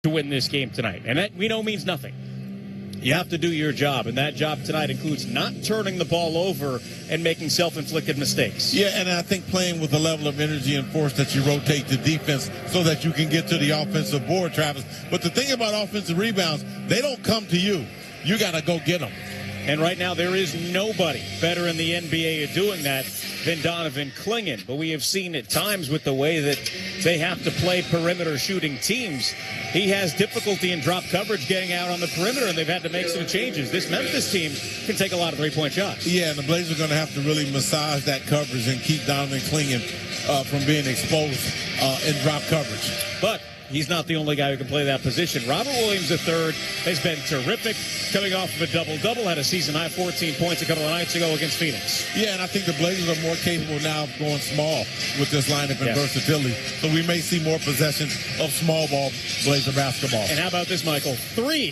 to win this game tonight. And that, we know, means nothing. You have to do your job, and that job tonight includes not turning the ball over and making self-inflicted mistakes. Yeah, and I think playing with the level of energy and force that you rotate the defense so that you can get to the offensive board, Travis. But the thing about offensive rebounds, they don't come to you. You got to go get them. And right now there is nobody better in the NBA at doing that than Donovan Clingan. But we have seen at times with the way that they have to play perimeter shooting teams, he has difficulty in drop coverage getting out on the perimeter, and they've had to make some changes. This Memphis team can take a lot of three-point shots. Yeah, and the Blazers are going to have to really massage that coverage and keep Donovan Clingan from being exposed in drop coverage. But he's not the only guy who can play that position. Robert Williams III has been terrific, coming off of a double-double, had a season-high 14 points a couple of nights ago against Phoenix. Yeah, and I think the Blazers are more capable now of going small with this lineup and versatility. So we may see more possessions of small ball Blazer basketball. And how about this, Michael?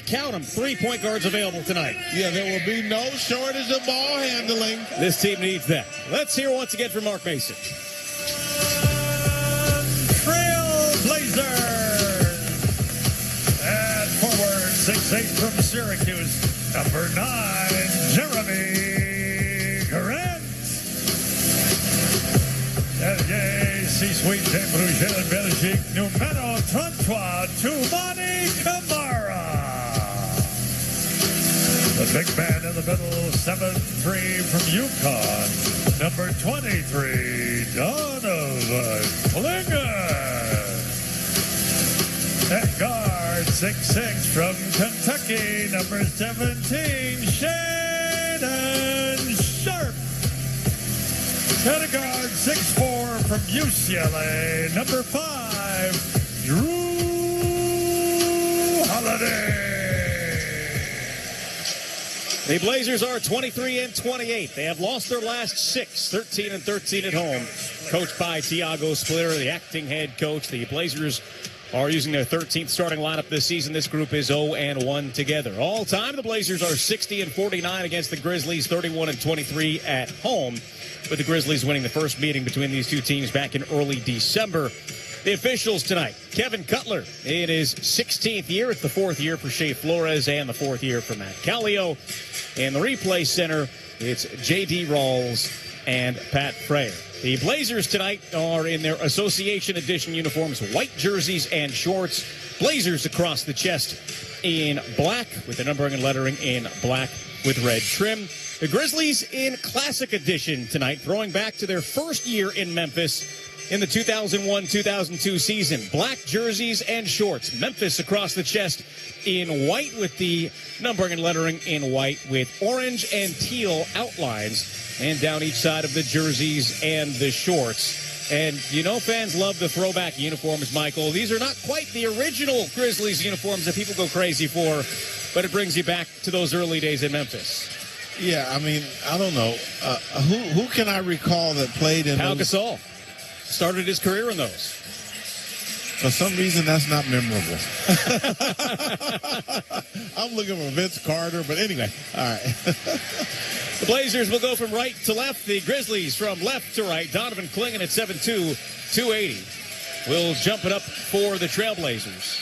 Count them, 3-point guards available tonight. Yeah, there will be no shortage of ball handling. This team needs that. Let's hear once again from Mark Mason. Trailblazer. 6'8" from Syracuse, number 9, Jeremy Grant. C-Suite de Bruxelles, Belgique, numero 33, Toumani Camara. The big man in the middle, 7'3" from UConn, number 23, Donovan Clingan. At guard, 6'6" from Kentucky, number 17, Shaedon Sharpe. At guard, 6'4" from UCLA, number 5, Jrue Holiday. The Blazers are 23-28. They have lost their last 6, 13-13 at home. Coached by Tiago Splitter, the acting head coach. The Blazers are using their 13th starting lineup this season. This group is 0-1 together. All time, the Blazers are 60-49 against the Grizzlies, 31-23 at home, with the Grizzlies winning the first meeting between these two teams back in early December. The officials tonight, Kevin Cutler in his 16th year. It's the 4th year for Shea Flores and the 4th year for Matt Callio. In the replay center, it's J.D. Rawls and Pat Frayer. The Blazers tonight are in their Association Edition uniforms, white jerseys and shorts. Blazers across the chest in black with the numbering and lettering in black with red trim. The Grizzlies in Classic Edition tonight, throwing back to their first year in Memphis in the 2001-2002 season. Black jerseys and shorts. Memphis across the chest in white with the numbering and lettering in white with orange and teal outlines. And down each side of the jerseys and the shorts. And, you know, fans love the throwback uniforms, Michael. These are not quite the original Grizzlies uniforms that people go crazy for, but it brings you back to those early days in Memphis. Yeah, I mean, I don't know. Who can I recall that played in Pau those? Gasol started his career in those. For some reason, that's not memorable. I'm looking for Vince Carter, but anyway, all right. The Blazers will go from right to left. The Grizzlies from left to right. Donovan Clingan at 7'2", 280. Will jump it up for the Trailblazers.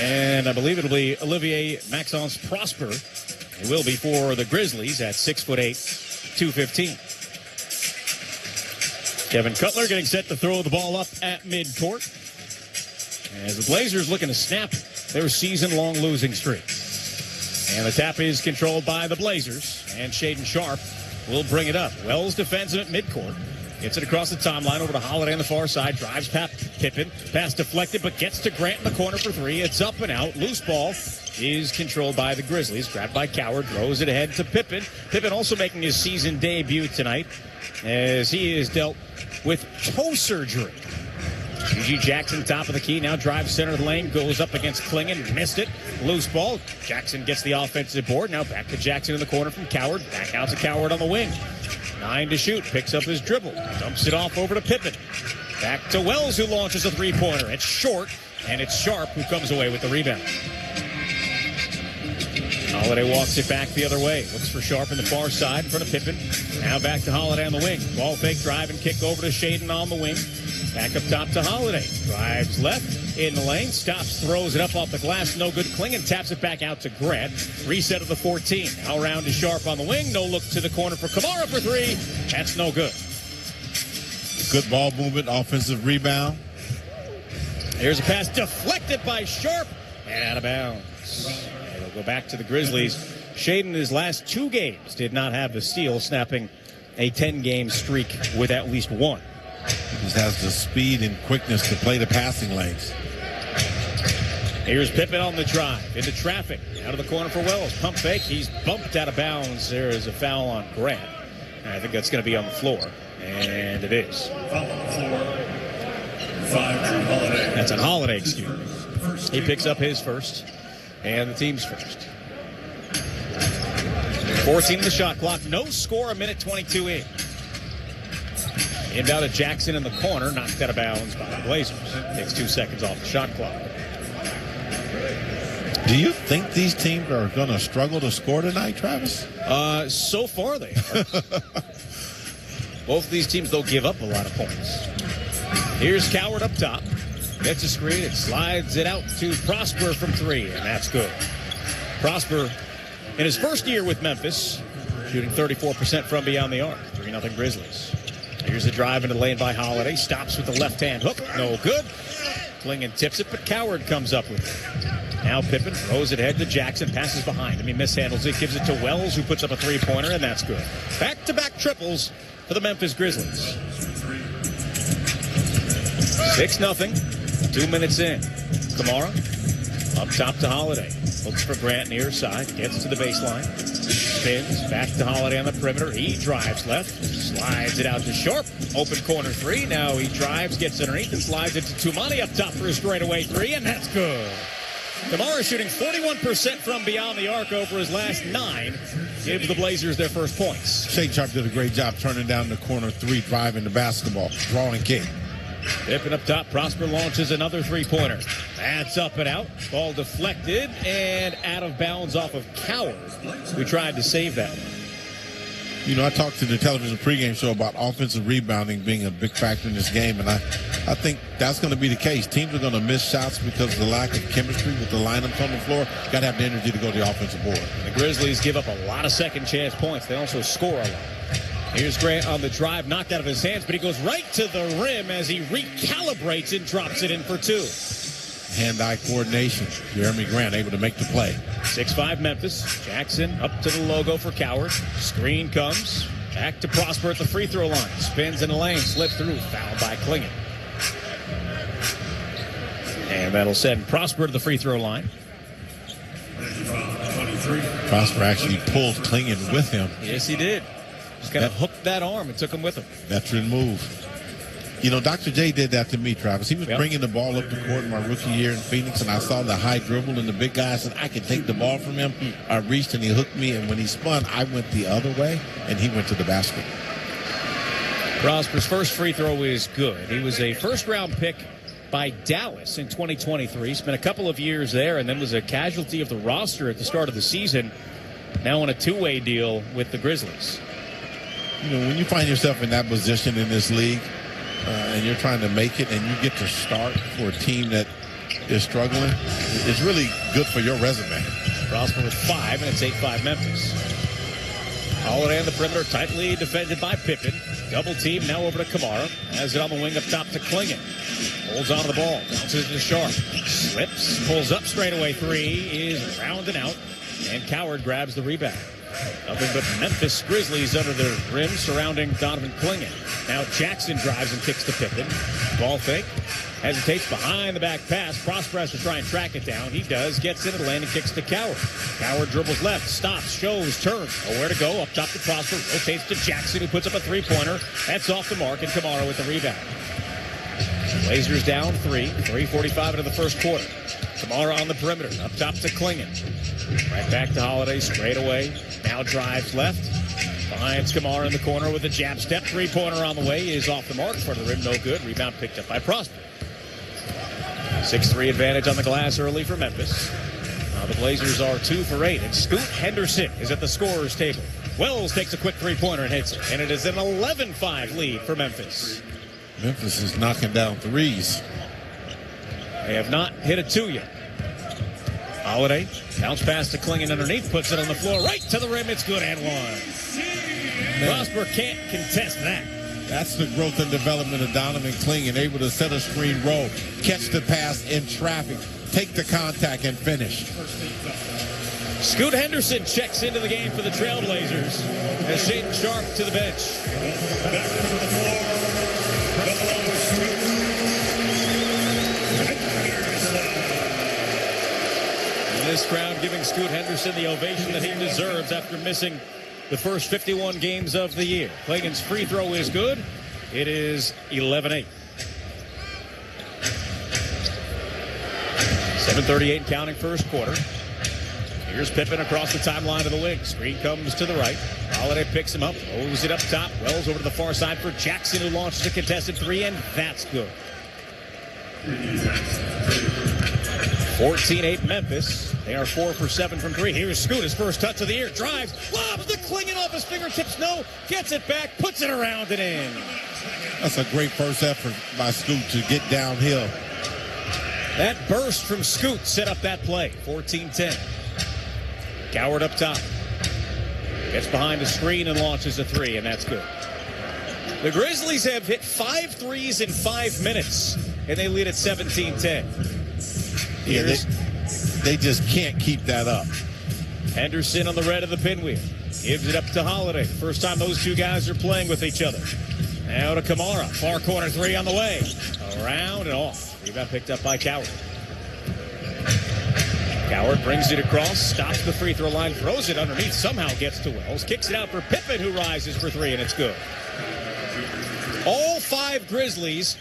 And I believe it'll be Olivier Maxence Prosper. It will be for the Grizzlies at 6'8", 215. Kevin Cutler getting set to throw the ball up at midcourt. As the Blazers looking to snap their season-long losing streak. And the tap is controlled by the Blazers. And Shaedon Sharpe will bring it up. Wells defends it at midcourt. Gets it across the timeline over to Holiday on the far side. Drives past Pippen. Pass deflected, but gets to Grant in the corner for 3. It's up and out. Loose ball is controlled by the Grizzlies. Grabbed by Coward. Throws it ahead to Pippen. Pippen also making his season debut tonight as he is dealt with toe surgery. G.G. Jackson, top of the key, now drives center of the lane, goes up against Clingan, missed it, loose ball. Jackson gets the offensive board, now back to Jackson in the corner from Coward, back out to Coward on the wing. 9 to shoot, picks up his dribble, dumps it off over to Pippen. Back to Wells, who launches a three-pointer. It's short, and it's Sharpe who comes away with the rebound. Holiday walks it back the other way. Looks for Sharpe in the far side in front of Pippen. Now back to Holiday on the wing. Ball fake, drive, and kick over to Shaedon on the wing. Back up top to Holiday. Drives left in the lane. Stops, throws it up off the glass. No good. Klingon taps it back out to Grant. Reset of the 14. Now around to Sharp on the wing. No look to the corner for Kamara for three. That's no good. Good ball movement, offensive rebound. Here's a pass deflected by Sharp and out of bounds. And it'll go back to the Grizzlies. Shaedon, his last 2 games, did not have the steal, snapping a 10-game streak with at least one. He just has the speed and quickness to play the passing lanes. Here's Pippen on the drive into traffic. Out of the corner for Wells. Pump fake. He's bumped out of bounds. There is a foul on Grant. And I think that's going to be on the floor. And it is. Foul on the floor. 5, Drew Holiday. That's on Holiday, excuse me. He picks up his first and the team's first. 14 in the shot clock. No score, a minute 22 in. Inbound to Jackson in the corner, knocked out of bounds by the Blazers. Takes 2 seconds off the shot clock. Do you think these teams are going to struggle to score tonight, Travis? So far they are. Both of these teams, though, give up a lot of points. Here's Coward up top. Gets a screen and slides it out to Prosper from 3, and that's good. Prosper, in his first year with Memphis, shooting 34% from beyond the arc. 3-0 Grizzlies. Here's the drive into the lane by Holiday. Stops with the left-hand hook. No good. Klingon tips it, but Coward comes up with it. Now Pippen throws it ahead to Jackson. Passes behind him. He mishandles it. Gives it to Wells, who puts up a three-pointer, and that's good. Back-to-back triples for the Memphis Grizzlies. 6-0. 2 minutes in. Kamara up top to Holiday. Looks for Grant near side. Gets to the baseline. Spins. Back to Holiday on the perimeter. He drives left. Slides it out to Sharp. Open corner 3. Now he drives, gets underneath, and slides it to Tumani up top for a straightaway 3, and that's good. Kamara shooting 41% from beyond the arc over his last 9. Gives the Blazers their first points. Shake Sharp did a great job turning down the corner 3, driving the basketball, drawing kick. Pippen up top. Prosper launches another three-pointer. That's up and out. Ball deflected and out of bounds off of Coward, who tried to save that one. You know, I talked to the television pregame show about offensive rebounding being a big factor in this game, and I think that's going to be the case. Teams are going to miss shots because of the lack of chemistry with the lineups on the floor. Got to have the energy to go to the offensive board. The Grizzlies give up a lot of second-chance points. They also score a lot. Here's Grant on the drive, knocked out of his hands, but he goes right to the rim as he recalibrates and drops it in for 2. Hand-eye coordination. Jeremy Grant able to make the play. 6-5 Memphis. Jackson up to the logo for Coward. Screen comes. Back to Prosper at the free throw line. Spins in the lane. Slips through. Fouled by Klingon. And that'll send Prosper to the free throw line. Prosper actually pulled Klingon with him. Yes, he did. Just kind of hooked that arm and took him with him. Veteran move. You know, Dr. J did that to me, Travis. He was bringing the ball up the court in my rookie year in Phoenix, and I saw the high dribble, and the big guy said, I can take the ball from him. I reached, and he hooked me, and when he spun, I went the other way, and he went to the basket. Prosper's first free throw is good. He was a first-round pick by Dallas in 2023. Spent a couple of years there, and then was a casualty of the roster at the start of the season. Now on a two-way deal with the Grizzlies. You know, when you find yourself in that position in this league, and you're trying to make it, and you get to start for a team that is struggling, it's really good for your resume. Prosper with 5, and it's 8-5 Memphis. Holiday on the perimeter, tightly defended by Pippen. Double team now over to Kamara. Has it on the wing up top to Klingon. Holds onto the ball, bounces to Sharp. Slips, pulls up straight away 3, is rounded out, and Coward grabs the rebound. Nothing but Memphis Grizzlies under the rim surrounding Donovan Klingon. Now Jackson drives and kicks to Pippen. Ball fake. Hesitates behind the back pass. Prosper has to try and track it down. He does. Gets into the lane and kicks to Coward. Coward dribbles left. Stops. Shows. Turns. Nowhere to go. Up top to Prosper. Rotates to Jackson, who puts up a three-pointer. That's off the mark, and Kamara with the rebound. Blazers down 3. 3:45 into the first quarter. Kamara on the perimeter. Up top to Klingon. Right back to Holiday. Straight away. Now drives left. Finds Kamara in the corner with a jab step. Three-pointer on the way is off the mark. For the rim, no good. Rebound picked up by Prosper. 6-3 advantage on the glass early for Memphis. Now the Blazers are 2 for 8. And Scoot Henderson is at the scorer's table. Wells takes a quick three-pointer and hits it. And it is an 11-5 lead for Memphis. Memphis is knocking down threes. They have not hit it to yet. Holiday, bounce pass to Clingan underneath, puts it on the floor, right to the rim. It's good and one. Prosper can't contest that. That's the growth and development of Donovan Clingan, able to set a screen roll, catch the pass in traffic, take the contact, and finish. Scoot Henderson checks into the game for the Trailblazers as Shaedon Sharpe to the bench. And this crowd giving Scoot Henderson the ovation that he deserves after missing the first 51 games of the year. Clingan's free throw is good. It is 11-8. 7:38 counting first quarter. Here's Pippen across the timeline to the wing. Screen comes to the right. Holiday picks him up, throws it up top. Wells over to the far side for Jackson, who launches a contested three, and that's good. 14-8 Memphis. They are 4 for 7 from three. Here's Scoot, his first touch of the year. Drives, lobs the Clingan off his fingertips. No, gets it back, puts it around and in. That's a great first effort by Scoot to get downhill. That burst from Scoot set up that play. 14-10. Coward up top. Gets behind the screen and launches a three, and that's good. The Grizzlies have hit 5 threes in 5 minutes, and they lead at 17-10. Yeah, they just can't keep that up. Henderson on the red of the pinwheel. Gives it up to Holiday. First time those two guys are playing with each other. Now to Kamara. Far corner three on the way. Around and off. Rebound picked up by Coward. Coward brings it across, stops the free throw line, throws it underneath, somehow gets to Wells, kicks it out for Pippen, who rises for three, and it's good. All 5 Grizzlies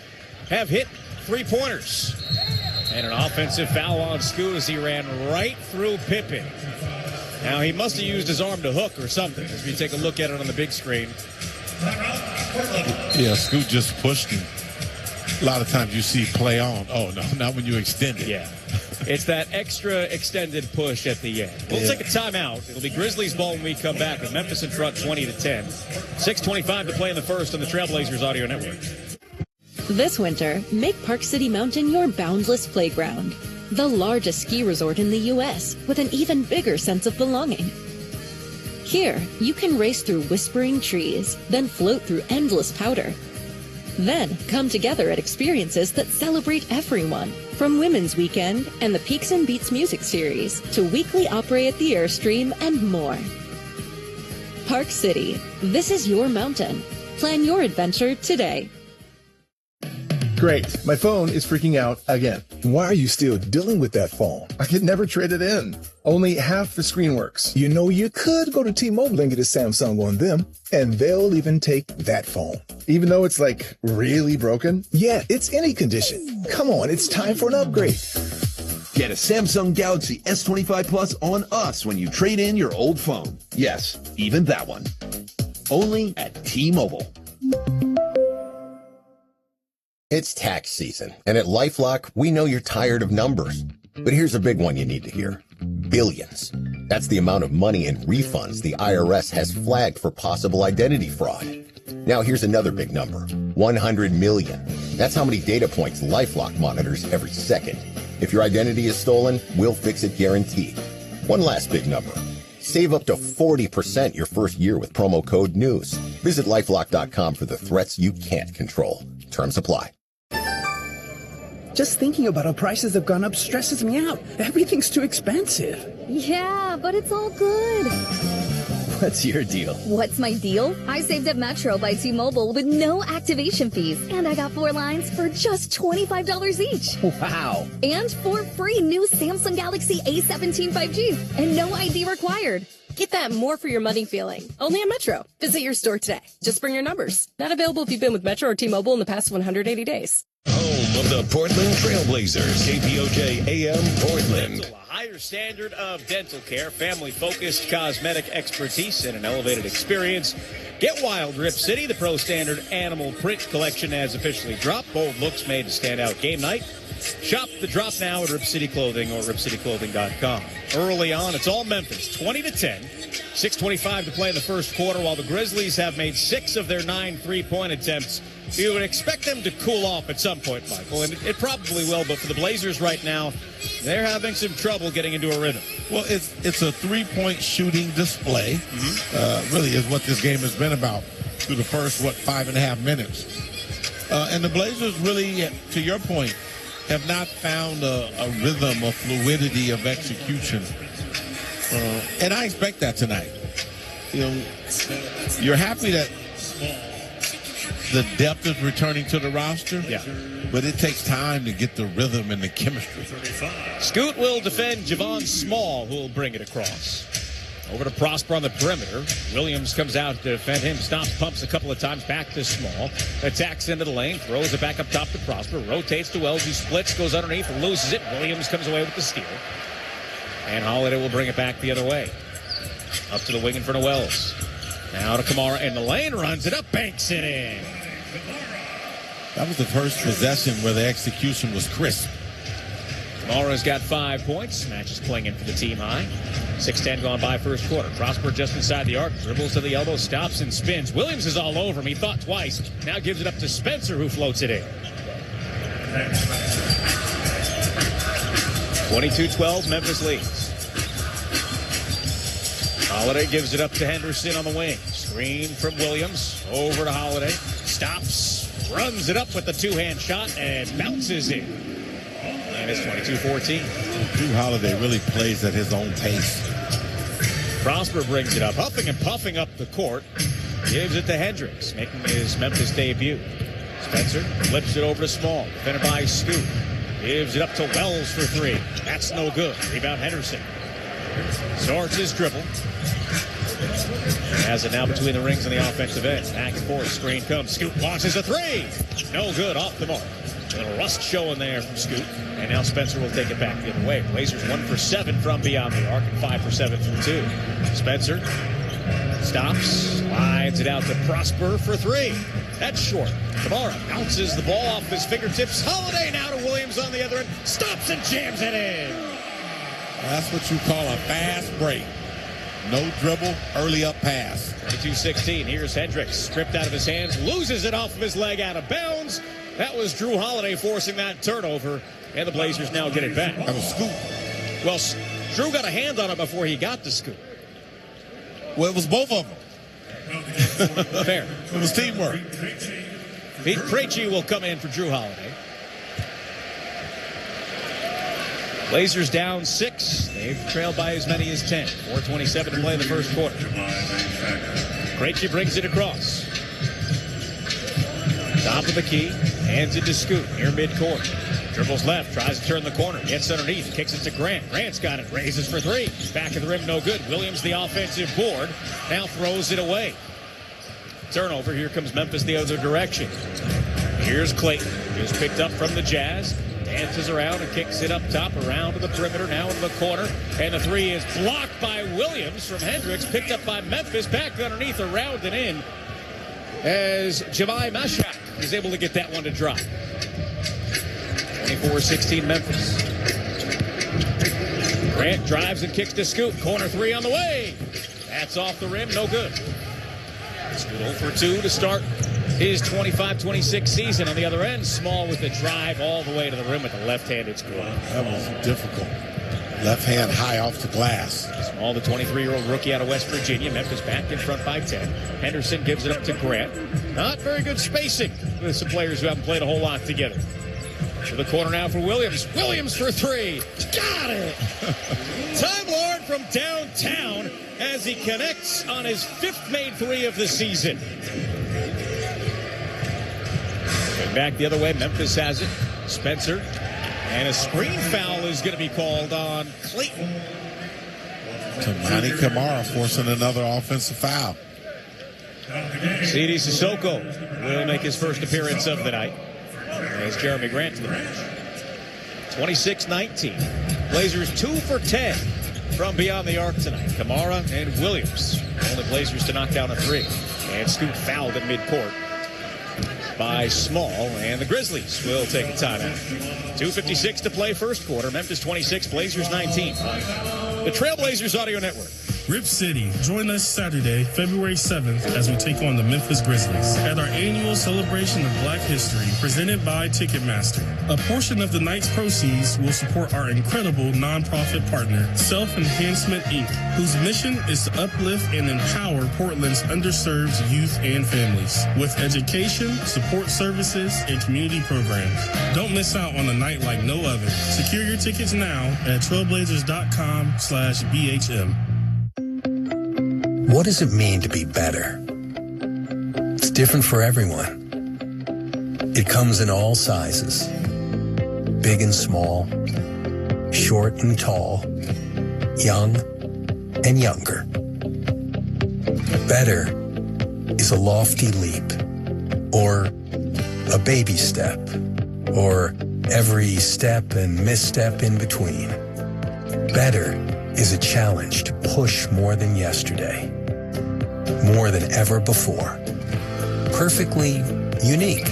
have hit three-pointers. And an offensive foul on Scoot as he ran right through Pippen. Now, he must have used his arm to hook or something, as we take a look at it on the big screen. Yeah, Scoot just pushed him. A lot of times you see play on. Oh, no, not when you extend it. Yeah. It's that extra extended push at the end. We'll take a timeout. It'll be Grizzlies ball when we come back with Memphis in front 20-10. 6:25 to play in the first on the Trailblazers Audio Network. This winter, make Park City Mountain your boundless playground. The largest ski resort in the U.S. with an even bigger sense of belonging. Here, you can race through whispering trees, then float through endless powder. Then come together at experiences that celebrate everyone, from Women's Weekend and the Peaks and Beats music series to weekly opera at the Airstream and more. Park City, this is your mountain. Plan your adventure today. Great. My phone is freaking out again. Why are you still dealing with that phone? I could never trade it in. Only half the screen works. You know, you could go to T-Mobile and get a Samsung on them, and they'll even take that phone. Even though it's like really broken? Yeah, it's any condition. Come on, it's time for an upgrade. Get a Samsung Galaxy S25 Plus on us when you trade in your old phone. Yes, even that one. Only at T-Mobile. It's tax season, and at LifeLock, we know you're tired of numbers. But here's a big one you need to hear. Billions. That's the amount of money in refunds the IRS has flagged for possible identity fraud. Now here's another big number. 100 million. That's how many data points LifeLock monitors every second. If your identity is stolen, we'll fix it guaranteed. One last big number. Save up to 40% your first year with promo code NEWS. Visit LifeLock.com for the threats you can't control. Terms apply. Just thinking about how prices have gone up stresses me out. Everything's too expensive. Yeah, but it's all good. What's your deal? What's my deal? I saved at Metro by T-Mobile with no activation fees. And I got 4 lines for just $25 each. Wow. And 4 free new Samsung Galaxy A17 5G. And no ID required. Get that more for your money feeling. Only at Metro. Visit your store today. Just bring your numbers. Not available if you've been with Metro or T-Mobile in the past 180 days. Home of the Portland Trailblazers. KPOJ AM Portland. A higher standard of dental care, family-focused cosmetic expertise, and an elevated experience. Get wild, Rip City. The Pro Standard Animal Print Collection has officially dropped. Bold looks made to stand out game night. Shop the drop now at Rip City Clothing or ripcityclothing.com. Early on, it's all Memphis, 20-10. 6:25 to play in the first quarter, while the Grizzlies have made 6 of their 9 3-point attempts you would expect them to cool off at some point, Michael, and it probably will, but for the Blazers right now, they're having some trouble getting into a rhythm. Well, it's a three-point shooting display, really is what this game has been about through the first, 5.5 minutes. And the Blazers really, to your point, have not found a rhythm, a fluidity of execution. And I expect that tonight. You're happy that the depth is returning to the roster, but it takes time to get the rhythm and the chemistry. Scoot will defend Javon Small, who will bring it across. Over to Prosper on the perimeter. Williams comes out to defend him, stops, pumps a couple of times, back to Small. Attacks into the lane, throws it back up top to Prosper, rotates to Wells, who splits, goes underneath, and loses it. Williams comes away with the steal. And Holiday will bring it back the other way. Up to the wing in front of Wells. Now to Kamara in the lane, runs it up, banks it in. That was the first possession where the execution was crisp. Kamara's got 5 points. Match is playing in for the team high. 6:10 gone by first quarter. Prosper just inside the arc. Dribbles to the elbow, stops and spins. Williams is all over him. He thought twice. Now gives it up to Spencer, who floats it in. 22-12, Memphis leads. Holiday gives it up to Henderson on the wing. Screen from Williams. Over to Holiday. Stops. Runs it up with the two-hand shot and bounces in. And it's 22-14. Jrue Holiday really plays at his own pace. Prosper brings it up, huffing and puffing up the court. Gives it to Hendricks, making his Memphis debut. Spencer flips it over to Small. Defended by Scoot. Gives it up to Wells for three. That's no good. Rebound Henderson. Starts his dribble. Has it now between the rings on the offensive end. Back and forth. Screen comes. Scoot launches a three. No good. Off the mark. A little rust showing there from Scoot. And now Spencer will take it back the other way. Blazers 1 for 7 from beyond the arc and 5 for 7 from 2. Spencer stops. Slides it out to Prosper for three. That's short. Kamara bounces the ball off his fingertips. Holiday now to Williams on the other end. Stops and jams it in. That's what you call a fast break. No dribble, early up pass. 22-16. Here's Hendricks. Stripped out of his hands. Loses it off of his leg out of bounds. That was Jrue Holiday forcing that turnover. And the Blazers now get it back. That was Scoot. Well, Jrue got a hand on it before he got to Scoot. Well, it was both of them. Fair. It was teamwork. Pete Krejci will come in for Jrue Holiday. Blazers down 6. They've trailed by as many as 10. 4:27 to play in the first quarter. Krejci brings it across. Top of the key. Hands it to Scoot near midcourt. Dribbles left. Tries to turn the corner. Gets underneath. Kicks it to Grant. Grant's got it. Raises for three. Back of the rim. No good. Williams the offensive board. Now throws it away. Turnover. Here comes Memphis the other direction. Here's Clayton. Who's picked up from the Jazz. Dances around and kicks it up top, around to the perimeter, now in the corner. And the three is blocked by Williams from Hendricks, picked up by Memphis, back underneath, around and in, as Jahmai Mashak is able to get that one to drop. 24-16 Memphis. Grant drives and kicks to Scoot. Corner three on the way. That's off the rim, no good. Scoot 0 for 2 to start his 25-26 season. On the other end, Small with the drive all the way to the rim with the left-handed score. That was difficult. Left hand high off the glass. Small, the 23-year-old rookie out of West Virginia. Memphis back in front by 10. Henderson gives it up to Grant. Not very good spacing with some players who haven't played a whole lot together. To the corner now for Williams. Williams for three. Got it! Time Lord from downtown as he connects on his 5th made three of the season. Back the other way, Memphis has it. Spencer. And a screen foul is going to be called on Clayton. Toumani Camara forcing another offensive foul. Sidi Sissoko will make his first appearance of the night as Jeremy Grant to the bench. 26-19. Blazers 2 for 10 from beyond the arc tonight. Kamara and Williams. Only Blazers to knock down a three. And Scoot fouled at midcourt by Small, and the Grizzlies will take a timeout. 2:56 to play first quarter. Memphis 26, Blazers 19. The Trailblazers Audio Network. Rip City, join us Saturday, February 7th, as we take on the Memphis Grizzlies at our annual celebration of Black History presented by Ticketmaster. A portion of the night's proceeds will support our incredible nonprofit partner, Self Enhancement Inc., whose mission is to uplift and empower Portland's underserved youth and families with education, support services, and community programs. Don't miss out on a night like no other. Secure your tickets now at trailblazers.com/BHM. What does it mean to be better? It's different for everyone. It comes in all sizes, big and small, short and tall, young and younger. Better is a lofty leap, or a baby step, or every step and misstep in between. Better is a challenge to push more than yesterday, more than ever before. Perfectly unique,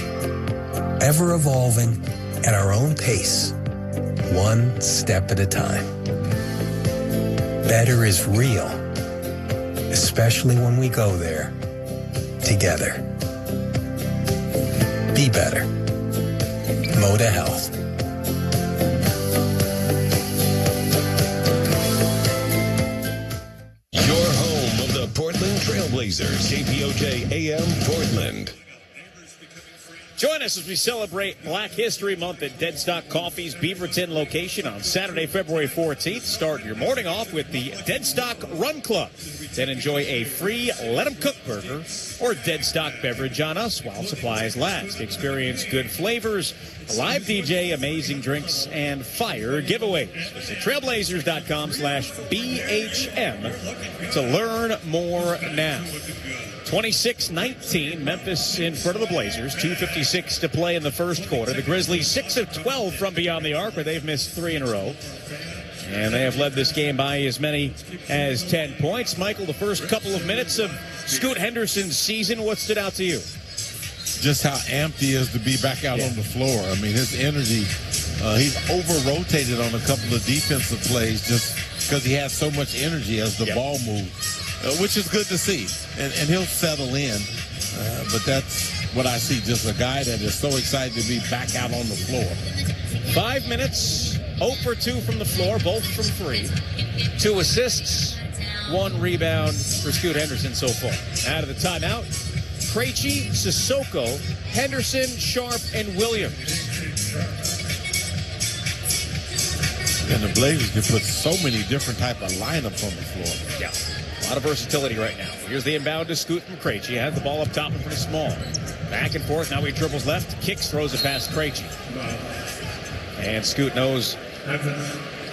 ever evolving at our own pace, one step at a time. Better is real, especially when we go there together. Be better. Moda Health. Portland Trailblazers, KPOJ AM Portland. Join us as we celebrate Black History Month at Deadstock Coffee's Beaverton location on Saturday, February 14th. Start your morning off with the Deadstock Run Club. Then enjoy a free Let 'em Cook burger or Deadstock beverage on us while supplies last. Experience good flavors, a live DJ, amazing drinks, and fire giveaways. Visit trailblazers.com/BHM to learn more now. 26-19, Memphis in front of the Blazers. 2:56 to play in the first quarter. The Grizzlies 6 of 12 from beyond the arc, where they've missed 3 in a row. And they have led this game by as many as 10 points. Michael, the first couple of minutes of Scoot Henderson's season, what stood out to you? Just how amped he is to be back out on the floor. I mean, his energy, he's over-rotated on a couple of defensive plays just because he has so much energy as the ball moves, which is good to see. And he'll settle in. But that's what I see, just a guy that is so excited to be back out on the floor. 5 minutes, 0 for 2 from the floor, both from 3. 2 assists, 1 rebound for Scoot Henderson so far. Out of the timeout, Krejci, Sissoko, Henderson, Sharp, and Williams. And the Blazers can put so many different type of lineups on the floor. Yeah, a lot of versatility right now. Here's the inbound to Scoot from Krejci. Has the ball up top and pretty small. Back and forth. Now he dribbles left, kicks, throws it past Krejci. And Scoot knows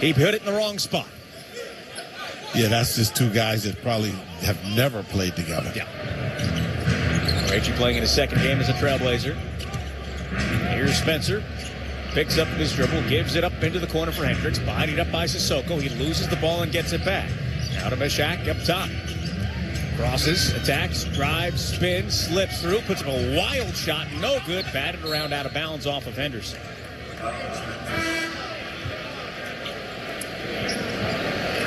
he put it in the wrong spot. Yeah, that's just two guys that probably have never played together. Yeah. Krejci playing in his second game as a Trailblazer. Here's Spencer. Picks up his dribble, gives it up into the corner for Hendricks. Bodied up by Sissoko. He loses the ball and gets it back. Now to Meshack up top. Crosses, attacks, drives, spins, slips through, puts up a wild shot. No good. Batted around out of bounds off of Henderson.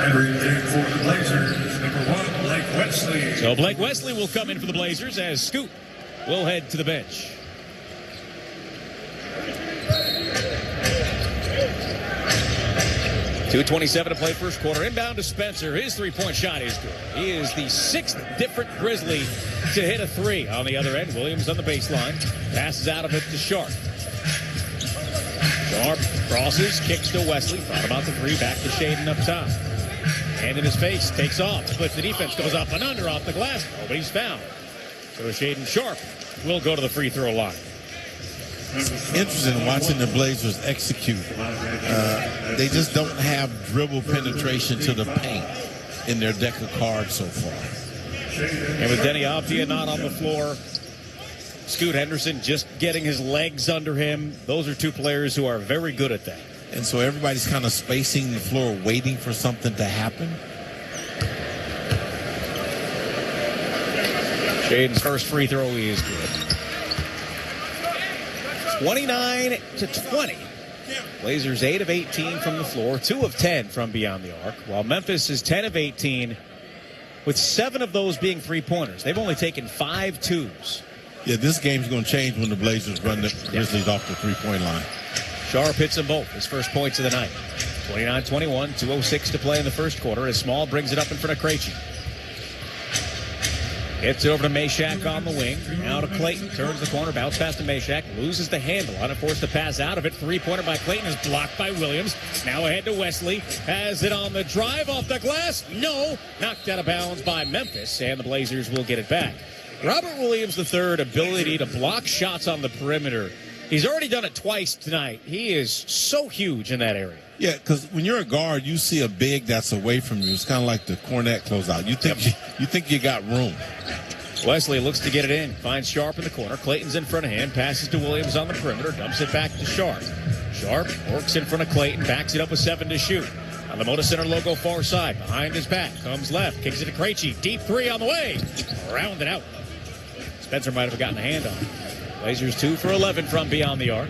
And reading for the Blazers, number 1, Blake Wesley. So Blake Wesley will come in for the Blazers as Scoot will head to the bench. .227 to play first quarter. Inbound to Spencer. His three-point shot is good. He is the 6th different Grizzly to hit a 3 on the other end. Williams on the baseline. Passes out of it to Sharp. Sharp crosses, kicks to Wesley. Thought about the 3, back to Shaden up top. Hand in his face, takes off, splits the defense, goes up and under off the glass. Nobody's fouled. So Shaden Sharp will go to the free throw line. Interesting watching the Blazers execute. They just don't have dribble penetration to the paint in their deck of cards so far. And with Denny Avdia not on the floor, Scoot Henderson just getting his legs under him. Those are two players who are very good at that. And so everybody's kind of spacing the floor, waiting for something to happen. Shaden's first free throw is good. 29-20. Blazers 8 of 18 from the floor, 2 of 10 from beyond the arc, while Memphis is 10 of 18 with 7 of those being three-pointers. They've only taken 5 twos. Yeah, this game's going to change when the Blazers run the Grizzlies off the three-point line. Sharp hits them both. His first points of the night. 29-21, 2:06 to play in the first quarter as Small brings it up in front of Krejci. Hits it over to Meshack on the wing. Now to Clayton. Turns the corner. Bounce pass to Meshack. Loses the handle on it. Forced to pass out of it. Three-pointer by Clayton is blocked by Williams. Now ahead to Wesley. Has it on the drive off the glass. No. Knocked out of bounds by Memphis. And the Blazers will get it back. Robert Williams III, ability to block shots on the perimeter. He's already done it twice tonight. He is so huge in that area. Yeah, because when you're a guard, you see a big that's away from you. It's kind of like the Cornette closeout. You think you got room. Wesley looks to get it in. Finds Sharp in the corner. Clayton's in front of him. Passes to Williams on the perimeter. Dumps it back to Sharp. Sharp works in front of Clayton. Backs it up with 7 to shoot. On the Moda Center logo far side. Behind his back. Comes left. Kicks it to Krejci. Deep 3 on the way. Rounded out. Spencer might have gotten a hand on it. Blazers 2 for 11 from beyond the arc.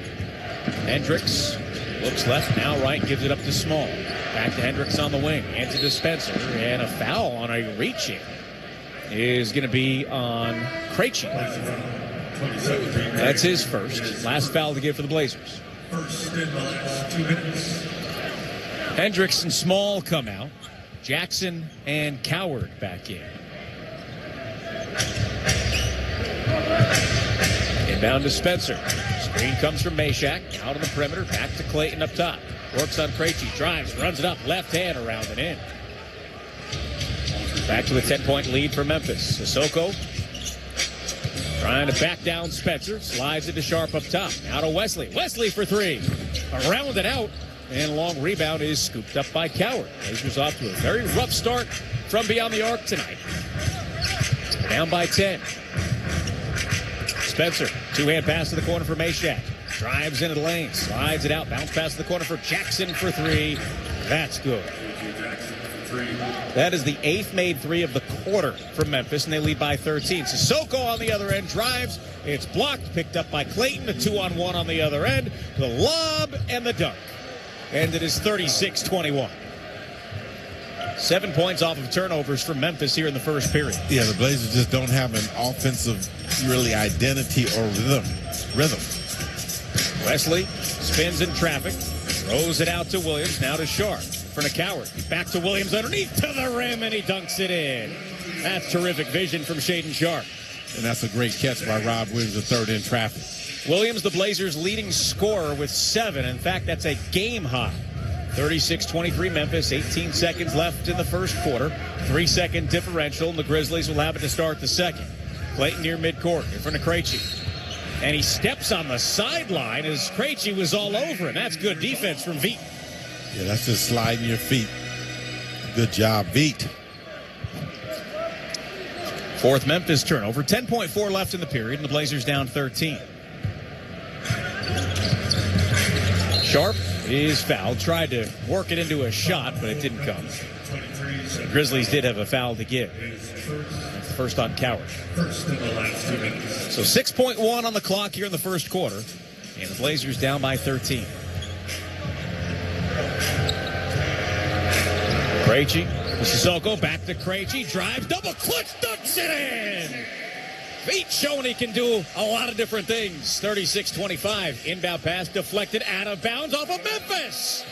Hendricks looks left, now right, gives it up to Small. Back to Hendricks on the wing. Hands it to Spencer. And a foul on a reaching is going to be on Krejci. That's his first. Last foul to give for the Blazers. First in the last 2 minutes. Hendricks and Small come out. Jackson and Coward back in. Inbound to Spencer. Screen comes from Meshack. Out on the perimeter. Back to Clayton up top. Works on Krejci. Drives. Runs it up. Left hand around and in. Back to a 10-point lead for Memphis. Sissoko trying to back down Spencer. Slides it to Sharp up top. Now to Wesley. Wesley for 3. Around and out. And a long rebound is scooped up by Coward. Blazers off to a very rough start from beyond the arc tonight. Down by 10. Spencer, 2-hand pass to the corner for Meshack. Drives into the lane, slides it out, bounce pass to the corner for Jackson for 3. That's good. That is the 8th made 3 of the quarter from Memphis, and they lead by 13. Sissoko on the other end drives. It's blocked, picked up by Clayton. A 2-on-1 on the other end. The lob and the dunk. And it is 36-21. 7 points off of turnovers from Memphis here in the first period. Yeah, the Blazers just don't have an offensive, really, identity or rhythm. Wesley spins in traffic, throws it out to Williams, now to Sharp. For a Coward, back to Williams underneath to the rim, and he dunks it in. That's terrific vision from Shaedon Sharp. And that's a great catch by Rob Williams, the third in traffic. Williams, the Blazers' leading scorer with 7. In fact, that's a game high. 36-23 Memphis, 18 seconds left in the first quarter. 3-second differential, and the Grizzlies will have it to start the second. Clayton near midcourt in front of Krejci. And he steps on the sideline as Krejci was all over him. That's good defense from Veet. Yeah, that's just sliding your feet. Good job, Veet. Fourth Memphis turnover. 10.4 left in the period, and the Blazers down 13. Sharp is fouled. Tried to work it into a shot, but it didn't come. The Grizzlies did have a foul to give. That's the first on Coward. First in the last 2 minutes. So 6.1 on the clock here in the first quarter. And the Blazers down by 13. Krejci. Sissoko back to Krejci. Drives. Double clutch. Dunks it in. Veet showing he can do a lot of different things. 36-25. Inbound pass deflected out of bounds off of Memphis.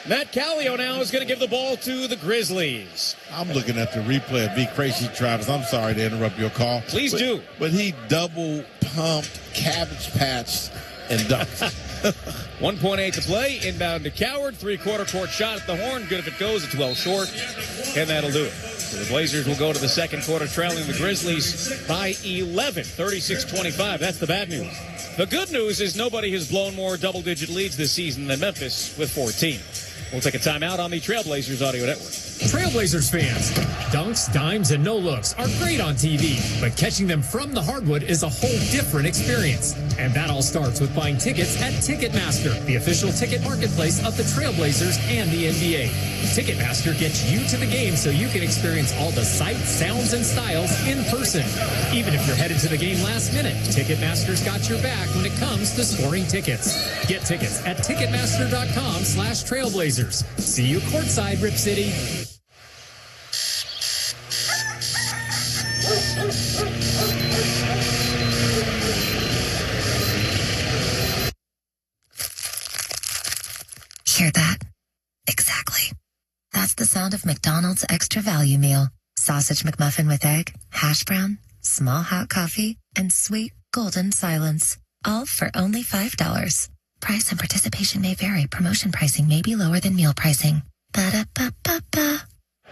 Matt Callio now is going to give the ball to the Grizzlies. I'm looking at the replay of Veet Krejci, Travis. I'm sorry to interrupt your call. Please do. But he double pumped, cabbage patched, and dunked. 1.8 to play. Inbound to Coward. Three-quarter court shot at the horn. Good if it goes. It's well short. And that'll do it. So the Blazers will go to the second quarter trailing the Grizzlies by 11. 36-25. That's the bad news. The good news is nobody has blown more double-digit leads this season than Memphis with 14. We'll take a timeout on the Trailblazers Audio Network. Trailblazers fans, dunks, dimes, and no-looks are great on TV, but catching them from the hardwood is a whole different experience. And that all starts with buying tickets at Ticketmaster, the official ticket marketplace of the Trailblazers and the NBA. Ticketmaster gets you to the game so you can experience all the sights, sounds, and styles in person. Even if you're headed to the game last minute, Ticketmaster's got your back when it comes to scoring tickets. Get tickets at Ticketmaster.com/Trailblazers. See you courtside, Rip City. That's the sound of McDonald's Extra Value Meal. Sausage McMuffin with egg, hash brown, small hot coffee, and sweet golden silence. All for only $5. Price and participation may vary. Promotion pricing may be lower than meal pricing. Ba-da-ba-ba-ba.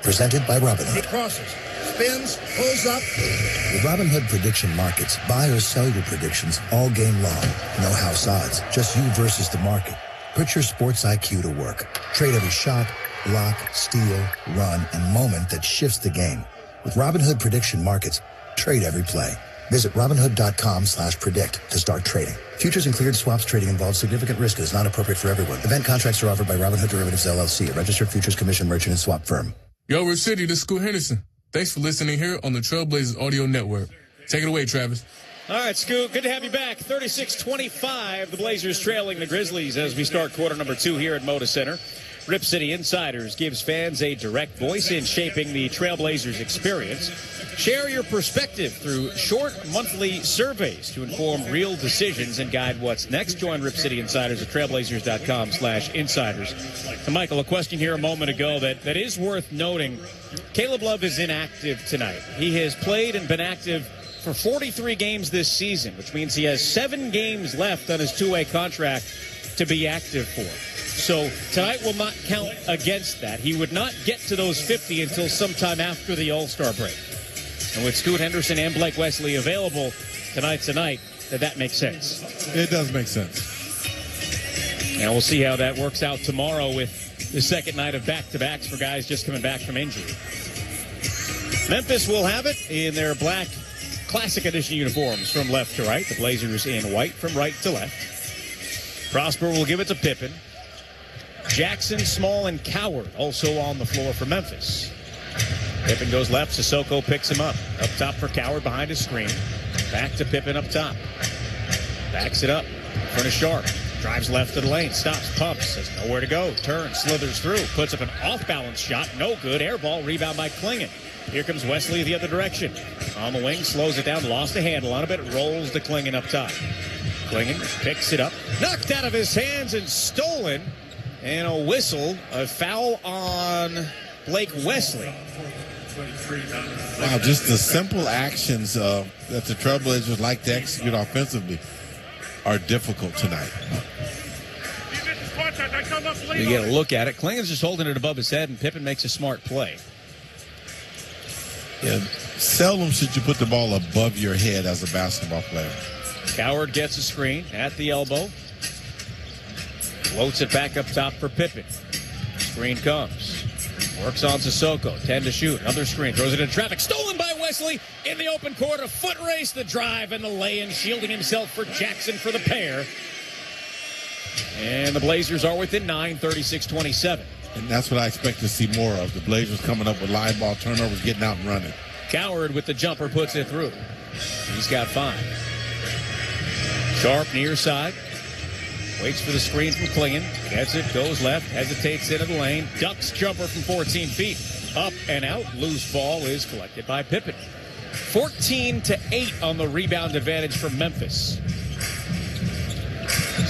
Presented by Robinhood. He crosses, spins, pulls up. With Robinhood prediction markets, buy or sell your predictions all game long. No house odds, just you versus the market. Put your sports IQ to work. Trade every shot, block, steal, run, and moment that shifts the game. With Robinhood prediction markets, trade every play. Visit Robinhood.com/predict to start trading. Futures and cleared swaps trading involves significant risk and is not appropriate for everyone. Event contracts are offered by Robinhood Derivatives LLC, a registered futures commission merchant and swap firm. Yo, Rip City, this is Scoot Henderson. Thanks for listening here on the Trailblazers Audio Network. Take it away, Travis. All right, Scoot, good to have you back. 36-25, the Blazers trailing the Grizzlies as we start quarter number 2 here at Moda Center. Rip City Insiders gives fans a direct voice in shaping the Trailblazers experience. Share your perspective through short monthly surveys to inform real decisions and guide what's next. Join Rip City Insiders at trailblazers.com/insiders. And Michael, a question here a moment ago that is worth noting. Caleb Love is inactive tonight. He has played and been active for 43 games this season, which means he has 7 games left on his two-way contract to be active for. So tonight will not count against that. He would not get to those 50 until sometime after the All-Star break. And with Scoot Henderson and Blake Wesley available tonight, that makes sense. It does make sense. And we'll see how that works out tomorrow with the second night of back-to-backs for guys just coming back from injury. Memphis will have it in their black Classic Edition uniforms from left to right. The Blazers in white from right to left. Prosper will give it to Pippen. Jackson, Small, and Coward also on the floor for Memphis. Pippen goes left. Sissoko picks him up. Up top for Coward behind his screen. Back to Pippen up top. Backs it up. In front of Sharp. Drives left to the lane. Stops. Pumps. Has nowhere to go. Turns. Slithers through. Puts up an off-balance shot. No good. Air ball. Rebound by Klingon. Here comes Wesley the other direction. On the wing. Slows it down. Lost a handle on a bit. Rolls to Klingon up top. Klingon picks it up. Knocked out of his hands and stolen. And a whistle. A foul on Blake Wesley. Wow, just the simple actions that the Trailblazers like to execute offensively are difficult tonight. You get a look at it. Klingon's just holding it above his head, and Pippen makes a smart play. Yeah, seldom should you put the ball above your head as a basketball player. Coward gets a screen at the elbow. Floats it back up top for Pippen. Screen comes. Works on Sissoko. 10 to shoot. Another screen. Throws it in traffic. Stolen by Wesley in the open court. A foot race. The drive and the lay-in. Shielding himself for Jackson for the pair. And the Blazers are within 9, 36-27. And that's what I expect to see more of. The Blazers coming up with live ball turnovers, getting out and running. Coward with the jumper puts it through. He's got 5. Sharp near side. Waits for the screen from Klingon. Gets it, goes left, hesitates into the lane. Ducks jumper from 14 feet. Up and out. Loose ball is collected by Pippen. 14-8 on the rebound advantage for Memphis.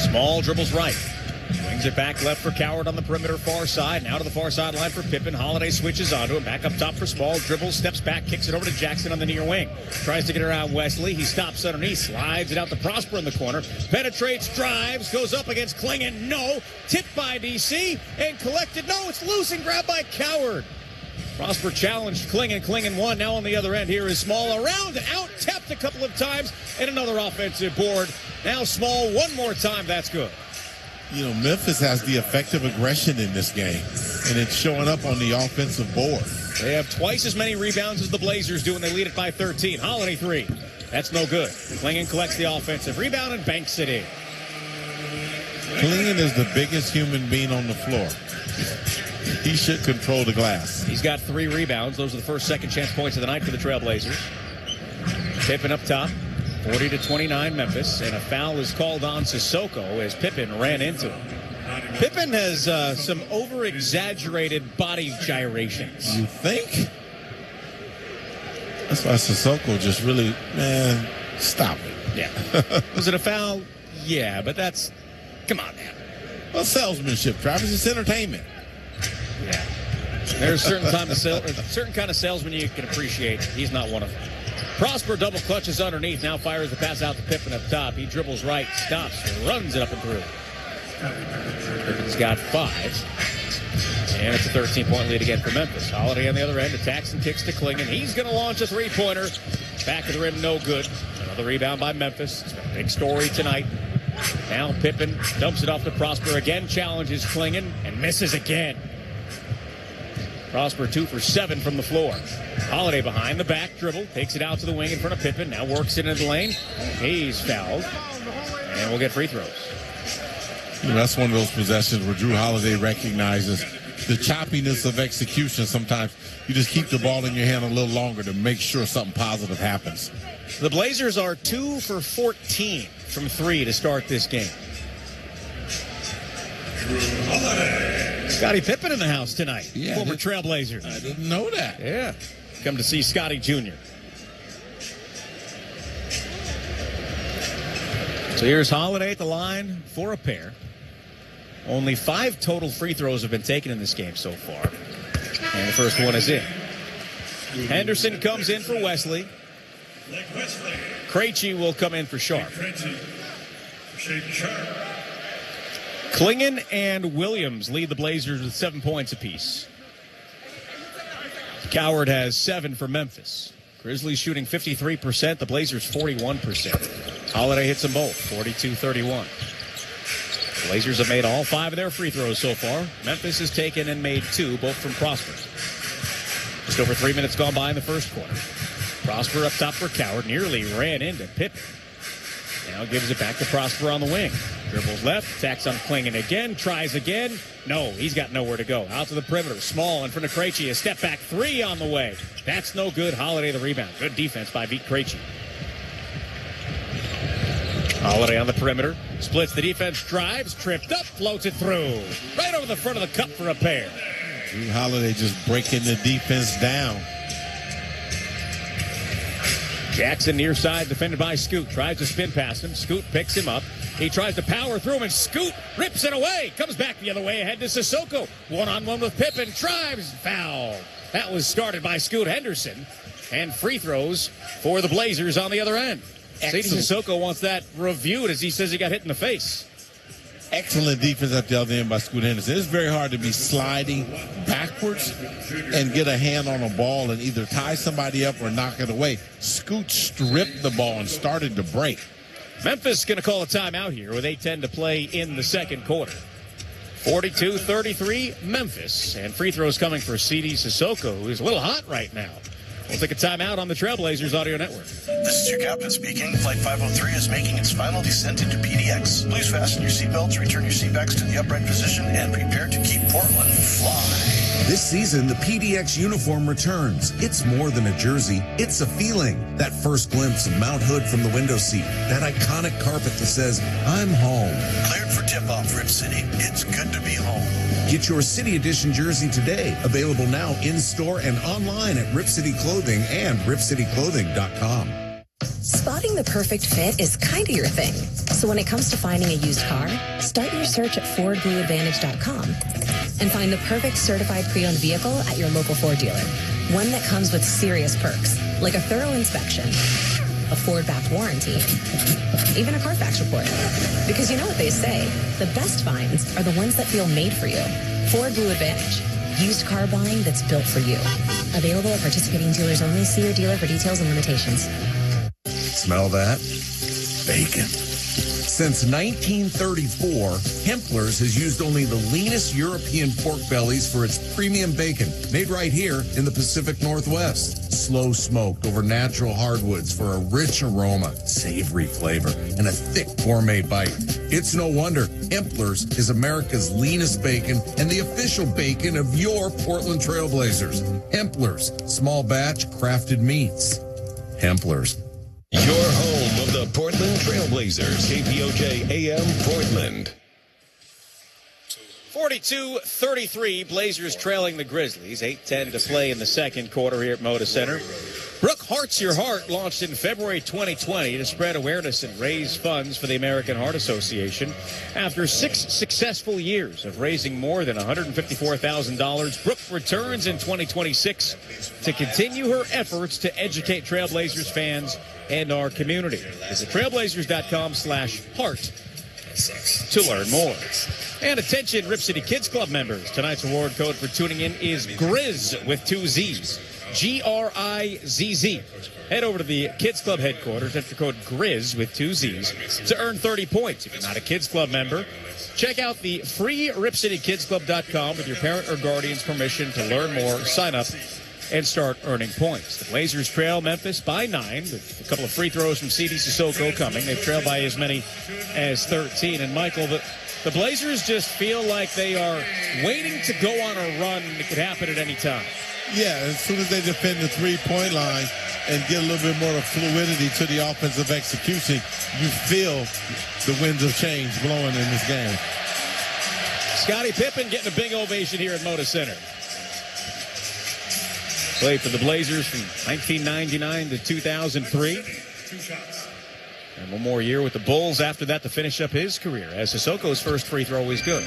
Small dribbles right. Brings it back left for Coward on the perimeter far side. Now to the far sideline for Pippen. Holiday switches onto him. Back up top for Small. Dribbles, steps back, kicks it over to Jackson on the near wing. Tries to get around Wesley. He stops underneath, slides it out to Prosper in the corner. Penetrates, drives, goes up against Klingon. No. Tipped by DC and collected. No, it's loose and grabbed by Coward. Prosper challenged Klingon. Klingon won. Now on the other end here is Small. Around and out. Tapped a couple of times. And another offensive board. Now Small one more time. That's good. You know, Memphis has the effective aggression in this game, and it's showing up on the offensive board. They have twice as many rebounds as the Blazers do, and they lead it by 13. Holiday 3. That's no good. Klingon collects the offensive rebound and banks it in. Klingon is the biggest human being on the floor. He should control the glass. He's got 3 rebounds. Those are the first second chance points of the night for the Trailblazers. Pippen up top. 40-29 Memphis, and a foul is called on Sissoko as Pippen ran into him. Pippen has some over-exaggerated body gyrations. You think? That's why Sissoko just really, man, stop it. Yeah. Was it a foul? Yeah, but that's, come on, man. Well, salesmanship, Travis. It's entertainment. Yeah. There's certain kind of salesman you can appreciate. He's not one of them. Prosper double clutches underneath. Now fires the pass out to Pippen up top. He dribbles right, stops, runs it up and through. Pippen's got 5. And it's a 13-point lead again for Memphis. Holiday on the other end attacks and kicks to Clingan. He's going to launch a three-pointer. Back of the rim, no good. Another rebound by Memphis. It's been a big story tonight. Now Pippen dumps it off to Prosper again, challenges Clingan, and misses again. Prosper 2 for 7 from the floor. Holiday behind the back, dribble, takes it out to the wing in front of Pippen. Now works it into the lane. He's fouled. And we'll get free throws. That's one of those possessions where Drew Holiday recognizes the choppiness of execution. Sometimes you just keep the ball in your hand a little longer to make sure something positive happens. The Blazers are 2 for 14 from 3 to start this game. Scottie Pippen in the house tonight. Former Trailblazer. I didn't know that. Yeah. Come to see Scottie Jr. So here's Holiday at the line for a pair. Only 5 total free throws have been taken in this game so far. And the first one is in. Henderson comes in for Wesley. Krejci will come in for Sharp. Clingan and Williams lead the Blazers with 7 points apiece. Coward has 7 for Memphis. Grizzlies shooting 53%, the Blazers 41%. Holiday hits them both, 42-31. Blazers have made all 5 of their free throws so far. Memphis has taken and made 2, both from Prosper. Just over 3 minutes gone by in the first quarter. Prosper up top for Coward, nearly ran into Pippen. Now gives it back to Prosper on the wing. Dribbles left, attacks on Clingan again, tries again. No, he's got nowhere to go. Out to the perimeter, Small in front of Krejci. A step back 3 on the way. That's no good. Holiday the rebound. Good defense by Beat Krejci. Holiday on the perimeter, splits the defense, drives, tripped up, floats it through. Right over the front of the cup for a pair. Drew Holiday just breaking the defense down. Jackson near side, defended by Scoot. Tries to spin past him. Scoot picks him up. He tries to power through him, and Scoot rips it away. Comes back the other way ahead to Sissoko. One-on-one with Pippen. Drives, foul. That was started by Scoot Henderson. And free throws for the Blazers on the other end. Sadie Sissoko wants that reviewed as he says he got hit in the face. Excellent defense at the other end by Scoot Henderson. It's very hard to be sliding backwards and get a hand on a ball and either tie somebody up or knock it away. Scoot stripped the ball and started to break. Memphis is going to call a timeout here with 8:10 to play in the second quarter. 42-33 Memphis. And free throws coming for Sadie Sissoko, who's a little hot right now. We'll take a timeout on the Trailblazers Audio Network. This is your captain speaking. Flight 503 is making its final descent into PDX. Please fasten your seatbelts, return your seatbacks to the upright position, and prepare to keep Portland fly. This season, the PDX uniform returns. It's more than a jersey. It's a feeling. That first glimpse of Mount Hood from the window seat. That iconic carpet that says, I'm home. Cleared for tip-off, Rip City. It's good to be home. Get your City Edition jersey today. Available now in-store and online at Rip City Clothing and ripcityclothing.com. Spotting the perfect fit is kind of your thing. So when it comes to finding a used car, start your search at FordBlueAdvantage.com and find the perfect certified pre-owned vehicle at your local Ford dealer. One that comes with serious perks, like a thorough inspection, a Ford-backed warranty, even a Carfax report. Because you know what they say, the best finds are the ones that feel made for you. Ford Blue Advantage. Used car buying that's built for you. Available at participating dealers only. See your dealer for details and limitations. Smell that? Bacon. Since 1934, Hempler's has used only the leanest European pork bellies for its premium bacon, made right here in the Pacific Northwest. Slow smoked over natural hardwoods for a rich aroma, savory flavor, and a thick gourmet bite. It's no wonder Hempler's is America's leanest bacon and the official bacon of your Portland Trailblazers. Hempler's, small batch crafted meats. Hempler's. Your home of the Portland Trailblazers, KPOJ AM Portland. 42-33, Blazers trailing the Grizzlies. 8:10 to play in the second quarter here at Moda Center. Brooke Hearts Your Heart launched in February 2020 to spread awareness and raise funds for the American Heart Association. After 6 successful years of raising more than $154,000, Brooke returns in 2026 to continue her efforts to educate Trailblazers fans and our community. Visit trailblazers.com/heart to learn more. And attention, Rip City Kids Club members. Tonight's award code for tuning in is GRIZZ with 2 Z's. GRIZZ. Head over to the Kids Club headquarters, enter code GRIZZ with 2 Z's to earn 30 points. If you're not a Kids Club member, check out the free RipCityKidsClub.com with your parent or guardian's permission to learn more, sign up, and start earning points. The Blazers trail Memphis by 9, with a couple of free throws from C.D. Sissoko coming. They've trailed by as many as 13. And, Michael, the Blazers just feel like they are waiting to go on a run that could happen at any time. Yeah, as soon as they defend the three-point line and get a little bit more of fluidity to the offensive execution, you feel the winds of change blowing in this game. Scottie Pippen getting a big ovation here at Moda Center. Played for the Blazers from 1999 to 2003. And one more year with the Bulls after that to finish up his career, as Sissoko's first free throw was good.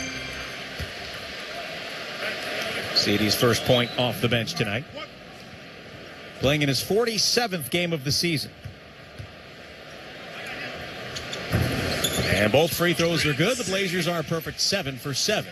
CD's first point off the bench tonight. Playing in his 47th game of the season. And both free throws are good. The Blazers are a perfect 7 for 7.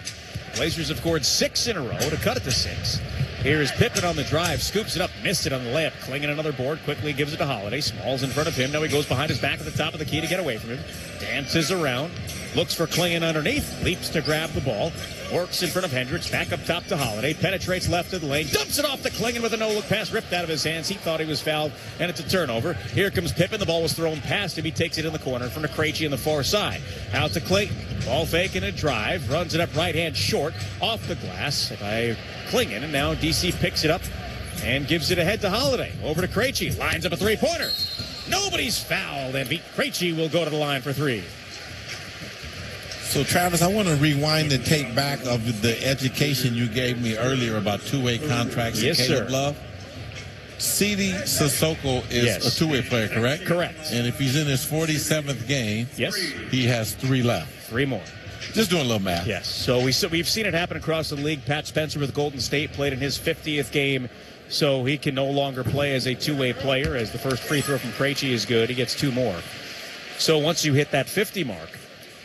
The Blazers have scored 6 in a row to cut it to 6. Here's Pippen on the drive, scoops it up, missed it on the layup. Klingon another board, quickly gives it to Holiday. Small's in front of him. Now he goes behind his back at the top of the key to get away from him. Dances around, looks for Klingon underneath, leaps to grab the ball. Works in front of Hendricks, back up top to Holiday, penetrates left of the lane, dumps it off to Klingon with a no-look pass, ripped out of his hands. He thought he was fouled, and it's a turnover. Here comes Pippen. The ball was thrown past him. He takes it in the corner in front of Krejci on the far side. Out to Clayton. Ball fake and a drive. Runs it up right hand short, off the glass by Klingon, and now DC picks it up and gives it ahead to Holiday. Over to Krejci. Lines up a three-pointer. Nobody's fouled, and Krejci will go to the line for 3. So, Travis, I want to rewind the tape back of the education you gave me earlier about two-way contracts. Yes, Caleb sir. Love. C.D. Sissoko is a two-way player, correct? Correct. And if he's in his 47th game, he has 3 left. 3 more. Just doing a little math. Yes. So we've seen it happen across the league. Pat Spencer with Golden State played in his 50th game, so he can no longer play as a two-way player. As the first free throw from Krejci is good, he gets 2 more. So once you hit that 50 mark,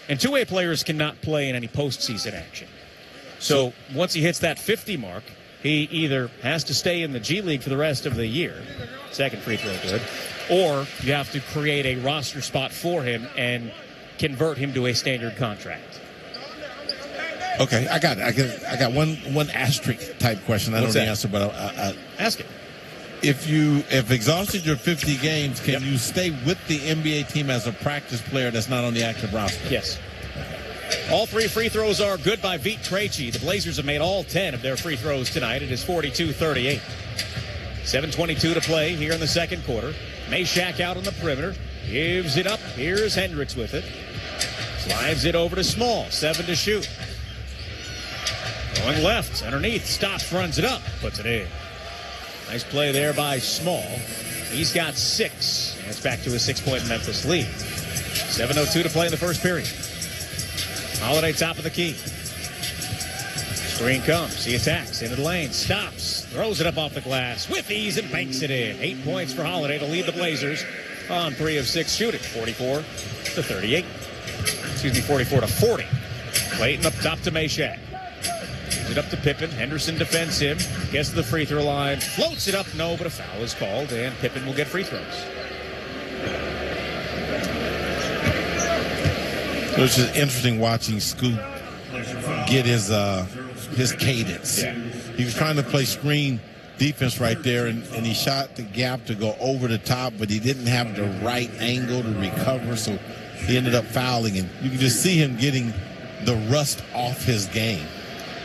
and two-way players cannot play in any postseason action. So once he hits that 50 mark, he either has to stay in the G League for the rest of the year, second free throw good, or you have to create a roster spot for him and convert him to a standard contract. Okay, I got one asterisk type question. I know the answer, but I ask it. If you have exhausted your 50 games, can you stay with the NBA team as a practice player that's not on the active roster? Yes. All 3 free throws are good by Vit Krejci. The Blazers have made all 10 of their free throws tonight. It is 42-38. 7:22 to play here in the second quarter. Meshack out on the perimeter. Gives it up. Here's Hendricks with it. Slides it over to Small. 7 to shoot. Going left. Underneath. Stops. Runs it up. Puts it in. Nice play there by Small. He's got 6. That's back to a 6-point Memphis lead. 7:02 to play in the first period. Holiday top of the key. Screen comes. He attacks into the lane. Stops. Throws it up off the glass with ease and banks it in. 8 points for Holiday to lead the Blazers on 3 of 6 shooting. 44-38. 44-40. Clayton up top to Meshack. Gives it up to Pippen. Henderson defends him. Gets to the free throw line. Floats it up. No, but a foul is called, and Pippen will get free throws. It was just interesting watching Scoot get his cadence. Yeah. He was trying to play screen defense right there, and he shot the gap to go over the top, but he didn't have the right angle to recover, so he ended up fouling. And you can just see him getting the rust off his game.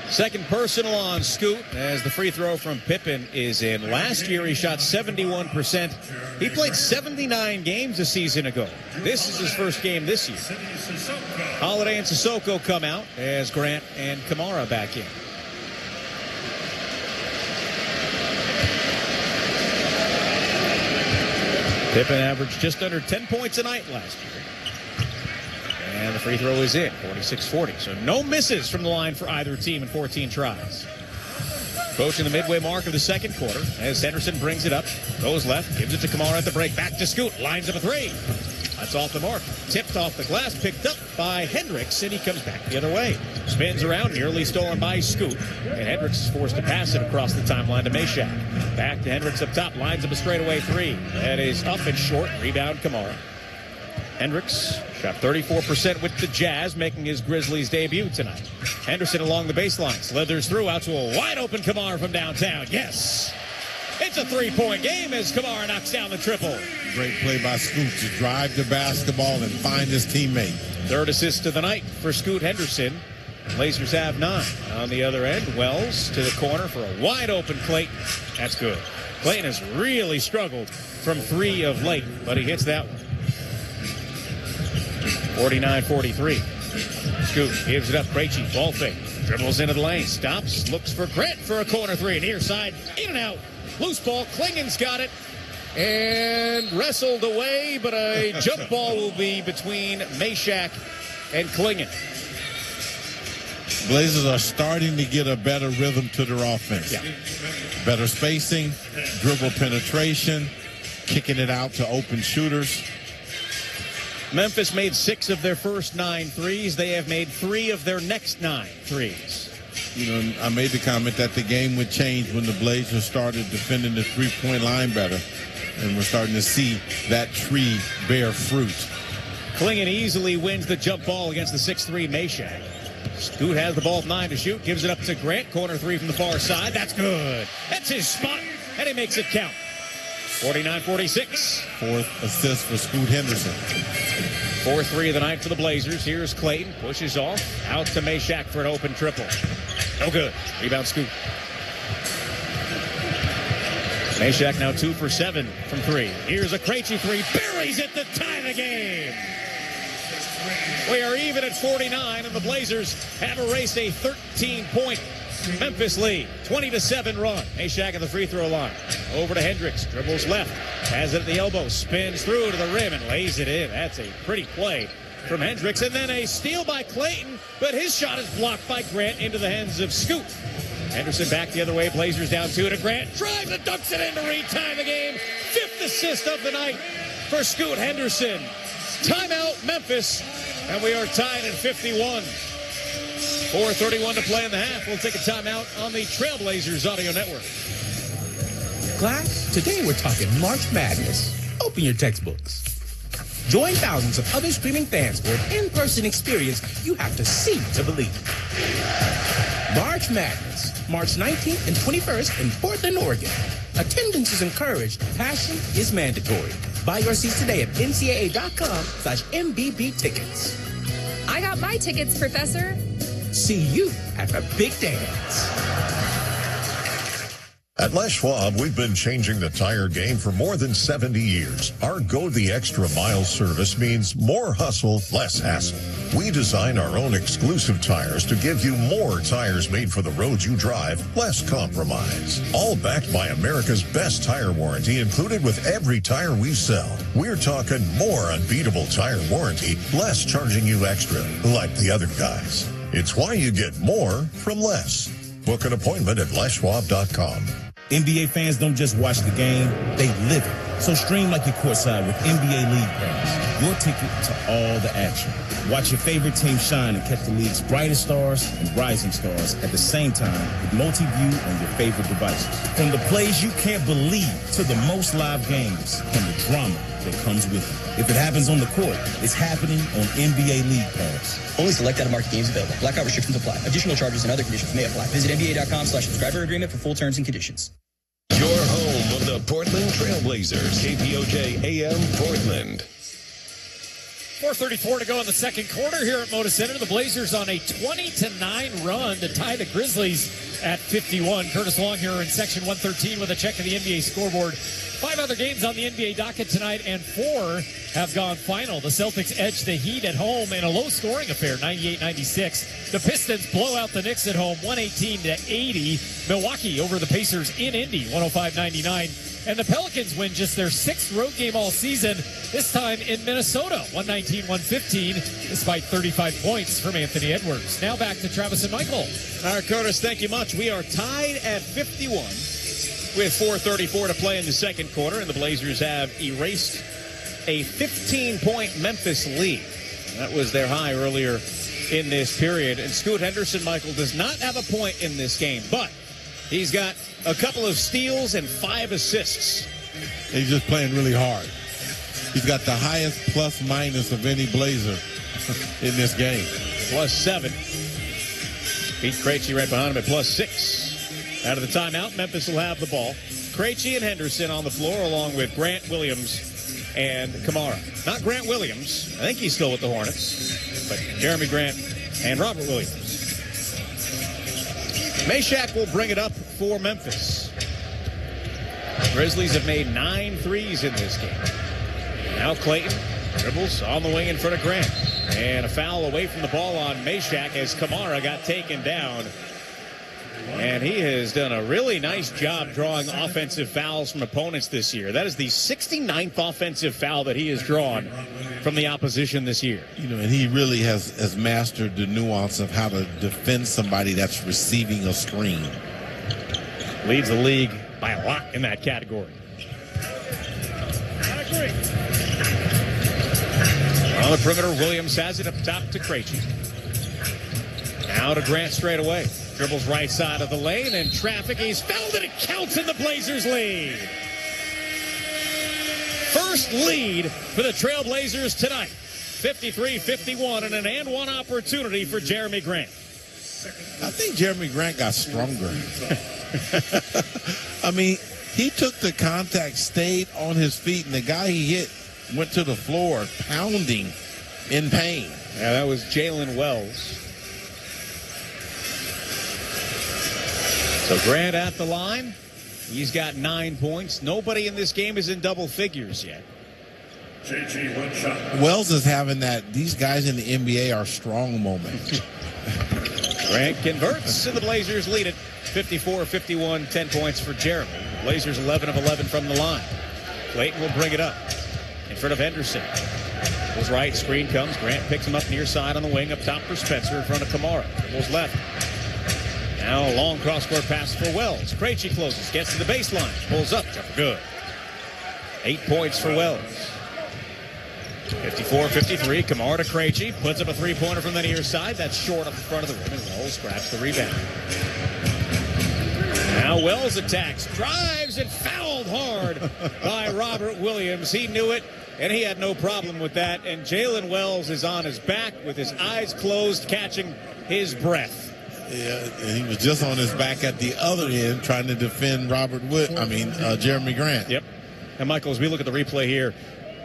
Second personal on Scoot as the free throw from Pippen is in. Last year he shot 71%. He played 79 games a season ago. This is his first game this year. Holiday and Sissoko come out as Grant and Kamara back in. Pippen averaged just under 10 points a night last year. And the free throw is in, 46-40. So no misses from the line for either team in 14 tries. Approaching the midway mark of the second quarter as Henderson brings it up, goes left, gives it to Kamara at the break, back to Scoot, lines up a three. That's off the mark. Tipped off the glass, picked up by Hendricks, and he comes back the other way. Spins around, nearly stolen by Scoot. And Hendricks is forced to pass it across the timeline to Meshack. Back to Hendricks up top, lines up a straightaway three. That is up and short, rebound Kamara. Hendricks shot 34% with the Jazz, making his Grizzlies debut tonight. Henderson along the baseline, slithers through out to a wide-open Kamara from downtown. Yes! It's a three-point game as Kamara knocks down the triple. Great play by Scoot to drive the basketball and find his teammate. Third assist of the night for Scoot Henderson. Blazers have 9. On the other end, Wells to the corner for a wide-open Clayton. That's good. Clayton has really struggled from 3 of late, but he hits that one. 49-43. Scoot gives it up. Krejci, ball fake. Dribbles into the lane. Stops. Looks for Grant for a corner three. Near side. In and out. Loose ball. Klingen's got it. And wrestled away, but a jump ball will be between Meshack and Klingen. Blazers are starting to get a better rhythm to their offense. Yeah. Better spacing, dribble penetration, kicking it out to open shooters. Memphis made 6 of their first 9 threes. They have made 3 of their next 9 threes. You know, I made the comment that the game would change when the Blazers started defending the three-point line better. And we're starting to see that tree bear fruit. Klingen easily wins the jump ball against the 6'3 Meshack. Scoot has the ball with 9 to shoot. Gives it up to Grant. Corner three from the far side. That's good. That's his spot. And he makes it count. 49-46. Fourth assist for Scoot Henderson. 4-3 of the night for the Blazers. Here's Clayton. Pushes off. Out to Meshack for an open triple. No good. Rebound Scoot. Meshack now 2 for 7 from 3. Here's a Krejci three. Buries it to tie the game. We are even at 49, and the Blazers have erased a 13-point Memphis lead. 20-7 run. Meshack at the free throw line. Over to Hendricks. Dribbles left. Has it at the elbow. Spins through to the rim and lays it in. That's a pretty play from Hendricks. And then a steal by Clayton, but his shot is blocked by Grant into the hands of Scoot. Henderson back the other way. Blazers down 2 to Grant. Drives and dunks it in to retie the game. 5th assist of the night for Scoot Henderson. Timeout, Memphis. And we are tied at 51. 4:31 to play in the half. We'll take a timeout on the Trailblazers Audio Network. Class, today we're talking March Madness. Open your textbooks. Join thousands of other streaming fans for an in-person experience you have to see to believe. March Madness, March 19th and 21st in Portland, Oregon. Attendance is encouraged. Passion is mandatory. Buy your seats today at ncaa.com/MBB tickets. I got my tickets, Professor. See you at the big dance. At Les Schwab, we've been changing the tire game for more than 70 years. Our Go the Extra Mile service means more hustle, less hassle. We design our own exclusive tires to give you more tires made for the roads you drive, less compromise. All backed by America's best tire warranty included with every tire we sell. We're talking more unbeatable tire warranty, less charging you extra, like the other guys. It's why you get more from less. Book an appointment at leschwab.com. NBA fans don't just watch the game, they live it. So stream like you're courtside with NBA League Pass, your ticket to all the action. Watch your favorite team shine and catch the league's brightest stars and rising stars at the same time with multi-view on your favorite devices. From the plays you can't believe to the most live games and the drama that comes with it. If it happens on the court, it's happening on NBA League Pass. Only select out-of-market games available. Blackout restrictions apply. Additional charges and other conditions may apply. Visit NBA.com/subscriber agreement for full terms and conditions. Your home of the Portland Trailblazers. KPOJ AM Portland. 4:34 to go in the second quarter here at Moda Center. The Blazers on a 20-9 run to tie the Grizzlies at 51. Curtis Long here in section 113 with a check of the NBA scoreboard. 5 other games on the NBA docket tonight, and 4 have gone final. The Celtics edge the Heat at home in a low-scoring affair, 98-96. The Pistons blow out the Knicks at home, 118-80. Milwaukee over the Pacers in Indy, 105-99. And the Pelicans win just their 6th road game all season, this time in Minnesota, 119-115, despite 35 points from Anthony Edwards. Now back to Travis and Michael. All right, Curtis, thank you much. We are tied at 51 with 4:34 to play in the second quarter, and the Blazers have erased a 15-point Memphis lead. That was their high earlier in this period. And Scoot Henderson, Michael, does not have a point in this game, but he's got a couple of steals and 5 assists. He's just playing really hard. He's got the highest plus-minus of any Blazer in this game. +7. Pete Krejci right behind him at +6. Out of the timeout, Memphis will have the ball. Krejci and Henderson on the floor along with Grant Williams and Kamara. Not Grant Williams. I think he's still with the Hornets. But Jeremy Grant and Robert Williams. Meshack will bring it up for Memphis. Grizzlies have made 9 threes in this game. Now Clayton dribbles on the wing in front of Grant. And a foul away from the ball on Meshack as Kamara got taken down. And he has done a really nice job drawing offensive fouls from opponents this year. That is the 69th offensive foul that he has drawn from the opposition this year. You know, and he really has mastered the nuance of how to defend somebody that's receiving a screen. Leads the league by a lot in that category. On the perimeter, Williams has it up top to Krejci. Now to Grant straight away. Dribbles right side of the lane, and traffic. He's fouled, and it counts, in the Blazers lead. First lead for the Trailblazers tonight. 53-51, and an and-one opportunity for Jeremy Grant. I think Jeremy Grant got stronger. I mean, he took the contact, stayed on his feet, and the guy he hit went to the floor pounding in pain. Yeah, that was Jalen Wells. So Grant at the line. He's got 9 points. Nobody in this game is in double figures yet. JG, one shot. Wells is having that these guys in the NBA are strong moment. Grant converts, and the Blazers lead it 54-51, 10 points for Jeremy. Blazers 11 of 11 from the line. Clayton will bring it up in front of Henderson. Goes right, screen comes. Grant picks him up near side on the wing, up top for Spencer in front of Kamara. Goes left. Now a long cross-court pass for Wells. Krejci closes, gets to the baseline, pulls up, jumper good. 8 points for Wells. 54-53, Kamara to Krejci, puts up a three-pointer from the near side. That's short up the front of the rim, and Wells grabs the rebound. Now Wells attacks, drives, and fouled hard by Robert Williams. He knew it, and he had no problem with that. And Jalen Wells is on his back with his eyes closed, catching his breath. Yeah, and he was just on his back at the other end trying to defend Jeremy Grant. Yep. And Michael, as we look at the replay here,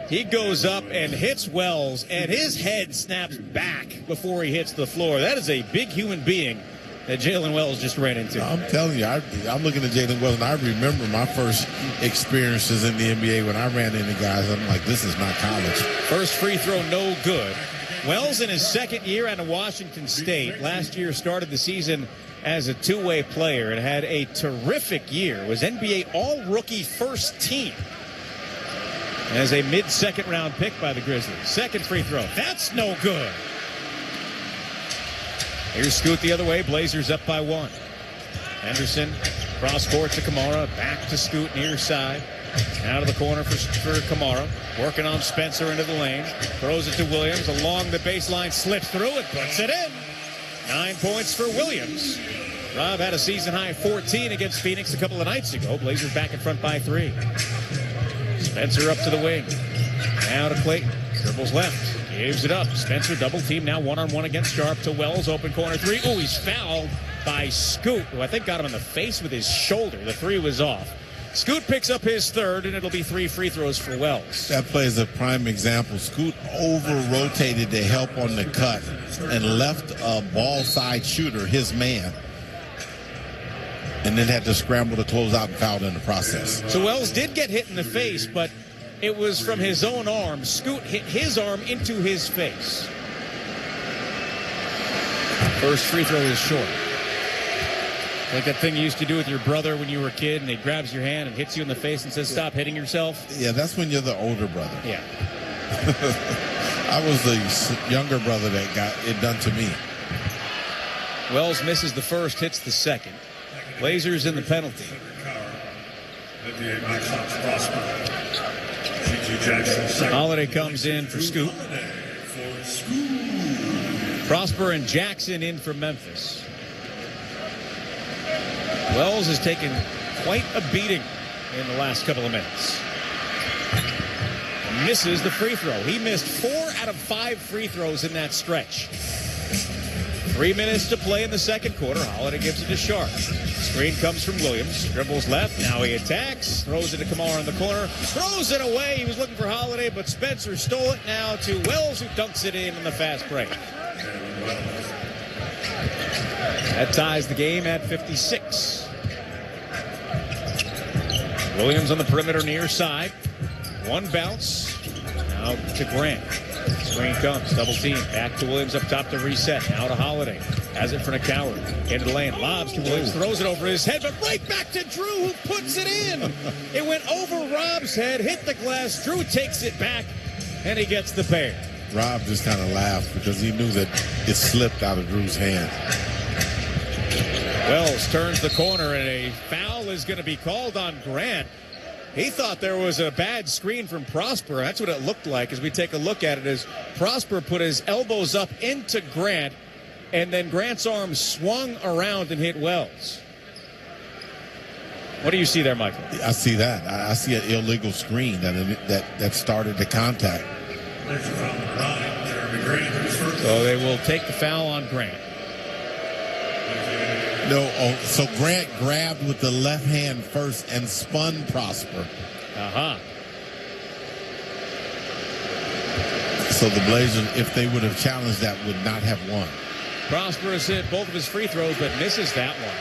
he goes up and hits Wells, and his head snaps back before he hits the floor. That is a big human being that Jalen Wells just ran into. I'm telling you, I'm looking at Jalen Wells, and I remember my first experiences in the NBA when I ran into guys. I'm like, this is not college. First free throw, no good. Wells in his second year out of Washington State. Last year started the season as a two-way player and had a terrific year. Was NBA All-Rookie First Team. As a mid-second round pick by the Grizzlies. Second free throw. That's no good. Here's Scoot the other way. Blazers up by 1. Henderson, cross court to Kamara. Back to Scoot near side. Out of the corner for Kamara. Working on Spencer into the lane. Throws it to Williams. Along the baseline. Slips through it. Puts it in. 9 points for Williams. Rob had a season-high 14 against Phoenix a couple of nights ago. Blazers back in front by 3. Spencer up to the wing. Now to Clayton. Dribbles left. Gives it up. Spencer double team now one-on-one against Sharp to Wells. Open corner 3. Oh, he's fouled by Scoot, who I think got him in the face with his shoulder. The 3 was off. Scoot picks up his third, and it'll be 3 free throws for Wells. That play is a prime example. Scoot over-rotated to help on the cut and left a ball side shooter, his man. and then had to scramble to close out and fouled in the process. So Wells did get hit in the face, but it was from his own arm. Scoot hit his arm into his face. First free throw is short. Like that thing you used to do with your brother when you were a kid, and he grabs your hand and hits you in the face and says, "Stop hitting yourself." Yeah, that's when you're the older brother. Yeah. I was the younger brother that got it done to me. Wells misses the first, hits the second. Blazers in the penalty. Holiday comes in for Scoot. Prosper and Jackson in for Memphis. Wells has taken quite a beating in the last couple of minutes. Misses the free throw. He missed 4 out of 5 free throws in that stretch. 3 minutes to play in the second quarter. Holiday gives it to Sharp. Screen comes from Williams. Dribbles left. Now he attacks. Throws it to Kamara in the corner. Throws it away. He was looking for Holiday, but Spencer stole it now to Wells, who dunks it in the fast break. That ties the game at 56. Williams on the perimeter near side. One bounce. Now to Grant. Screen comes. Double team. Back to Williams up top to reset. Now to Holiday. Has it for a Coward. Into the lane. Lobs to Williams. Throws it over his head, but right back to Drew, who puts it in. It went over Rob's head, hit the glass. Drew takes it back, and he gets the pair. Rob just kind of laughed because he knew that it slipped out of Drew's hand. Wells turns the corner, and a foul is going to be called on Grant. He thought there was a bad screen from Prosper. That's what it looked like as we take a look at it, as Prosper put his elbows up into Grant, and then Grant's arm swung around and hit Wells. What do you see there, Michael? I see that. I see an illegal screen that started the contact. So they will take the foul on Grant. No, so Grant grabbed with the left hand first and spun Prosper. So the Blazers, if they would have challenged that, would not have won. Prosper has hit both of his free throws, but misses that one.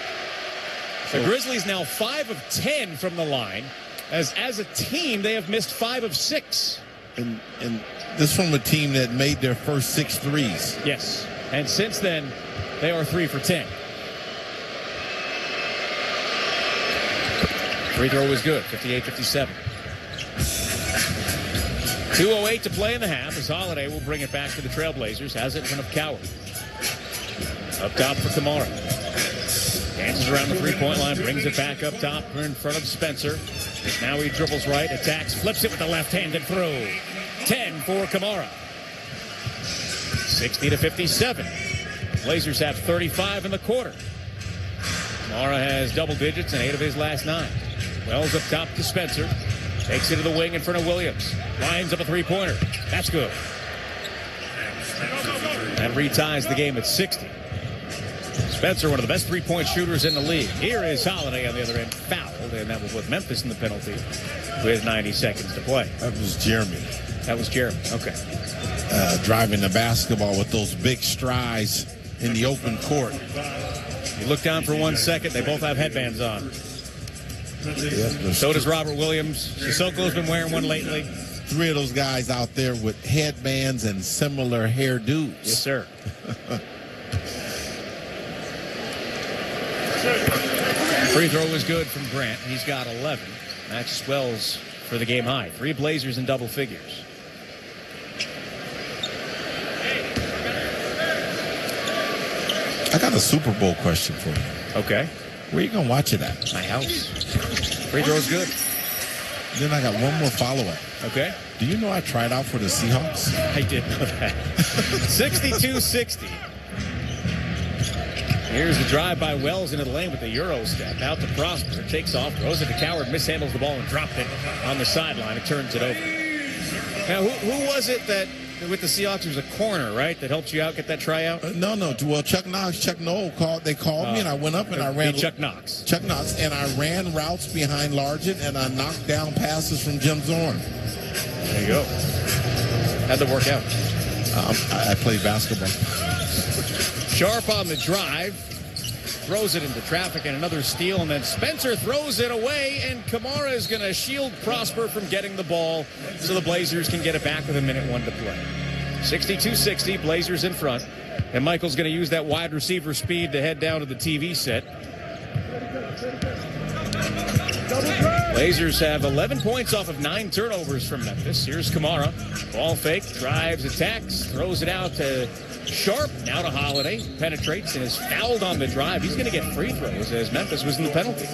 The Grizzlies now 5 of 10 from the line. As a team, they have missed 5 of 6. And this from a team that made their first 6 threes. Yes. And since then, they are 3 for 10. Free throw was good, 58-57. 2:08 to play in the half as Holiday will bring it back to the Trailblazers. Has it in front of Coward. Up top for Kamara. Dances around the three-point line, brings it back up top in front of Spencer. Now he dribbles right, attacks, flips it with the left-handed throw. 10 for Kamara. 60-57. Blazers have 35 in the quarter. Kamara has double digits in 8 of his last 9. Wells up top to Spencer. Takes it to the wing in front of Williams. Lines up a three-pointer. That's good. That reties the game at 60. Spencer, one of the best three-point shooters in the league. Here is Holiday on the other end, fouled, and that will put Memphis in the penalty with 90 seconds to play. That was Jeremy. That was Jeremy, okay. Driving the basketball with those big strides in the open court. You look down for 1 second, they both have headbands on. Yep, so does Robert Williams. Sissoko's been wearing one lately. 3 of those guys out there with headbands and similar hairdos. Yes, sir. Free throw was good from Grant. He's got 11. That's Wells for the game high. 3 Blazers in double figures. I got a Super Bowl question for you. Okay. Where you going to watch it at? My house. Free throw's good. Then I got one more follow-up. Okay. Do you know I tried out for the Seahawks? I did know that. 62-60. Here's the drive by Wells into the lane with the Euro step. Out to Prosper. Takes off. Throws it to Coward. Mishandles the ball and dropped it on the sideline. It turns it over. Now, who was it that with the Seahawks was a corner, right, that helped you out get that tryout? No. Well, Chuck Noll called me, and I went up and I ran. Chuck Knox, and I ran routes behind Largent, and I knocked down passes from Jim Zorn. There you go. How'd that work out? I played basketball. Sharp on the drive. throws it into traffic and another steal, and then Spencer throws it away, and Kamara is going to shield Prosper from getting the ball so the Blazers can get it back with 1:01 to play. 62-60, Blazers in front, and Michael's going to use that wide receiver speed to head down to the TV set. Blazers have 11 points off of 9 turnovers from Memphis. Here's Kamara. Ball fake, drives, attacks, throws it out to Sharp, now to Holiday. Penetrates and is fouled on the drive. He's going to get free throws as Memphis was in the penalty.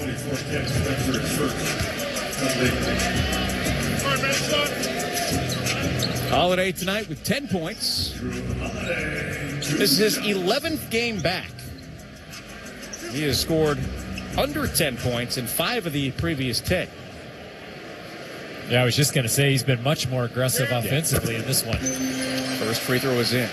Holiday tonight with 10 points. This is his 11th game back. He has scored under 10 points in 5 of the previous 10. Yeah, I was just going to say he's been much more aggressive offensively in this one. First free throw is in.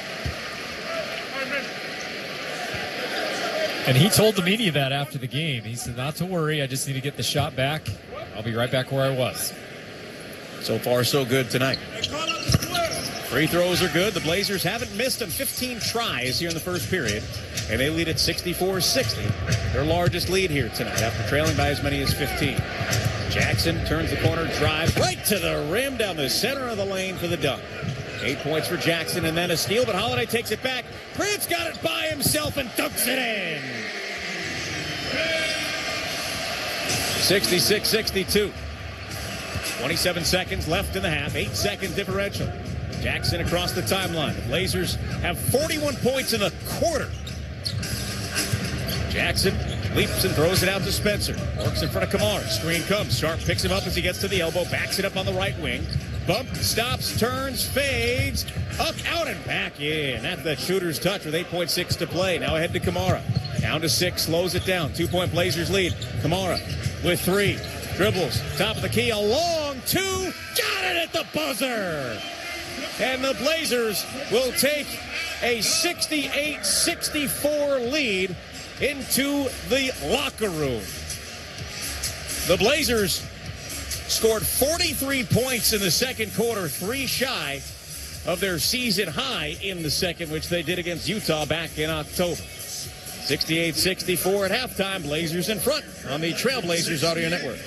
And he told the media that after the game. He said, not to worry, I just need to get the shot back. I'll be right back where I was. So far, so good tonight. Free throws are good. The Blazers haven't missed on 15 tries here in the first period, and they lead at 64-60. Their largest lead here tonight after trailing by as many as 15. Jackson turns the corner, drives right to the rim down the center of the lane for the dunk. 8 points for Jackson and then a steal, but Holiday takes it back. Prince got it by himself and dunks it in. 66-62. 27 seconds left in the half, 8-second differential. Jackson across the timeline. The Blazers have 41 points in the quarter. Jackson leaps and throws it out to Spencer. Works in front of Kamara. Screen comes. Sharp picks him up as he gets to the elbow. Backs it up on the right wing. Bump, stops, turns, fades. Up, out, and back in. That's the shooter's touch with 8.6 to play. Now ahead to Kamara. Down to 6. Slows it down. 2-point Blazers lead. Kamara with 3. Dribbles. Top of the key. A long 2. Got it at the buzzer. And the Blazers will take a 68-64 lead into the locker room. The Blazers scored 43 points in the second quarter, 3 shy of their season high in the second, which they did against Utah back in October. 68-64 at halftime. Blazers in front on the Trailblazers Audio Network.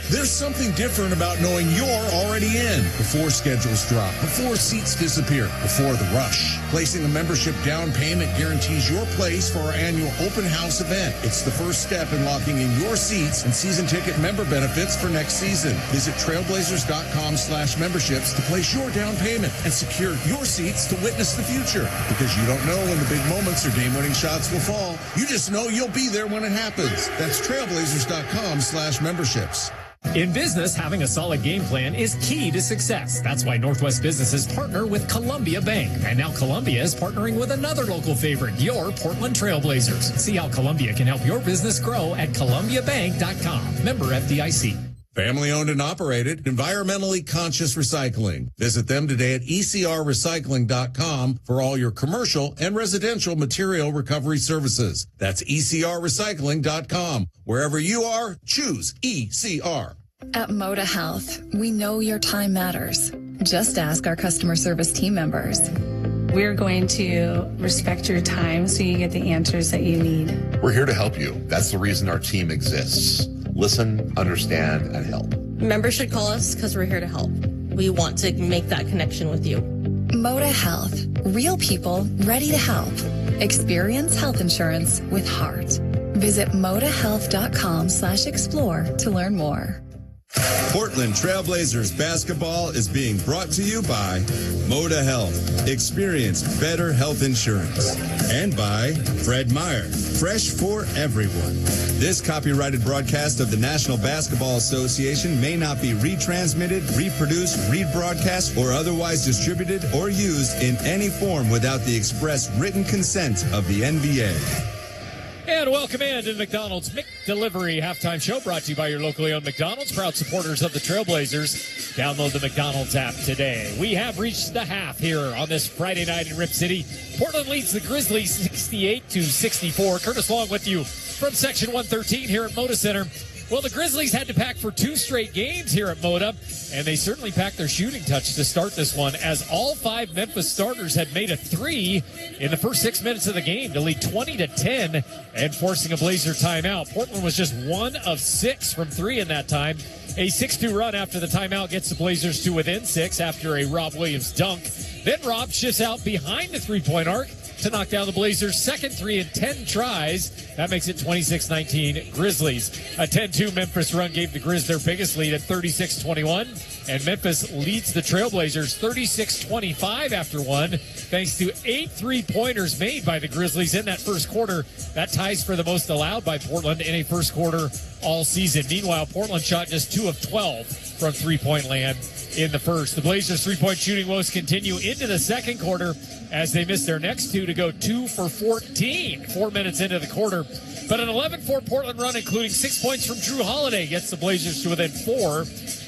There's something different about knowing you're already in before schedules drop, before seats disappear, before the rush. Placing a membership down payment guarantees your place for our annual open house event. It's the first step in locking in your seats and season ticket member benefits for next season. Visit trailblazers.com/memberships to place your down payment and secure your seats to witness the future. Because you don't know when the big moments or game-winning shots will fall. You just know you'll be there when it happens. That's trailblazers.com/memberships. In business, having a solid game plan is key to success. That's why Northwest businesses partner with Columbia Bank. And now Columbia is partnering with another local favorite, your Portland Trailblazers. See how Columbia can help your business grow at columbiabank.com. Member FDIC. Family-owned and operated, environmentally conscious recycling. Visit them today at ecrrecycling.com for all your commercial and residential material recovery services. That's ecrrecycling.com. Wherever you are, choose ECR. At Moda Health, we know your time matters. Just ask our customer service team members. We're going to respect your time so you get the answers that you need. We're here to help you. That's the reason our team exists. Listen, understand, and help. Members should call us because we're here to help. We want to make that connection with you. Moda Health. Real people ready to help. Experience health insurance with heart. Visit modahealth.com/explore to learn more. Portland Trailblazers basketball is being brought to you by Moda Health. Experience better health insurance. And by Fred Meyer. Fresh for everyone. This copyrighted broadcast of the National Basketball Association may not be retransmitted, reproduced, rebroadcast, or otherwise distributed or used in any form without the express written consent of the NBA. And welcome in to the McDonald's McDelivery halftime show, brought to you by your locally owned McDonald's, proud supporters of the Trailblazers. Download the McDonald's app today. We have reached the half here on this Friday night in Rip City. Portland leads the Grizzlies 68-64. Curtis Long with you from Section 113 here at Moda Center. Well, the Grizzlies had to pack for 2 straight games here at Moda, and they certainly packed their shooting touch to start this one, as all 5 Memphis starters had made a 3 in the first 6 minutes of the game to lead 20-10 and forcing a Blazer timeout. Portland was just 1 of 6 from 3 in that time. A 6-2 run after the timeout gets the Blazers to within 6 after a Rob Williams dunk. Then Rob shifts out behind the three-point arc to knock down the Blazers' second 3 in 10 tries. That makes it 26-19 Grizzlies. A 10-2 Memphis run gave the Grizz their biggest lead at 36-21, and Memphis leads the Trailblazers 36-25 after 1, thanks to 8 3-pointers made by the Grizzlies in that first quarter. That ties for the most allowed by Portland in a first quarter all season. Meanwhile, Portland shot just 2 of 12 from three-point land in the first. The Blazers' three-point shooting woes continue into the second quarter as they miss their next 2 to go 2 for 14 4 minutes into the quarter. But an 11-4 Portland run, including 6 points from Drew Holiday, gets the Blazers to within 4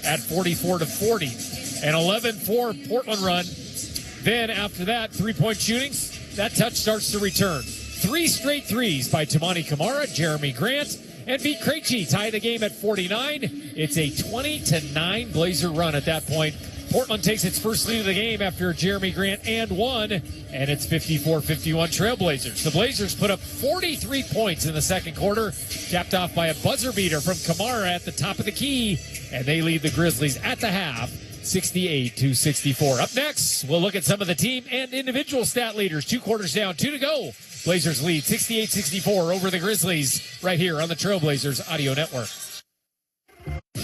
at 44-40. An 11-4 Portland run. Then after that, three-point shootings, that touch starts to return. 3 straight threes by Toumani Camara, Jeremy Grant, and Pete Krejci tie the game at 49. It's a 20-9 Blazer run at that point. Portland takes its first lead of the game after Jeremy Grant and 1, and it's 54-51 Trailblazers. The Blazers put up 43 points in the second quarter, capped off by a buzzer beater from Camara at the top of the key, and they lead the Grizzlies at the half 68-64. Up next, we'll look at some of the team and individual stat leaders. 2 quarters down, 2 to go. Blazers lead 68-64 over the Grizzlies right here on the Trailblazers Audio Network.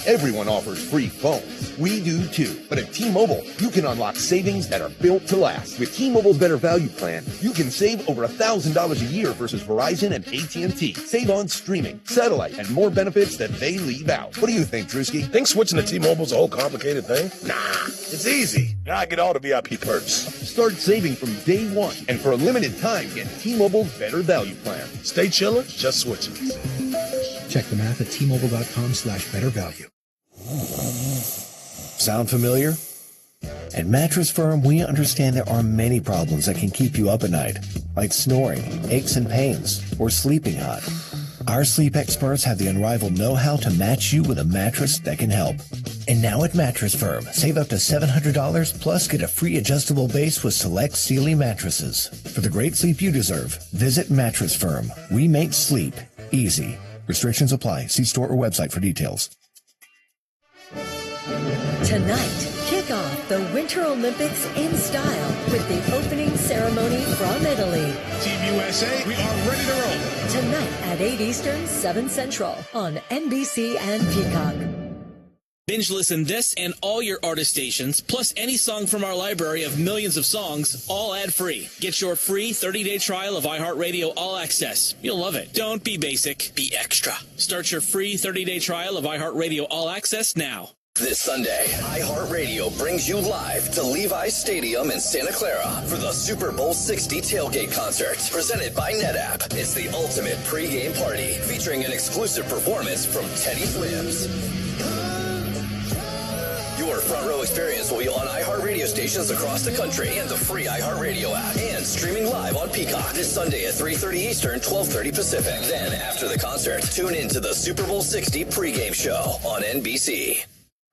Everyone offers free phones. We do too. But at T-Mobile, you can unlock savings that are built to last. With T-Mobile's Better Value plan, you can save over $1,000 a year versus Verizon and AT&T. Save on streaming, satellite, and more benefits that they leave out. What do you think, Drewski? Think switching to T-Mobile's a whole complicated thing? Nah, it's easy. Now I get all the VIP perks. Start saving from day one. And for a limited time, get T-Mobile's Better Value plan. Stay chillin', just switching. Check the math at T-Mobile.com/bettervalue. Sound familiar? At Mattress Firm, we understand there are many problems that can keep you up at night, like snoring, aches and pains, or sleeping hot. Our sleep experts have the unrivaled know-how to match you with a mattress that can help. And now at Mattress Firm, save up to $700 plus get a free adjustable base with select Sealy mattresses. For the great sleep you deserve, visit Mattress Firm. We make sleep easy. Restrictions apply. See store or website for details. Tonight, kick off the Winter Olympics in style with the opening ceremony from Italy. Team USA, we are ready to roll. Tonight at 8 Eastern, 7 Central on NBC and Peacock. Binge listen this and all your artist stations, plus any song from our library of millions of songs, all ad-free. Get your free 30-day trial of iHeartRadio All Access. You'll love it. Don't be basic, be extra. Start your free 30-day trial of iHeartRadio All Access now. This Sunday, iHeartRadio brings you live to Levi's Stadium in Santa Clara for the Super Bowl 60 tailgate concert, presented by NetApp. It's the ultimate pregame party, featuring an exclusive performance from Teddy Swims. Your front row experience will be on iHeartRadio stations across the country and the free iHeartRadio app, and streaming live on Peacock this Sunday at 3:30 Eastern, 12:30 Pacific. Then, after the concert, tune in to the Super Bowl 60 pregame show on NBC.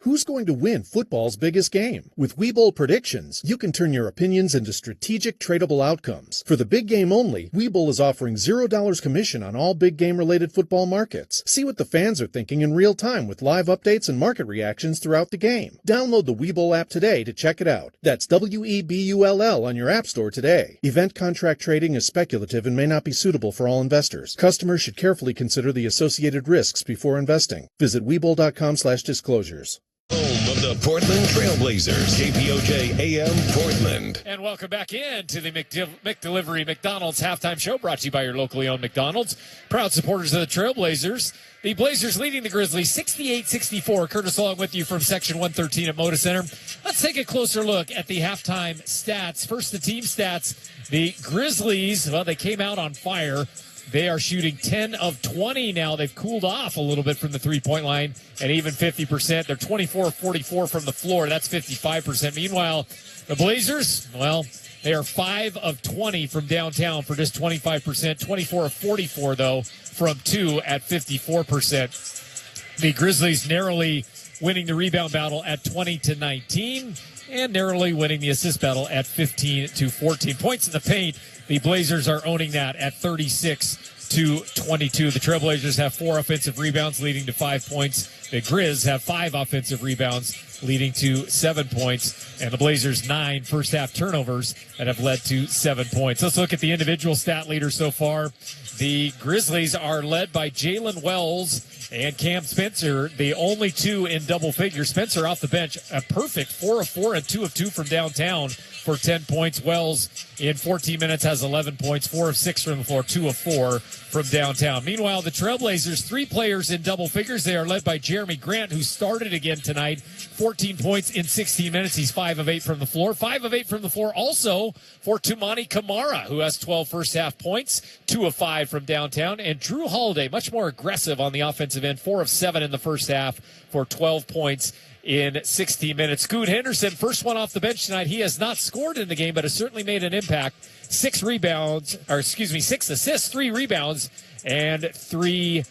Who's going to win football's biggest game? With Webull Predictions, you can turn your opinions into strategic tradable outcomes. For the big game only, Webull is offering $0 commission on all big game-related football markets. See what the fans are thinking in real time with live updates and market reactions throughout the game. Download the Webull app today to check it out. That's WEBULL on your app store today. Event contract trading is speculative and may not be suitable for all investors. Customers should carefully consider the associated risks before investing. Visit Webull.com/disclosures. Home of the Portland Trailblazers, KPOJ AM Portland. And welcome back in to the McDelivery McDonald's halftime show, brought to you by your locally owned McDonald's. Proud supporters of the Trailblazers. The Blazers leading the Grizzlies 68-64. Curtis along with you from Section 113 at Moda Center. Let's take a closer look at the halftime stats. First, the team stats. The Grizzlies, well, they came out on fire. They are shooting 10 of 20 now. They've cooled off a little bit from the three-point line at even 50%. They're 24 of 44 from the floor. That's 55%. Meanwhile, the Blazers, well, they are 5 of 20 from downtown for just 25%. 24 of 44, though, from 2 at 54%. The Grizzlies narrowly winning the rebound battle at 20-19 and narrowly winning the assist battle at 15-14. Points in the paint, the Blazers are owning that at 36-22. The Trailblazers have 4 offensive rebounds, leading to 5 points. The Grizz have 5 offensive rebounds, leading to 7 points. And the Blazers 9 first-half turnovers that have led to 7 points. Let's look at the individual stat leaders so far. The Grizzlies are led by Jalen Wells and Cam Spencer, the only 2 in double figures. Spencer off the bench, a perfect 4 of 4 and 2 of 2 from downtown for 10 points. Wells in 14 minutes has 11 points, 4 of 6 from the floor, 2 of 4 from downtown. Meanwhile, the Trailblazers, 3 players in double figures. They are led by Jeremy Grant, who started again tonight. 14 points in 16 minutes. He's 5 of 8 from the floor. 5 of 8 from the floor also for Toumani Camara, who has 12 first-half points, 2 of 5 from downtown. And Drew Holiday, much more aggressive on the offensive end, 4 of 7 in the first half for 12 points in 16 minutes. Scoot Henderson, first one off the bench tonight. He has not scored in the game, but has certainly made an impact. 6 assists, 3 rebounds, and 3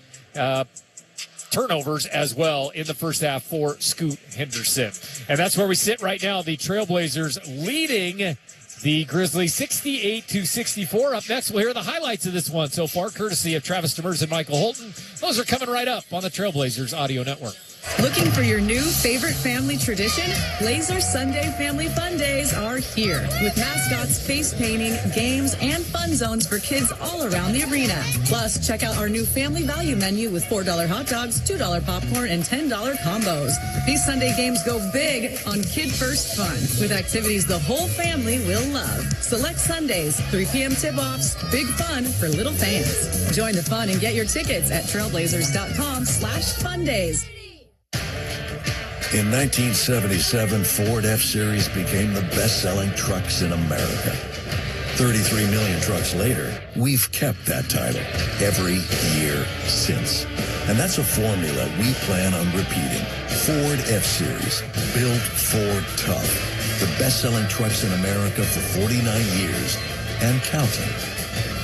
turnovers as well in the first half for Scoot Henderson. And that's where we sit right now. The Trailblazers leading the Grizzlies 68-64. Up next, we'll hear the highlights of this one so far, courtesy of Travis Demers and Michael Holton. Those are coming right up on the Trailblazers Audio Network. Looking for your new favorite family tradition? Blazer Sunday Family Fun Days are here with mascots, face painting, games, and fun zones for kids all around the arena. Plus, check out our new family value menu with $4 hot dogs, $2 popcorn, and $10 combos. These Sunday games go big on kid-first fun with activities the whole family will love. Select Sundays, 3 p.m. tip-offs, big fun for little fans. Join the fun and get your tickets at trailblazers.com/fundays. In 1977, Ford F-Series became the best-selling trucks in America. 33 million trucks later, we've kept that title every year since. And that's a formula we plan on repeating. Ford F-Series, built Ford tough. The best-selling trucks in America for 49 years and counting.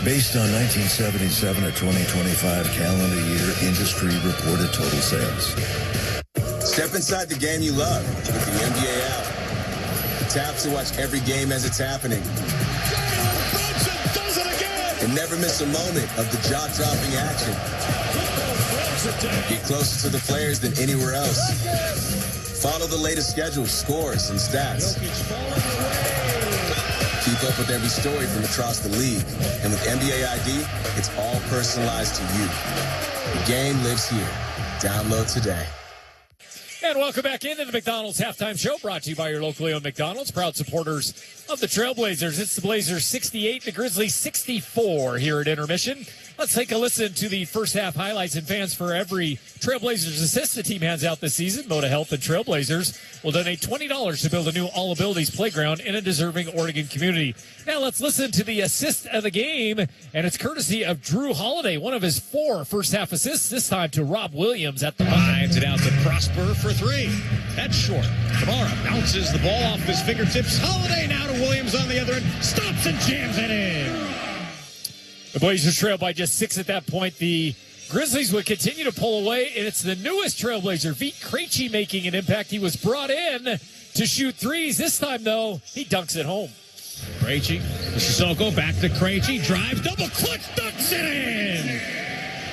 Based on 1977 or 2025 calendar year industry reported total sales. Step inside the game you love with the NBA app. Tap to watch every game as it's happening. And never miss a moment of the jaw-dropping action. Get closer to the players than anywhere else. Follow the latest schedules, scores, and stats. Keep up with every story from across the league. And with NBA ID, it's all personalized to you. The game lives here. Download today. And welcome back into the McDonald's Halftime Show, brought to you by your locally owned McDonald's, proud supporters of the Trailblazers. It's the Blazers 68, the Grizzlies 64 here at intermission. Let's take a listen to the first half highlights. And fans, for every Trailblazers assist the team hands out this season, Moda Health and Trailblazers will donate $20 to build a new All Abilities playground in a deserving Oregon community. Now let's listen to the assist of the game, and it's courtesy of Drew Holiday, one of his 4 first-half assists, this time to Rob Williams at the Finds it out to Prosper for 3. That's short. Camara bounces the ball off his fingertips. Holiday now to Williams on the other end. Stops and jams it in. The Blazers trail by just 6 at that point. The Grizzlies would continue to pull away, and it's the newest Trailblazer, Vit Krejci, making an impact. He was brought in to shoot threes. This time, though, he dunks it home. Krejci, Sissoko back to Krejci, drives, double clutch, dunks it in.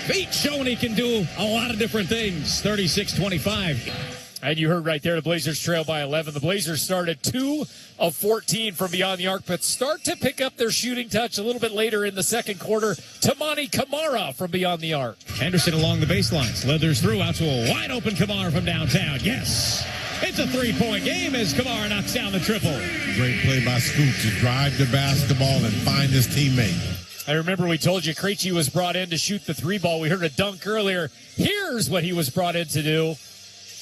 Vit showing he can do a lot of different things. 36-25. And you heard right there, the Blazers trail by 11. The Blazers started 2 of 14 from beyond the arc, but start to pick up their shooting touch a little bit later in the second quarter. Toumani Camara from beyond the arc. Henderson along the baseline, slithers through out to a wide-open Camara from downtown. Yes, it's a 3-point game as Camara knocks down the triple. Great play by Scoot to drive the basketball and find his teammate. I remember we told you Krejci was brought in to shoot the 3 ball. We heard a dunk earlier. Here's what he was brought in to do.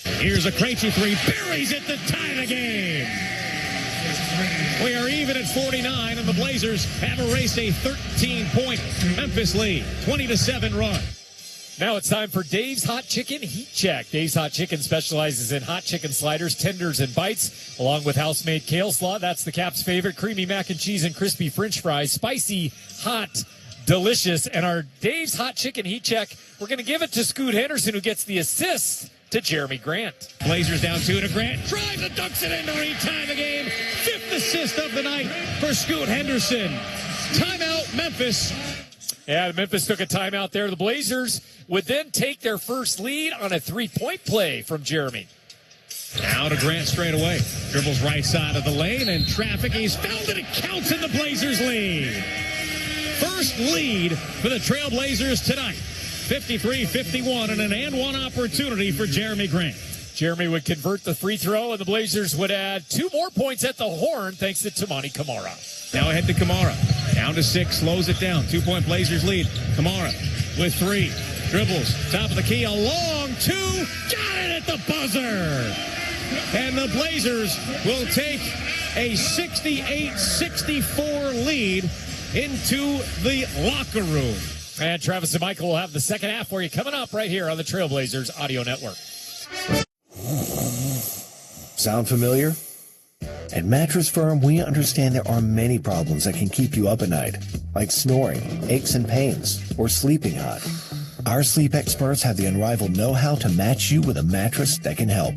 Here's a Krejci 3, buries it to tie the game. We are even at 49, and the Blazers have erased a 13-point Memphis lead, 20-7 run. Now it's time for Dave's Hot Chicken Heat Check. Dave's Hot Chicken specializes in hot chicken sliders, tenders, and bites, along with house-made kale slaw. That's the Caps' favorite. Creamy mac and cheese and crispy French fries, spicy, hot, delicious. And our Dave's Hot Chicken Heat Check, we're going to give it to Scoot Henderson, who gets the assist to Jeremy Grant. Blazers down 2 to Grant. Drives and dunks it in to retie the game. 5th assist of the night for Scoot Henderson. Timeout, Memphis. Yeah, Memphis took a timeout there. The Blazers would then take their first lead on a three-point play from Jeremy. Now to Grant straight away. Dribbles right side of the lane and traffic. He's fouled it. It counts in the Blazers lead. First lead for the Trailblazers tonight. 53-51 and an and-one opportunity for Jeremy Grant. Jeremy would convert the free throw, and the Blazers would add 2 more points at the horn thanks to Toumani Camara. Now ahead to Camara. Down to 6, slows it down. 2-point Blazers lead. Camara with 3. Dribbles, top of the key, a long 2. Got it at the buzzer. And the Blazers will take a 68-64 lead into the locker room. And Travis and Michael will have the second half for you coming up right here on the Trailblazers Audio Network. Sound familiar? At Mattress Firm, we understand there are many problems that can keep you up at night, like snoring, aches and pains, or sleeping hot. Our sleep experts have the unrivaled know-how to match you with a mattress that can help.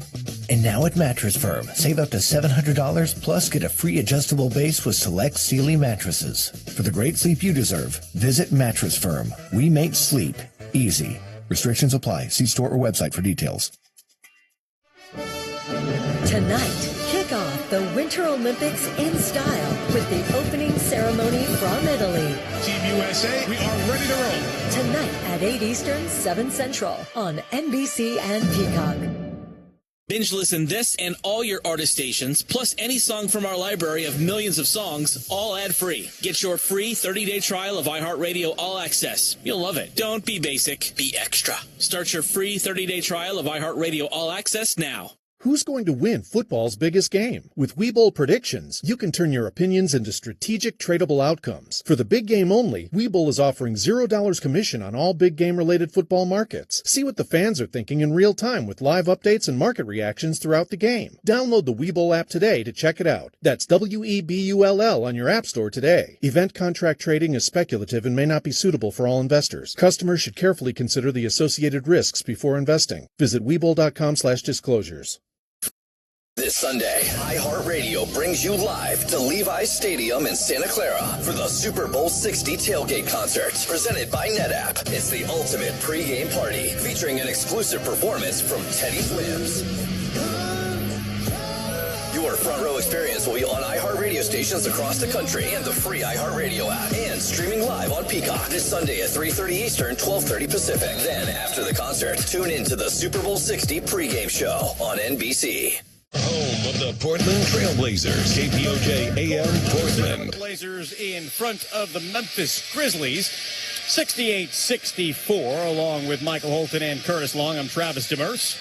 And now at Mattress Firm, save up to $700 plus get a free adjustable base with select Sealy mattresses. For the great sleep you deserve, visit Mattress Firm. We make sleep easy. Restrictions apply. See store or website for details. Tonight, kick off the Winter Olympics in style with the opening ceremony from Italy. Team USA, we are ready to roll. Tonight at 8 Eastern, 7 Central on NBC and Peacock. Binge listen this and all your artist stations, plus any song from our library of millions of songs, all ad-free. Get your free 30-day trial of iHeartRadio All Access. You'll love it. Don't be basic, be extra. Start your free 30-day trial of iHeartRadio All Access now. Who's going to win football's biggest game? With Webull Predictions, you can turn your opinions into strategic tradable outcomes. For the big game only, Webull is offering $0 commission on all big game-related football markets. See what the fans are thinking in real time with live updates and market reactions throughout the game. Download the Webull app today to check it out. That's WEBULL on your app store today. Event contract trading is speculative and may not be suitable for all investors. Customers should carefully consider the associated risks before investing. Visit Webull.com/disclosures. This Sunday, iHeartRadio brings you live to Levi's Stadium in Santa Clara for the Super Bowl 60 tailgate concert, presented by NetApp. It's the ultimate pregame party, featuring an exclusive performance from Teddy Swims. Your front row experience will be on iHeartRadio stations across the country and the free iHeartRadio app, and streaming live on Peacock this Sunday at 3:30 Eastern, 12:30 Pacific. Then, after the concert, tune in to the Super Bowl 60 pregame show on NBC. Home of the Portland Trailblazers, KPOJ AM Portland. The Blazers in front of the Memphis Grizzlies, 68-64, along with Michael Holton and Curtis Long. I'm Travis Demers.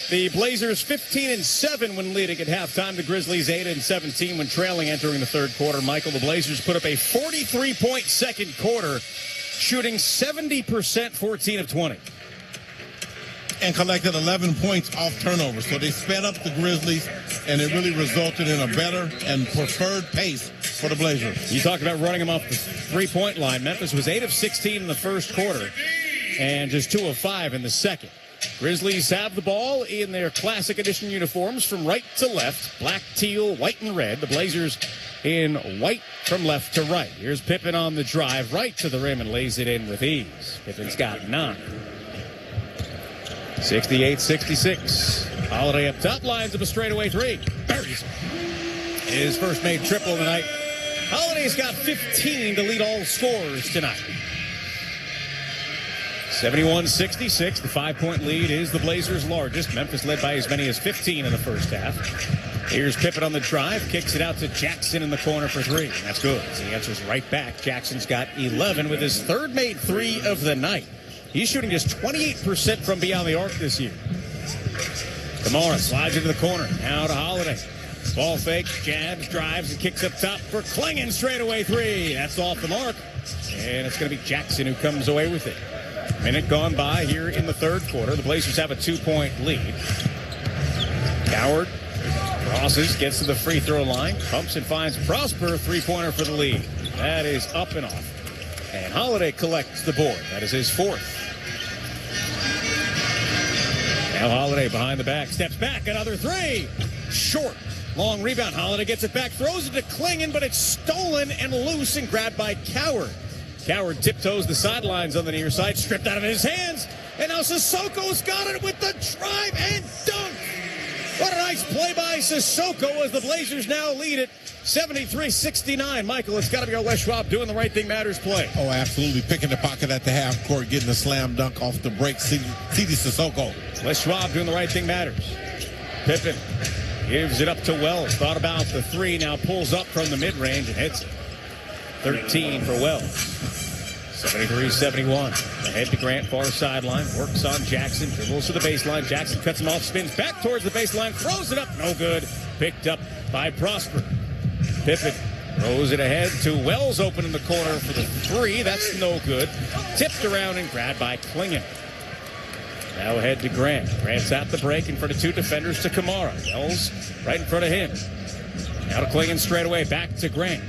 The Blazers 15-7 when leading at halftime. The Grizzlies 8-17 when trailing entering the third quarter. Michael, the Blazers put up a 43-point second quarter, shooting 70%, 14 of 20. And collected 11 points off turnovers. So they sped up the Grizzlies, and it really resulted in a better and preferred pace for the Blazers. You talked about running them off the three-point line. Memphis was 8 of 16 in the first quarter and just 2 of 5 in the second. Grizzlies have the ball in their classic edition uniforms from right to left, black, teal, white, and red. The Blazers in white from left to right. Here's Pippen on the drive, right to the rim, and lays it in with ease. Pippen's got 9. 68-66. Holiday up top, lines up a straightaway 3. Buries his first made triple of the night. Holiday's got 15 to lead all scorers tonight. 71-66. The 5-point lead is the Blazers' largest. Memphis led by as many as 15 in the first half. Here's Pippen on the drive. Kicks it out to Jackson in the corner for 3. That's good. He answers right back. Jackson's got 11 with his third made 3 of the night. He's shooting just 28% from beyond the arc this year. Camara slides into the corner. Now to Holiday. Ball fake, jabs, drives, and kicks up top for Klingon. Straightaway 3. That's off the mark. And it's going to be Jackson who comes away with it. Minute gone by here in the third quarter. The Blazers have a 2-point lead. Coward crosses, gets to the free throw line. Pumps and finds Prosper. 3-pointer for the lead. That is up and off. And Holiday collects the board. That is his fourth. Now Holiday behind the back, steps back, another three. Short. Long rebound. Holiday gets it back, throws it to Klingon, but it's stolen and loose and grabbed by Coward. Coward tiptoes the sidelines on the near side, stripped out of his hands. And now Sissoko's got it with the drive and dunk. What a nice play by Sissoko as the Blazers now lead it 73-69. Michael, it's got to be our Les Schwab doing the right thing matters play. Oh, absolutely. Picking the pocket at the half court, getting the slam dunk off the break. Sidi Sissoko. Les Schwab doing the right thing matters. Pippen gives it up to Wells. Thought about the three, now pulls up from the mid-range and hits it. 13 for Wells. 73-71. Ahead to Grant, far sideline. Works on Jackson. Dribbles to the baseline. Jackson cuts him off, spins back towards the baseline. Throws it up. No good. Picked up by Prosper. Pippen throws it ahead to Wells, open in the corner for the three. That's no good. Tipped around and grabbed by Klingon. Now ahead to Grant. Grant's at the break in front of two defenders to Kamara. Wells right in front of him. Now to Klingon straight away. Back to Grant.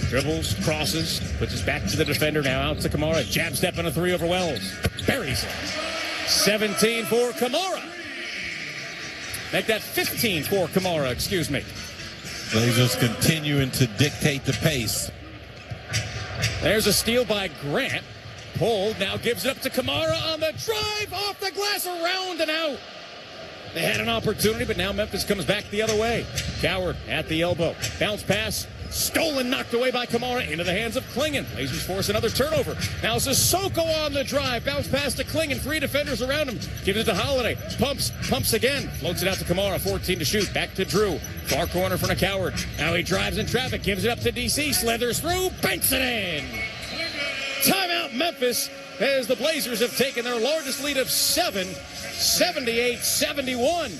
Dribbles, crosses, puts us back to the defender. Now out to Kamara. Jab step and a three over Wells. Buries it. 17 for Kamara. Make that 15 for Kamara, excuse me. Blazers continuing to dictate the pace. There's a steal by Grant. Pulled, now gives it up to Kamara on the drive, off the glass, around and out. They had an opportunity, but now Memphis comes back the other way. Coward at the elbow. Bounce pass. Stolen, knocked away by Kamara into the hands of Klingon. Blazers force another turnover. Now Sissoko on the drive. Bounce pass to Klingon. Three defenders around him. Gives it to Holiday. Pumps again. Floats it out to Kamara. 14 to shoot. Back to Drew. Far corner for a Coward. Now he drives in traffic. Gives it up to DC. Slithers through. Banks it in. Timeout Memphis as the Blazers have taken their largest lead of 7. 78-71.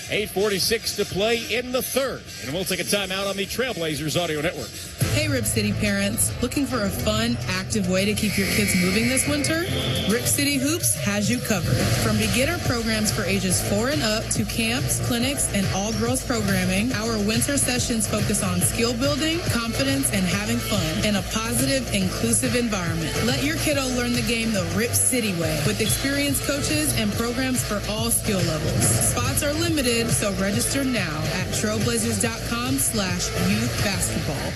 8:46 to play in the third. And we'll take a timeout on the Trailblazers Audio Network. Hey, Rip City parents. Looking for a fun, active way to keep your kids moving this winter? Rip City Hoops has you covered. From beginner programs for ages 4 and up to camps, clinics, and all-girls programming, our winter sessions focus on skill building, confidence, and having fun in a positive, inclusive environment. Let your kiddo learn the game the Rip City way with experienced coaches and programs for all skill levels. Spots are limited, so register now at trailblazers.com/youth basketball.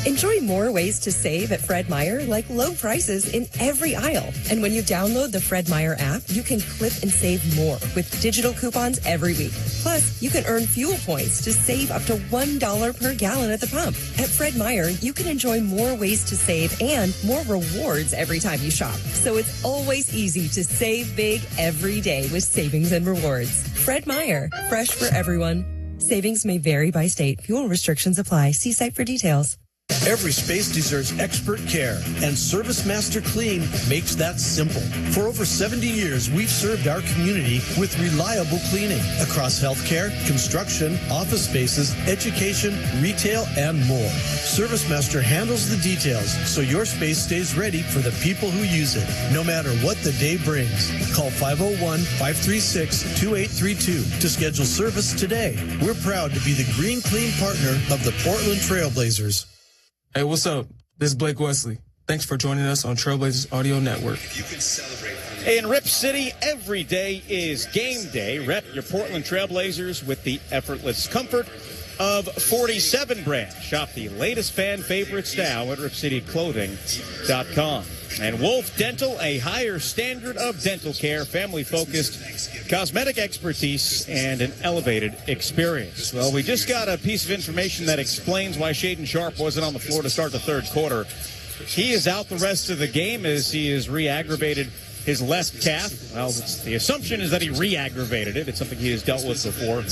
Enjoy more ways to save at Fred Meyer, like low prices in every aisle. And when you download the Fred Meyer app, you can clip and save more with digital coupons every week. Plus, you can earn fuel points to save up to $1 per gallon at the pump. At Fred Meyer, you can enjoy more ways to save and more rewards every time you shop. So it's always easy to save big every day with savings and rewards. Fred Meyer, fresh for everyone. Savings may vary by state. Fuel restrictions apply. See site for details. Every space deserves expert care, and ServiceMaster Clean makes that simple. For over 70 years, we've served our community with reliable cleaning across healthcare, construction, office spaces, education, retail, and more. ServiceMaster handles the details so your space stays ready for the people who use it, no matter what the day brings. Call 501-536-2832 to schedule service today. We're proud to be the green clean partner of the Portland Trailblazers. Hey, what's up? This is Blake Wesley. Thanks for joining us on Trailblazers Audio Network. You can celebrate. In Rip City, every day is game day. Rep your Portland Trailblazers with the effortless comfort of 47 brand. Shop the latest fan favorites now at ripcityclothing.com. And Wolf Dental, a higher standard of dental care, family-focused, cosmetic expertise, and an elevated experience. Well, we just got a piece of information that explains why Shaedon Sharpe wasn't on the floor to start the third quarter. He is out the rest of the game as he has re-aggravated his left calf. Well, the assumption is that he re-aggravated it. It's something he has dealt with before.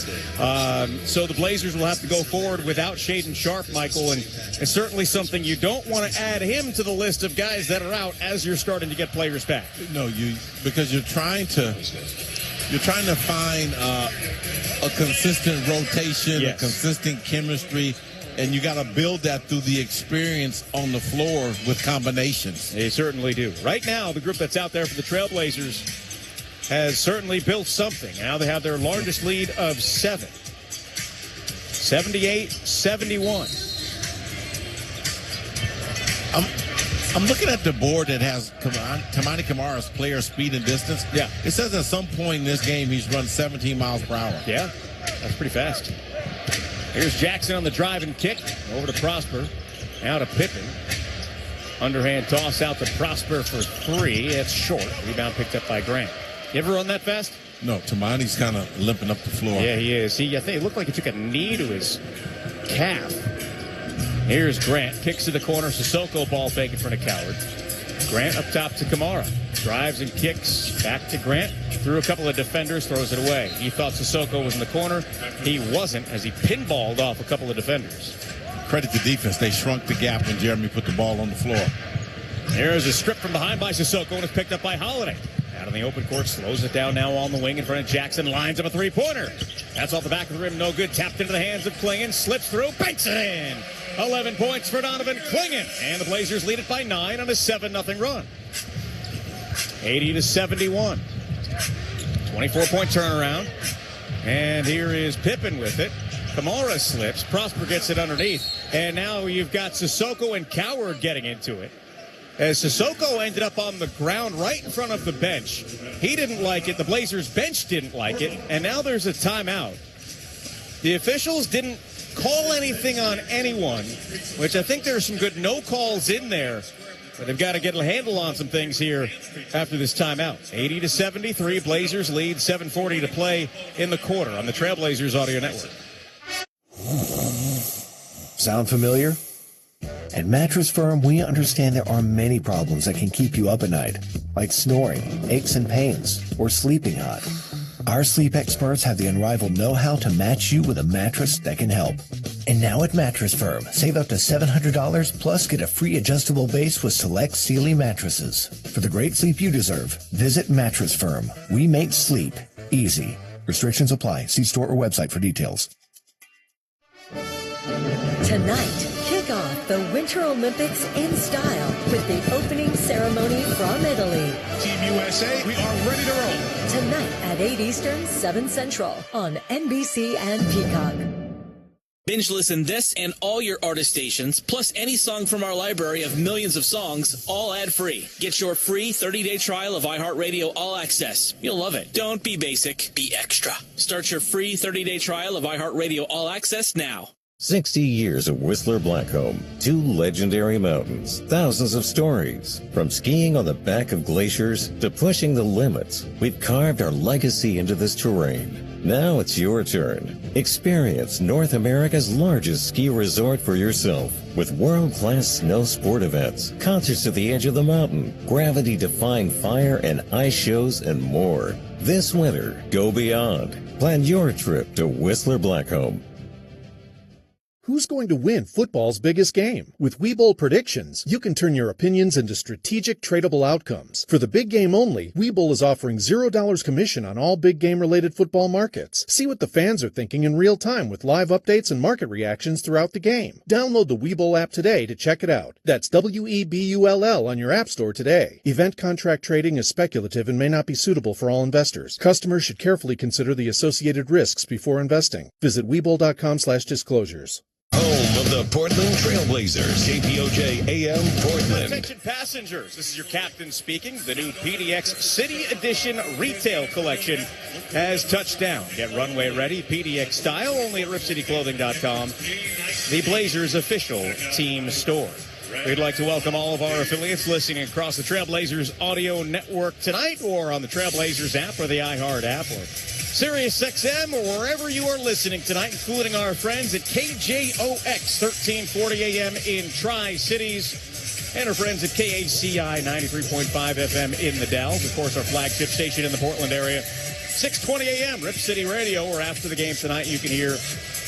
So the Blazers will have to go forward without Shaedon Sharpe, Michael, and it's certainly something you don't want to add him to the list of guys that are out as you're starting to get players back. No, because you're trying to find a consistent rotation, a consistent chemistry. And you got to build that through the experience on the floor with combinations. They certainly do. Right now, the group that's out there for the Trailblazers has certainly built something. Now they have their largest lead of 7. 78-71. I'm looking at the board that has Tamani Kamara's player speed and distance. Yeah. It says at some point in this game he's run 17 miles per hour. Yeah, that's pretty fast. Here's Jackson on the drive and kick. Over to Prosper. Now to Pippen. Underhand toss out to Prosper for 3. It's short. Rebound picked up by Grant. You ever run that fast? No, Tamani's kind of limping up the floor. Yeah, he is. I think it looked like he took a knee to his calf. Here's Grant. Kicks to the corner. Sissoko ball fake in front of Coward. Grant up top to Kamara. Drives and kicks back to Grant. Through a couple of defenders, throws it away. He thought Sissoko was in the corner. He wasn't, as he pinballed off a couple of defenders. Credit to defense. They shrunk the gap when Jeremy put the ball on the floor. There's a strip from behind by Sissoko, and it's picked up by Holiday. Out on the open court, slows it down now on the wing in front of Jackson. Lines up a three-pointer. That's off the back of the rim, no good. Tapped into the hands of Clingan. Slips through, banks it in. 11 points for Donovan Clingan. And the Blazers lead it by 9 on a 7-0 run. 80-71. 24-point turnaround. And here is Pippen with it. Kamara slips. Prosper gets it underneath. And now you've got Sissoko and Coward getting into it. As Sissoko ended up on the ground right in front of the bench. He didn't like it. The Blazers bench didn't like it. And now there's a timeout. The officials didn't call anything on anyone, which I think there are some good no calls in there. But they've got to get a handle on some things here after this timeout. 80-73. Blazers lead. 7:40 to play in the quarter on the Trailblazers Audio Network. Sound familiar? At Mattress Firm, we understand there are many problems that can keep you up at night, like snoring, aches and pains, or sleeping hot. Our sleep experts have the unrivaled know-how to match you with a mattress that can help. And now at Mattress Firm, save up to $700 plus get a free adjustable base with select Sealy mattresses. For the great sleep you deserve, visit Mattress Firm. We make sleep easy. Restrictions apply. See store or website for details. Tonight, kick off the Winter Olympics in style with the opening ceremony from Italy. Team USA, we are ready to roll. Tonight at 8 Eastern, 7 Central on NBC and Peacock. Binge listen this and all your artist stations, plus any song from our library of millions of songs, all ad-free. Get your free 30-day trial of iHeartRadio All Access. You'll love it. Don't be basic, be extra. Start your free 30-day trial of iHeartRadio All Access now. 60 years of Whistler Blackcomb, 2 legendary mountains, thousands of stories. From skiing on the back of glaciers to pushing the limits, we've carved our legacy into this terrain. Now it's your turn. Experience North America's largest ski resort for yourself with world-class snow sport events, concerts at the edge of the mountain, gravity-defying fire and ice shows, and more. This winter, go beyond. Plan your trip to Whistler Blackcomb. Who's going to win football's biggest game? With Webull Predictions, you can turn your opinions into strategic tradable outcomes. For the big game only, Webull is offering $0 commission on all big game-related football markets. See what the fans are thinking in real time with live updates and market reactions throughout the game. Download the Webull app today to check it out. That's WEBULL on your app store today. Event contract trading is speculative and may not be suitable for all investors. Customers should carefully consider the associated risks before investing. Visit Webull.com/disclosures. Home of the Portland Trailblazers, KPOJ AM Portland. Attention passengers, this is your captain speaking. The new PDX City Edition retail collection has touched down. Get runway ready, PDX style, only at RipCityClothing.com, the Blazers official team store. We'd like to welcome all of our affiliates listening across the Trailblazers audio network tonight, or on the Trailblazers app or the iHeart app, or SiriusXM, or wherever you are listening tonight, including our friends at KJOX 1340 AM in Tri-Cities, and our friends at KACI 93.5 FM in the Dells. Of course, our flagship station in the Portland area, 620 AM, Rip City Radio, where after the game tonight you can hear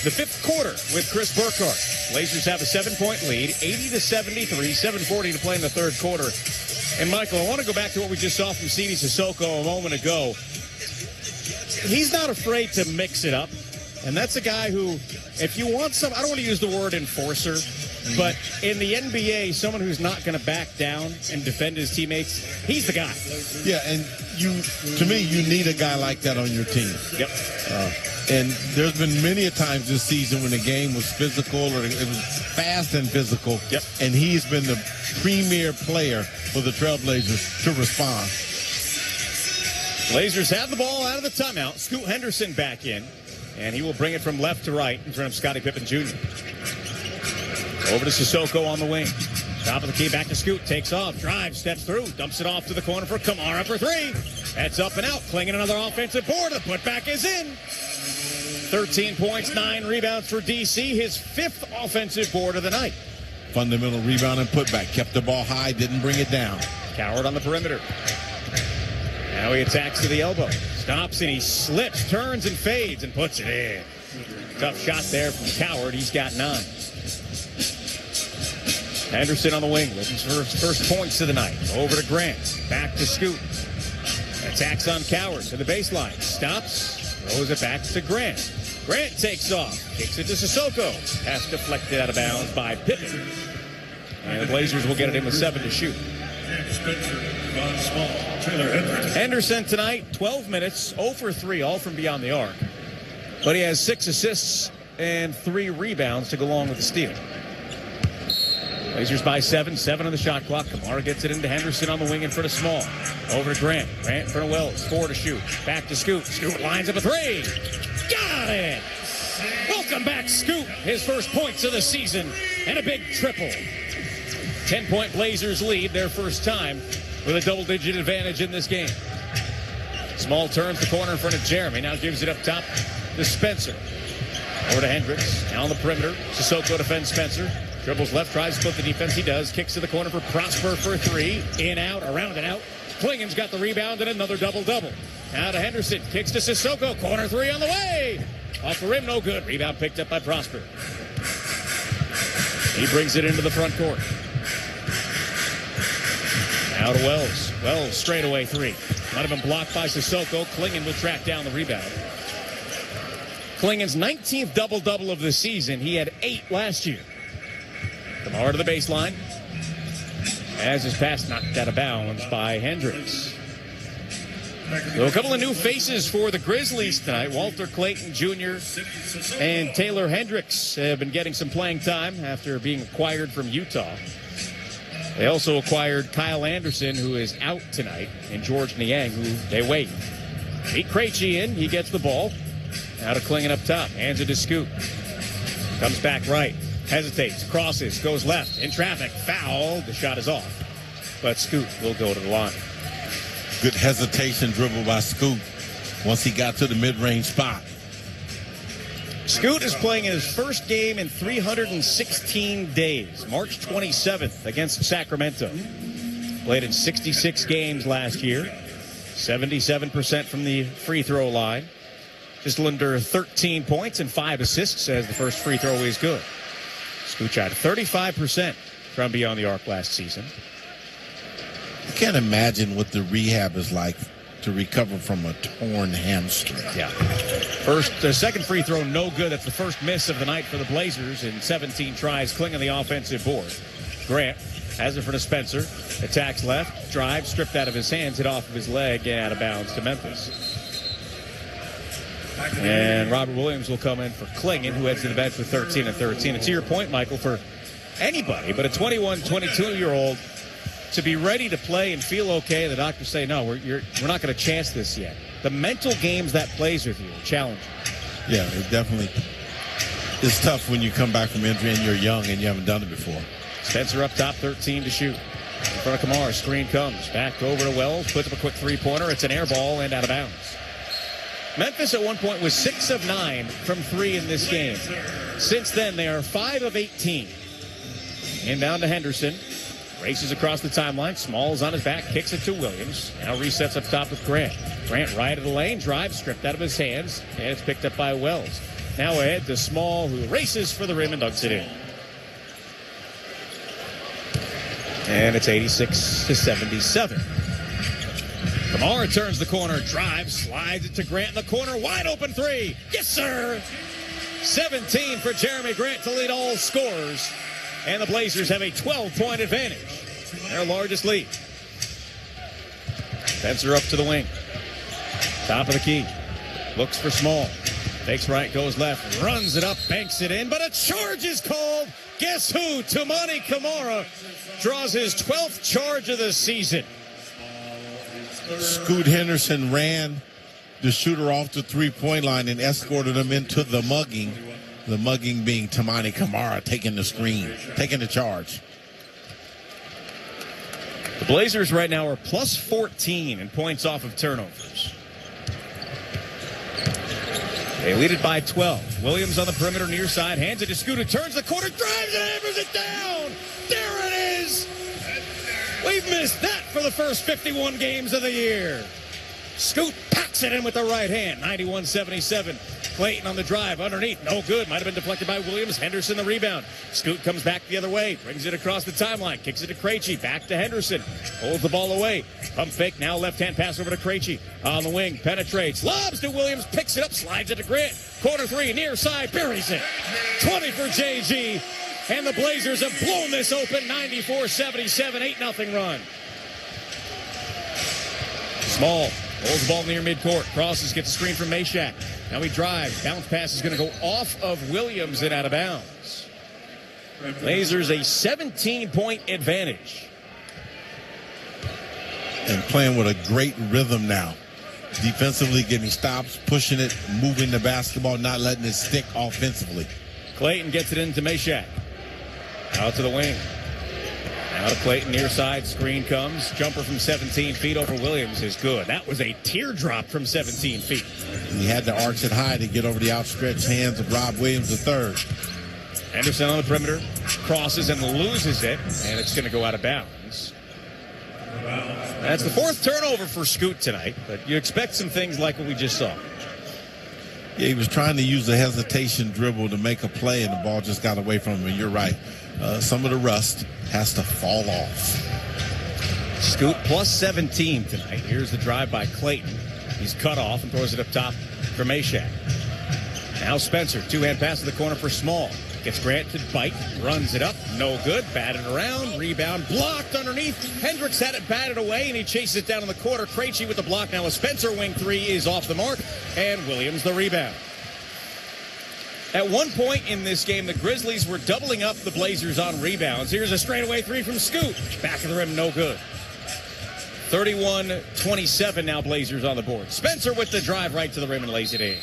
the fifth quarter with Chris Burkhardt. Blazers have a 7-point lead, 80-73, 7:40 to play in the third quarter. And Michael, I want to go back to what we just saw from Sidy Cissoko a moment ago. He's not afraid to mix it up. And that's a guy who, if you want some, I don't want to use the word enforcer, but in the NBA, someone who's not going to back down and defend his teammates, he's the guy. Yeah, and to me, you need a guy like that on your team. Yep. And there's been many a times this season when the game was physical or it was fast and physical. Yep. And he's been the premier player for the Trailblazers to respond. Blazers have the ball out of the timeout. Scoot Henderson back in. And he will bring it from left to right in front of Scottie Pippen Jr. Over to Sissoko on the wing. Top of the key, back to Scoot. Takes off, drives, steps through, dumps it off to the corner for Kamara for three. That's up and out. Clingan another offensive board. The putback is in. 13 points, 9 rebounds for DC. His 5th offensive board of the night. Fundamental rebound and putback. Kept the ball high, didn't bring it down. Coward on the perimeter. Now he attacks to the elbow. Stops and he slips, turns and fades and puts it in. Tough shot there from Coward. He's got 9. Henderson on the wing, looking for his first points of the night. Over to Grant. Back to Scoot. Attacks on Coward to the baseline. Stops, throws it back to Grant. Grant takes off, kicks it to Sissoko. Pass deflected out of bounds by Pippen. And the Blazers will get it in with 7 to shoot. Henderson tonight, 12 minutes, 0 for 3, all from beyond the arc. But he has 6 assists and 3 rebounds to go along with the steal. Blazers by 7 on the shot clock. Kamara gets it into Henderson on the wing in front of Small. Over to Grant. Grant in front of Wells. 4 to shoot. Back to Scoot. Scoot lines up a 3. Got it! Welcome back, Scoot. His first points of the season and a big triple. 10-point Blazers lead their first time with a double-digit advantage in this game. Small turns the corner in front of Jeremy. Now gives it up top to Spencer. Over to Hendricks. Now on the perimeter. Sissoko defends Spencer. Dribbles left, tries to split the defense. He does. Kicks to the corner for Prosper for 3. In, out, around and out. Clingan's got the rebound and another double-double. Now to Henderson. Kicks to Sissoko. Corner 3 on the way. Off the rim, no good. Rebound picked up by Prosper. He brings it into the front court. Now to Wells. Wells straightaway 3. Might have been blocked by Sissoko. Clingan will track down the rebound. Clingan's 19th double-double of the season. He had 8 last year. Kamara to the baseline. As his pass knocked out of bounds by Hendricks. So a couple of new faces for the Grizzlies tonight. Walter Clayton Jr. and Taylor Hendricks have been getting some playing time after being acquired from Utah. They also acquired Kyle Anderson, who is out tonight, and George Niang, who they waived. Pete Krejci in. He gets the ball. Now to Clingan up top. Hands it to Scoot. Comes back right. Hesitates. Crosses. Goes left. In traffic. Foul. The shot is off. But Scoot will go to the line. Good hesitation dribble by Scoot once he got to the mid-range spot. Scoot is playing in his first game in 316 days. March 27th against Sacramento. Played in 66 games last year. 77% from the free throw line. Just under 13 points and 5 assists as the first free throw is good. Scoot shot 35% from beyond the arc last season. I can't imagine what the rehab is like to recover from a torn hamstring. Yeah. Second free throw, no good. That's the first miss of the night for the Blazers in 17 tries. Clingan the offensive board. Grant has it for the Spencer. Attacks left, drives, stripped out of his hands, hit off of his leg, and out of bounds to Memphis. And Robert Williams will come in for Clingan, who heads to the bench with 13 and 13. And to your point, Michael, for anybody but a 21, 22-year-old to be ready to play and feel okay, the doctors say, no, we're not going to chance this yet. The mental games that plays with you are challenging. Yeah, it definitely is tough when you come back from injury and you're young and you haven't done it before. Spencer up top, 13 to shoot. In front of Kamara, screen comes. Back over to Wells, puts up a quick three-pointer. It's an air ball and out of bounds. Memphis at one point was 6 of 9 from 3 in this game. Since then, they are 5 of 18. Inbound to Henderson. Races across the timeline. Small's on his back, kicks it to Williams. Now resets up top with Grant. Grant right of the lane, drives, stripped out of his hands, and it's picked up by Wells. Now ahead to Small, who races for the rim and dunks it in. And it's 86-77. Kamara turns the corner, drives, slides it to Grant in the corner. Wide open 3. Yes, sir! 17 for Jeremy Grant to lead all scorers. And the Blazers have a 12-point advantage. Their largest lead. Spencer up to the wing. Top of the key. Looks for Small. Fakes right, goes left, runs it up, banks it in, but a charge is called. Guess who? Toumani Camara draws his 12th charge of the season. Scoot Henderson ran the shooter off the three-point line and escorted him into the mugging. The mugging being Toumani Camara taking the screen, taking the charge. The Blazers right now are plus 14 in points off of turnovers. They lead it by 12. Williams on the perimeter near side, hands it to Scoot, who turns the corner, drives and hammers it down. There it is. We've missed that for the first 51 games of the year. Scoot packs it in with the right hand, 91-77. Clayton on the drive, underneath, no good. Might have been deflected by Williams. Henderson the rebound. Scoot comes back the other way, brings it across the timeline, kicks it to Krejci, back to Henderson. Holds the ball away. Pump fake, now left-hand pass over to Krejci. On the wing, penetrates, lobs to Williams, picks it up, slides it to Grant. Corner three, near side, buries it. 20 for JG. And the Blazers have blown this open, 94-77, 8-0 run. Small holds the ball near midcourt. Crosses, gets a screen from Meshack. Now he drives. Bounce pass is going to go off of Williams and out of bounds. Blazers a 17-point advantage. And playing with a great rhythm now. Defensively getting stops, pushing it, moving the basketball, not letting it stick offensively. Clayton gets it into Meshack. Out to the wing. Now to Clayton, near side, screen comes. Jumper from 17 feet over Williams is good. That was a teardrop from 17 feet. He had to arch it high to get over the outstretched hands of Rob Williams III. Henderson on the perimeter, crosses and loses it, and it's going to go out of bounds. That's the fourth turnover for Scoot tonight, but you expect some things like what we just saw. Yeah, he was trying to use the hesitation dribble to make a play, and the ball just got away from him, and you're right. Some of the rust has to fall off. Scoot plus 17 tonight. Here's the drive by Clayton. He's cut off and throws it up top for Meshack. Now Spencer, two-hand pass to the corner for Small. Gets Grant to bite, runs it up, no good, batted around, rebound, blocked underneath. Hendricks had it batted away, and he chases it down in the quarter. Krejci with the block. Now a Spencer wing three is off the mark, and Williams the rebound. At one point in this game, the Grizzlies were doubling up the Blazers on rebounds. Here's a straightaway three from Scoot. Back of the rim, no good. 31-27 now Blazers on the board. Spencer with the drive right to the rim and lays it in.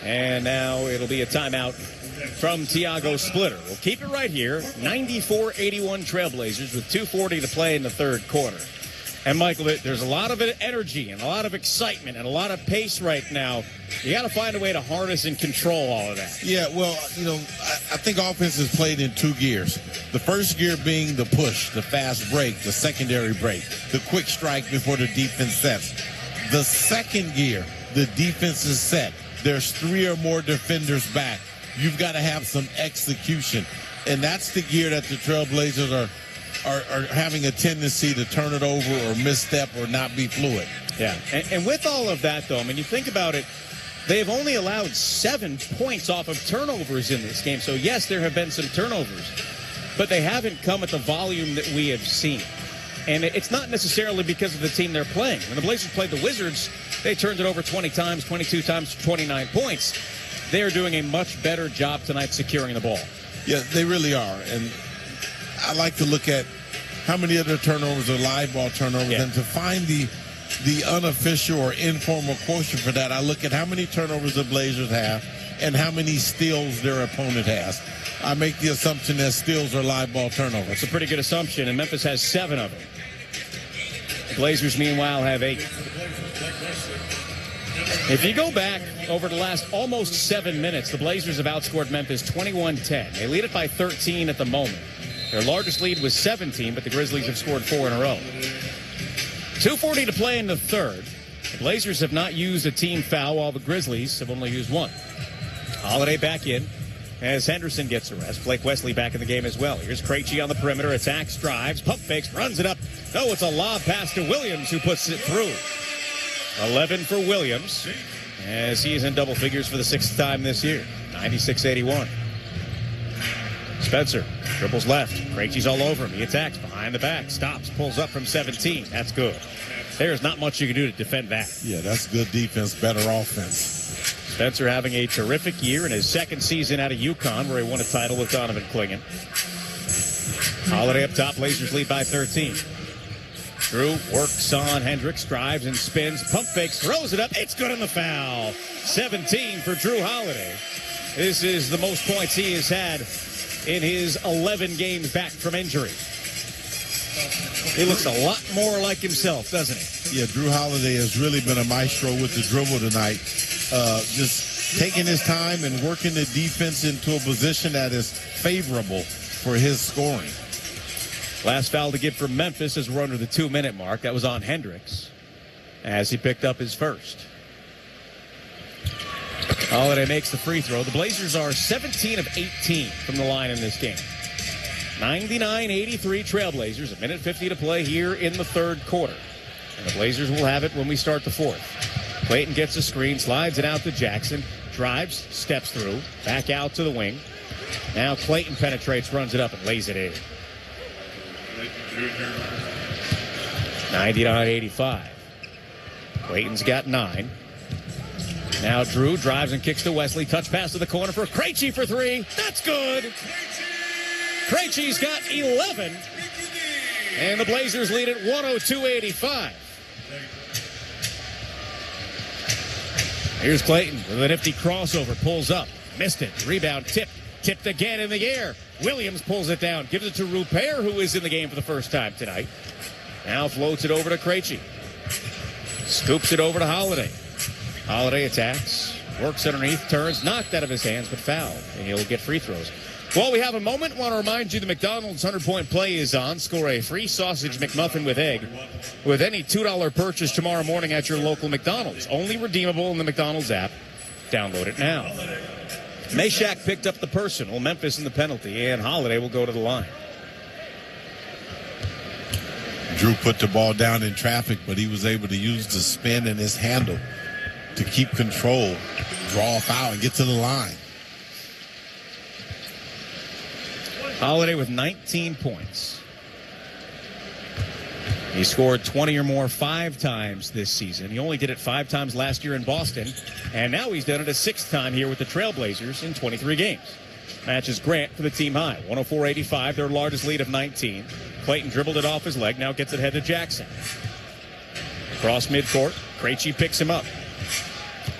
And now it'll be a timeout from Tiago Splitter. We'll keep it right here. 94-81 Trailblazers with 2:40 to play in the third quarter. And, Michael, there's a lot of energy and a lot of excitement and a lot of pace right now. You got to find a way to harness and control all of that. Yeah, well, I think offense is played in two gears. The first gear being the push, the fast break, the secondary break, the quick strike before the defense sets. The second gear, the defense is set. There's three or more defenders back. You've got to have some execution. And that's the gear that the Trailblazers are having a tendency to turn it over or misstep or not be fluid. Yeah, and with all of that, though, I mean, you think about it, they have only allowed 7 points off of turnovers in this game. So, yes, there have been some turnovers, but they haven't come at the volume that we have seen. And it's not necessarily because of the team they're playing. When the Blazers played the Wizards, they turned it over 20 times, 22 times, 29 points. They are doing a much better job tonight securing the ball. Yeah, they really are. And I like to look at how many of their turnovers are live ball turnovers, and to find the unofficial or informal quotient for that, I look at how many turnovers the Blazers have and how many steals their opponent has. I make the assumption that steals are live ball turnovers. That's a pretty good assumption, and Memphis has 7 of them. The Blazers, meanwhile, have 8. If you go back over the last almost 7 minutes, the Blazers have outscored Memphis 21-10. They lead it by 13 at the moment. Their largest lead was 17, but the Grizzlies have scored 4 in a row. 2:40 to play in the third. The Blazers have not used a team foul, while the Grizzlies have only used 1. Holiday back in as Henderson gets a rest. Blake Wesley back in the game as well. Here's Krejci on the perimeter, attacks, drives, pump fakes, runs it up. No, it's a lob pass to Williams, who puts it through. 11 for Williams, as he is in double figures for the 6th time this year. 96-81. Spencer dribbles left. Krejci's all over him. He attacks behind the back. Stops. Pulls up from 17. That's good. There's not much you can do to defend that. Yeah, that's good defense, better offense. Spencer having a terrific year in his second season out of UConn, where he won a title with Donovan Clingan. Holiday up top. Blazers lead by 13. Drew works on Hendricks, drives and spins, pump fakes, throws it up. It's good on the foul. 17 for Drew Holiday. This is the most points he has had in his 11 games back from injury. He looks a lot more like himself, doesn't he? Yeah, Drew Holiday has really been a maestro with the dribble tonight. Just taking his time and working the defense into a position that is favorable for his scoring. Last foul to give for Memphis as we're under the 2-minute mark. That was on Hendricks as he picked up his first. Holiday makes the free throw. The Blazers are 17 of 18 from the line in this game. 99-83 Trailblazers. A minute 50 to play here in the third quarter. And the Blazers will have it when we start the fourth. Clayton gets a screen, slides it out to Jackson, drives, steps through, back out to the wing. Now Clayton penetrates, runs it up, and lays it in. 99-85. Clayton's got 9. Now Drew drives and kicks to Wesley. Touch pass to the corner for Krejci for 3. That's good. Krejci's got 11. And the Blazers lead at 102-85. Here's Clayton with a nifty crossover. Pulls up. Missed it. Rebound tipped. Tipped again in the air. Williams pulls it down. Gives it to Rupert, who is in the game for the first time tonight. Now floats it over to Krejci. Scoops it over to Holiday. Holiday attacks. Works underneath. Turns. Knocked out of his hands, but fouled. And he'll get free throws. While we have a moment, I want to remind you the McDonald's 100-point play is on. Score a free sausage McMuffin with egg with any $2 purchase tomorrow morning at your local McDonald's. Only redeemable in the McDonald's app. Download it now. Meshack picked up the personal, Memphis in the penalty, and Holiday will go to the line. Drew put the ball down in traffic, but he was able to use the spin and his handle to keep control, draw a foul, and get to the line. Holiday with 19 points. He scored 20 or more 5 times this season. He only did it 5 times last year in Boston, and now he's done it a 6th time here with the Trailblazers in 23 games. Matches Grant for the team high, 104-85, their largest lead of 19. Clayton dribbled it off his leg, now gets it ahead to Jackson. Cross midcourt, Krejci picks him up.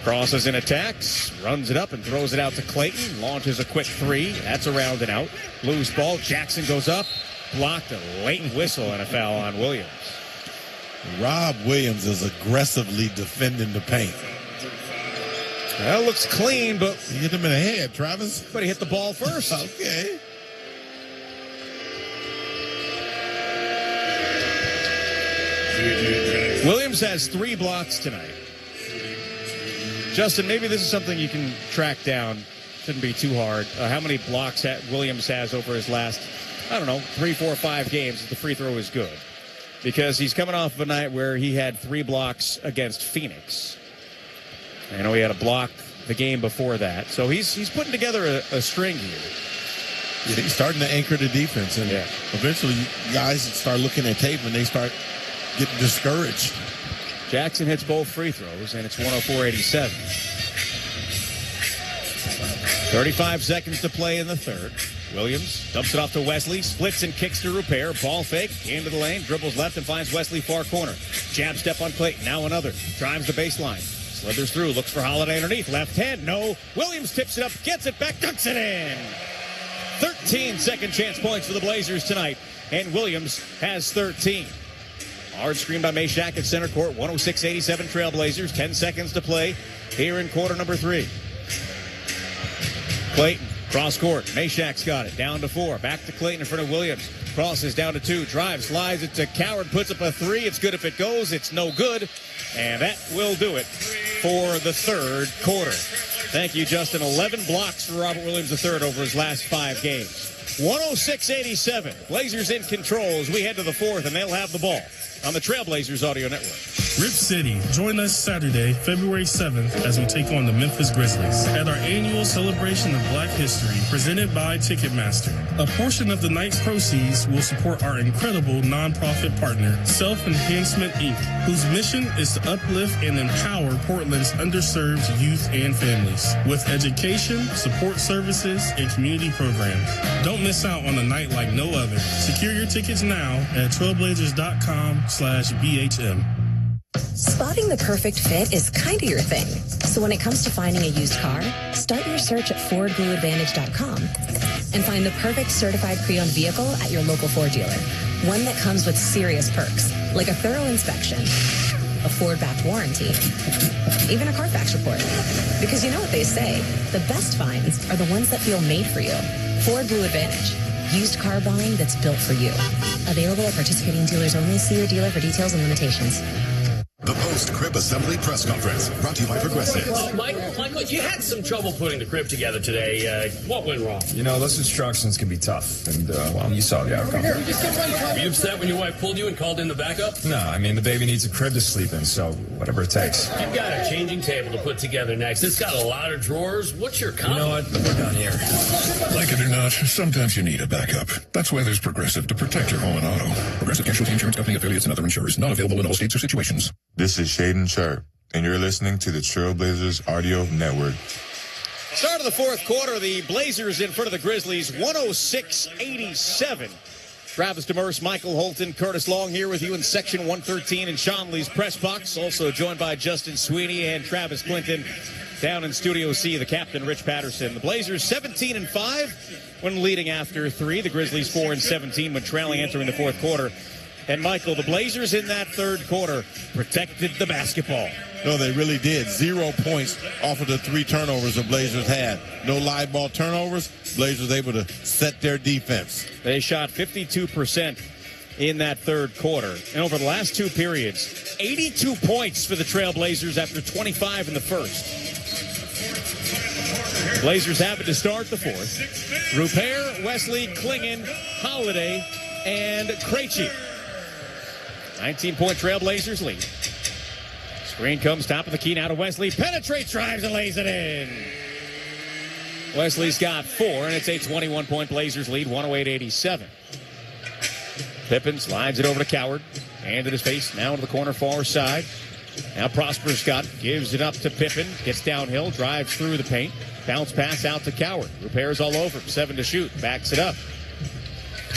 Crosses and attacks, runs it up and throws it out to Clayton. Launches a quick 3. That's around and out. Loose ball. Jackson goes up. Blocked. A late whistle and a foul on Williams. Rob Williams is aggressively defending the paint. Well, looks clean, but... He hit him in the head, Travis. But he hit the ball first. Okay. Williams has 3 blocks tonight. Justin, maybe this is something you can track down. Shouldn't be too hard. How many blocks Williams has over his last, 3, 4, 5 games. The free throw is good. Because he's coming off of a night where he had 3 blocks against Phoenix. I know he had a block the game before that. So he's putting together a string here. Yeah, he's starting to anchor the defense. And eventually guys start looking at tape and they start getting discouraged. Jackson hits both free throws, and it's 104-87. 35 seconds to play in the third. Williams dumps it off to Wesley, splits and kicks to Rupert. Ball fake, into the lane, dribbles left and finds Wesley far corner. Jab step on Clayton, now another. Drives the baseline, slithers through, looks for Holiday underneath. Left hand, no. Williams tips it up, gets it back, dunks it in. 13 second chance points for the Blazers tonight, and Williams has 13. Hard screen by Meshack at center court. 106-87 Trailblazers. 10 seconds to play here in quarter number 3. Clayton, cross court. Meshack's got it. Down to 4. Back to Clayton in front of Williams. Crosses down to 2. Drives, slides it to Coward. Puts up a 3. It's good if it goes. It's no good. And that will do it for the third quarter. Thank you, Justin. 11 blocks for Robert Williams III over his last 5 games. 106-87. Blazers in control as we head to the fourth, and they'll have the ball on the Trailblazers Audio Network. Rip City, join us Saturday, February 7th, as we take on the Memphis Grizzlies at our annual celebration of Black History presented by Ticketmaster. A portion of the night's proceeds will support our incredible nonprofit partner, Self Enhancement Inc., whose mission is to uplift and empower Portland's underserved youth and families with education, support services, and community programs. Don't miss out on a night like no other. Secure your tickets now at trailblazers.com/BHM. Spotting the perfect fit is kind of your thing. So when it comes to finding a used car, start your search at FordBlueAdvantage.com and find the perfect certified pre-owned vehicle at your local Ford dealer. One that comes with serious perks, like a thorough inspection, a Ford-backed warranty, even a Carfax report. Because you know what they say, the best finds are the ones that feel made for you. Ford Blue Advantage. Used car buying that's built for you. Available at participating dealers only. See your dealer for details and limitations. The post-crib assembly press conference, brought to you by Progressive. Michael, you had some trouble putting the crib together today. What went wrong? You know, those instructions can be tough, and, well, you saw the outcome. Were you upset when your wife pulled you and called in the backup? No, I mean, the baby needs a crib to sleep in, so whatever it takes. You've got a changing table to put together next. It's got a lot of drawers. What's your comment? You know what? We're done here. Like it or not, sometimes you need a backup. That's why there's Progressive to protect your home and auto. Progressive Casualty Insurance Company affiliates and other insurers. Not available in all states or situations. This is Shaden Sharp, and you're listening to the Trailblazers Audio Network. Start of the fourth quarter, the Blazers in front of the Grizzlies, 106-87. Travis Demers, Michael Holton, Curtis Long here with you in Section 113 in Sean Lee's press box. Also joined by Justin Sweeney and Travis Clinton down in Studio C, the captain, Rich Patterson. The Blazers 17-5 when leading after 3. The Grizzlies 4-17 when trailing entering the fourth quarter. And, Michael, the Blazers in that third quarter protected the basketball. No, they really did. 0 points off of the 3 turnovers the Blazers had. No live ball turnovers. Blazers able to set their defense. They shot 52% in that third quarter. And over the last 2 periods, 82 points for the Trailblazers after 25 in the first. Blazers have it to start the fourth. Rupert, Wesley, Klingon, Holiday, and Krejci. 19-point Trailblazers lead. Screen comes top of the key now to Wesley. Penetrates, drives, and lays it in. Wesley's got 4, and it's a 21-point Blazers lead, 108-87. Pippen slides it over to Coward. Hand in his face, now to the corner far side. Now Prosper Scott gives it up to Pippen. Gets downhill, drives through the paint. Bounce pass out to Coward. Repairs all over. 7 to shoot. Backs it up.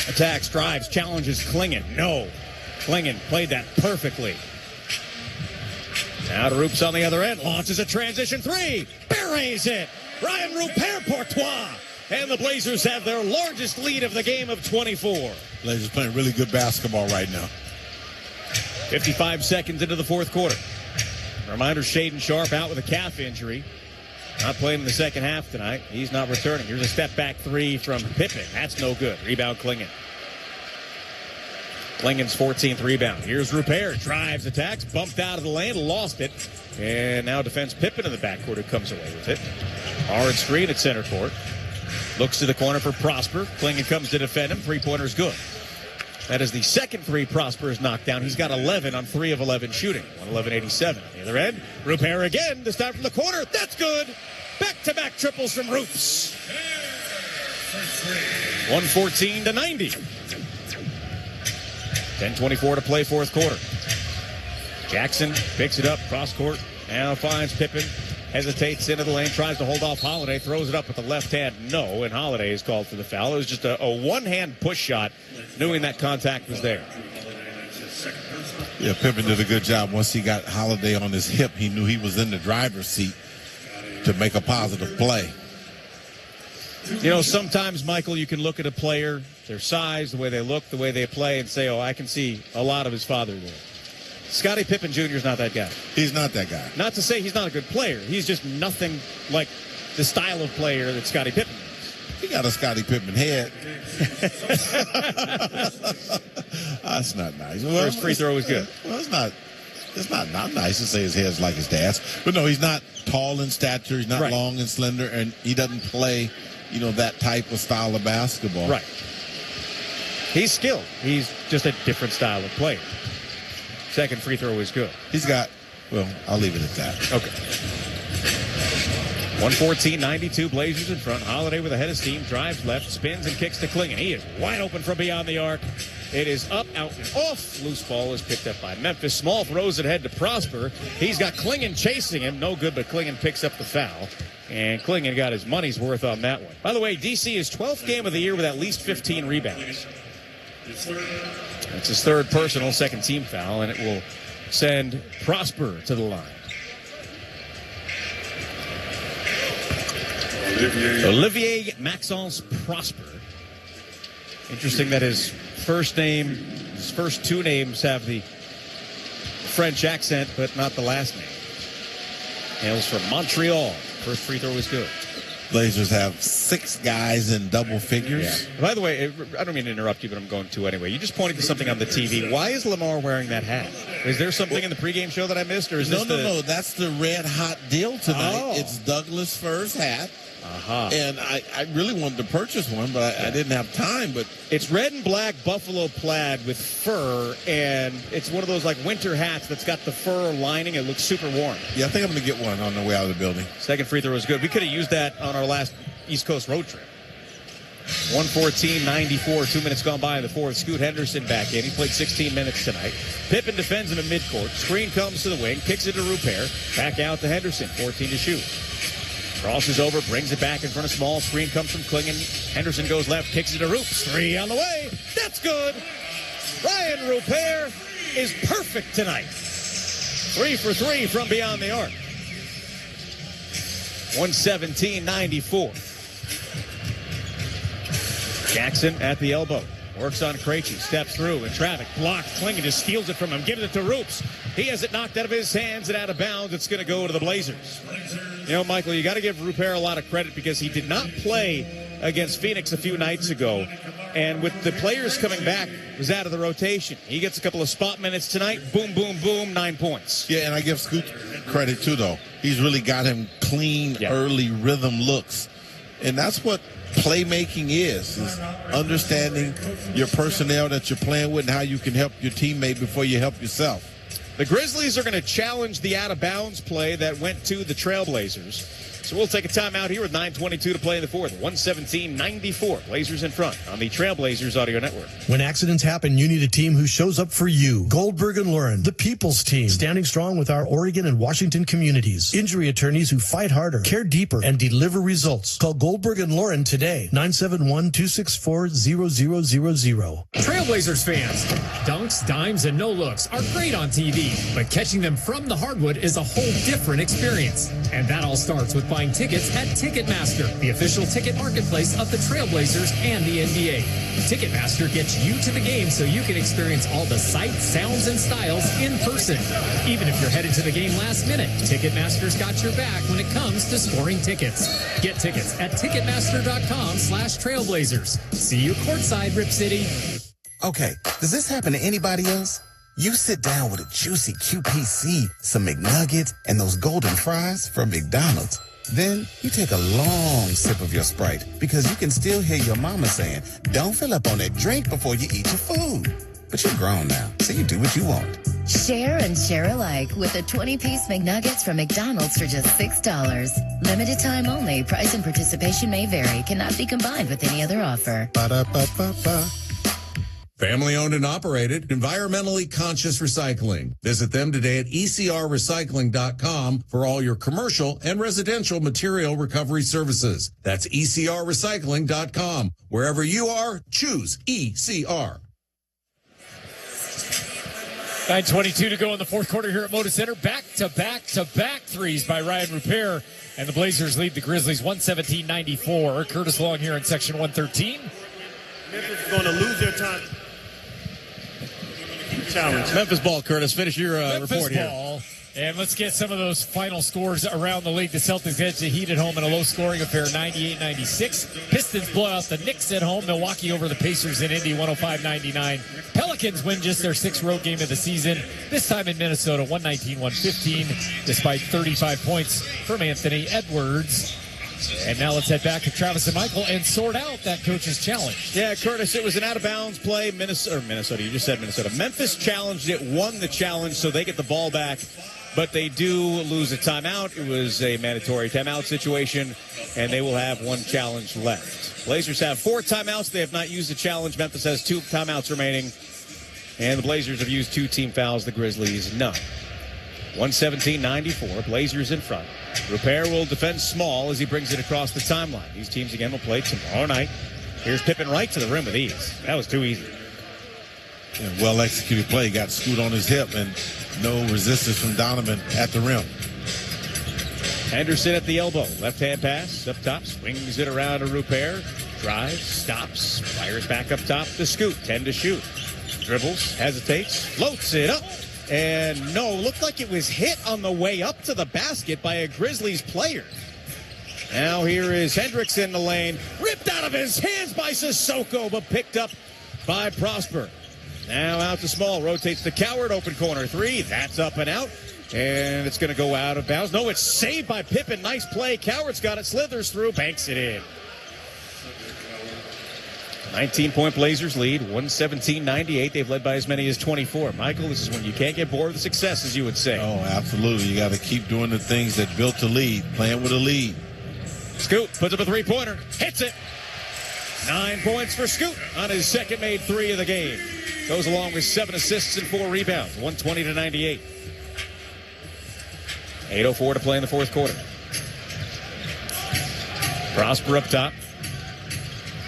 Attacks, drives, challenges Klingon. No. Klingon played that perfectly. Now to Roops on the other end. Launches a transition 3. Buries it. Ryan Rupert Courtois. And the Blazers have their largest lead of the game of 24. Blazers playing really good basketball right now. 55 seconds into the fourth quarter. Reminder, Shaden Sharp out with a calf injury. Not playing in the second half tonight. He's not returning. Here's a step-back 3 from Pippen. That's no good. Rebound Klingon. Klingon's 14th rebound. Here's Rupert. Drives, attacks, bumped out of the lane, lost it. And now defends Pippen in the backcourt, who comes away with it. Hard screen at center court. Looks to the corner for Prosper. Klingon comes to defend him. Three-pointer's good. That is the second 3 Prosper has knocked down. He's got 11 on 3 of 11 shooting. 111-87. On the other end, Rupert again to start from the corner. That's good. Back-to-back triples from Roops. 114-90. 10:24 to play fourth quarter. Jackson picks it up cross court. Now finds Pippen. Hesitates into the lane. Tries to hold off Holiday. Throws it up with the left hand. No. And Holiday is called for the foul. It was just a one-hand push shot, knowing that contact was there. Yeah, Pippen did a good job. Once he got Holiday on his hip, he knew he was in the driver's seat to make a positive play. You know, sometimes, Michael, you can look at a player, their size, the way they look, the way they play, and say, oh, I can see a lot of his father there. Scottie Pippen Jr. is not that guy. He's not that guy. Not to say he's not a good player. He's just nothing like the style of player that Scottie Pippen is. He got a Scottie Pippen head. That's not nice. Well, first free throw was good. Well, it's not nice to say his head's like his dad's. But no, he's not tall in stature. He's not long and slender, and he doesn't play, that type of style of basketball. Right. He's skilled. He's just a different style of player. Second free throw is good. He's got, well, I'll leave it at that. Okay. 114-92, Blazers in front. Holiday with a head of steam, drives left, spins and kicks to Clingan. He is wide open from beyond the arc. It is up, out, and off. Loose ball is picked up by Memphis. Small throws it ahead to Prosper. He's got Clingan chasing him. No good, but Clingan picks up the foul. And Clingan got his money's worth on that one. By the way, DC is 12th game of the year with at least 15 rebounds. That's his third personal, second team foul, and it will send Prosper to the line. Olivier Maxence Prosper. Interesting that his first two names have the French accent, but not the last name. Hails from Montreal. First free throw is good. Blazers have 6 guys in double figures. Yeah. By the way, I don't mean to interrupt you, but I'm going to anyway. You just pointed to something on the TV. Why is Lamar wearing that hat? Is there something in the pregame show that I missed, or is this No. That's the red hot deal tonight. Oh. It's Douglas Fur's hat. Uh-huh. And I really wanted to purchase one, but I didn't have time. But it's red and black buffalo plaid with fur, and it's one of those like winter hats that's got the fur lining. It looks super warm. Yeah, I think I'm going to get one on the way out of the building. Second free throw was good. We could have used that on our last East Coast road trip. 114-94, 2 minutes gone by in the fourth. Scoot Henderson back in. He played 16 minutes tonight. Pippen defends him in midcourt. Screen comes to the wing, kicks it to Rupert. Back out to Henderson, 14 to shoot. Crosses over, brings it back in front of Small. Screen comes from Clingan. Henderson goes left, kicks it to Roops. 3 on the way. That's good. Ryan Rupert is perfect tonight. 3 for 3 from beyond the arc. 117-94. Jackson at the elbow. Works on Krejci. Steps through in traffic. Blocked. Clingan just steals it from him. Gives it to Roops. He has it knocked out of his hands and out of bounds. It's going to go to the Blazers. You know, Michael, you got to give Rupert a lot of credit because he did not play against Phoenix a few nights ago. And with the players coming back, was out of the rotation. He gets a couple of spot minutes tonight. Boom, boom, boom, 9 points. Yeah, and I give Scoot credit, too, though. He's really got him clean, early rhythm looks. And that's what playmaking is understanding your personnel that you're playing with and how you can help your teammate before you help yourself. The Grizzlies are going to challenge the out-of-bounds play that went to the Trailblazers. So we'll take a timeout here with 9:22 to play in the fourth. 117-94. Blazers in front on the Trailblazers Audio Network. When accidents happen, you need a team who shows up for you. Goldberg and Lauren, the people's team, standing strong with our Oregon and Washington communities. Injury attorneys who fight harder, care deeper, and deliver results. Call Goldberg and Lauren today. 971-264-0000. Trailblazers fans, dunks, dimes, and no-looks are great on TV, but catching them from the hardwood is a whole different experience. And that all starts with buying tickets at Ticketmaster, the official ticket marketplace of the Trailblazers and the NBA. Ticketmaster gets you to the game so you can experience all the sights, sounds, and styles in person. Even if you're headed to the game last minute, Ticketmaster's got your back when it comes to scoring tickets. Get tickets at Ticketmaster.com/Trailblazers. See you courtside, Rip City. Okay, does this happen to anybody else? You sit down with a juicy QPC, some McNuggets, and those golden fries from McDonald's. Then you take a long sip of your Sprite because you can still hear your mama saying, don't fill up on that drink before you eat your food. But you're grown now, so you do what you want. Share and share alike with the 20-piece McNuggets from McDonald's for just $6. Limited time only. Price and participation may vary. Cannot be combined with any other offer. Ba-da-ba-ba-ba. Family owned and operated, environmentally conscious recycling. Visit them today at ecrrecycling.com for all your commercial and residential material recovery services. That's ecrrecycling.com. Wherever you are, choose ECR. 9:22 to go in the fourth quarter here at Moda Center. Back-to-back threes by Ryan Rupert. And the Blazers lead the Grizzlies 117-94. Curtis Long here in section 113. Memphis is going to lose their time. Challenge. Memphis ball, Curtis. Finish your report here. Ball. And let's get some of those final scores around the league. The Celtics edge the Heat at home in a low-scoring affair, 98-96. Pistons blow out the Knicks at home. Milwaukee over the Pacers in Indy, 105-99. Pelicans win just their sixth road game of the season, this time in Minnesota, 119-115, despite 35 points from Anthony Edwards. And now let's head back to Travis and Michael and sort out that coach's challenge. Yeah, Curtis, it was an out-of-bounds play. Minnesota, you just said Minnesota. Memphis challenged it, won the challenge, so they get the ball back. But they do lose a timeout. It was a mandatory timeout situation, and they will have one challenge left. Blazers have 4 timeouts. They have not used the challenge. Memphis has 2 timeouts remaining. And the Blazers have used 2 team fouls. The Grizzlies, none. 117-94. Blazers in front. Rupert will defend Small as he brings it across the timeline. These teams, again, will play tomorrow night. Here's Pippen right to the rim with ease. That was too easy. And well-executed play. Got Scoot on his hip and no resistance from Donovan at the rim. Henderson at the elbow. Left-hand pass up top. Swings it around to Rupert. Drives, stops, fires back up top to Scoot. 10 to shoot. Dribbles, hesitates, floats it up. And no, looked like it was hit on the way up to the basket by a Grizzlies player. Now here is Hendricks in the lane. Ripped out of his hands by Sissoko, but picked up by Prosper. Now out to Small, rotates to Coward, open corner 3. That's up and out, and it's going to go out of bounds. No, it's saved by Pippen. Nice play. Coward's got it, slithers through, banks it in. 19-point Blazers lead, 117-98. They've led by as many as 24. Michael, this is when you can't get bored of the success, as you would say. Oh, absolutely. You got to keep doing the things that built the lead, playing with a lead. Scoot puts up a 3-pointer, hits it. 9 points for Scoot on his second made 3 of the game. Goes along with 7 assists and 4 rebounds, 120-98. 8:04 to play in the fourth quarter. Prosper up top.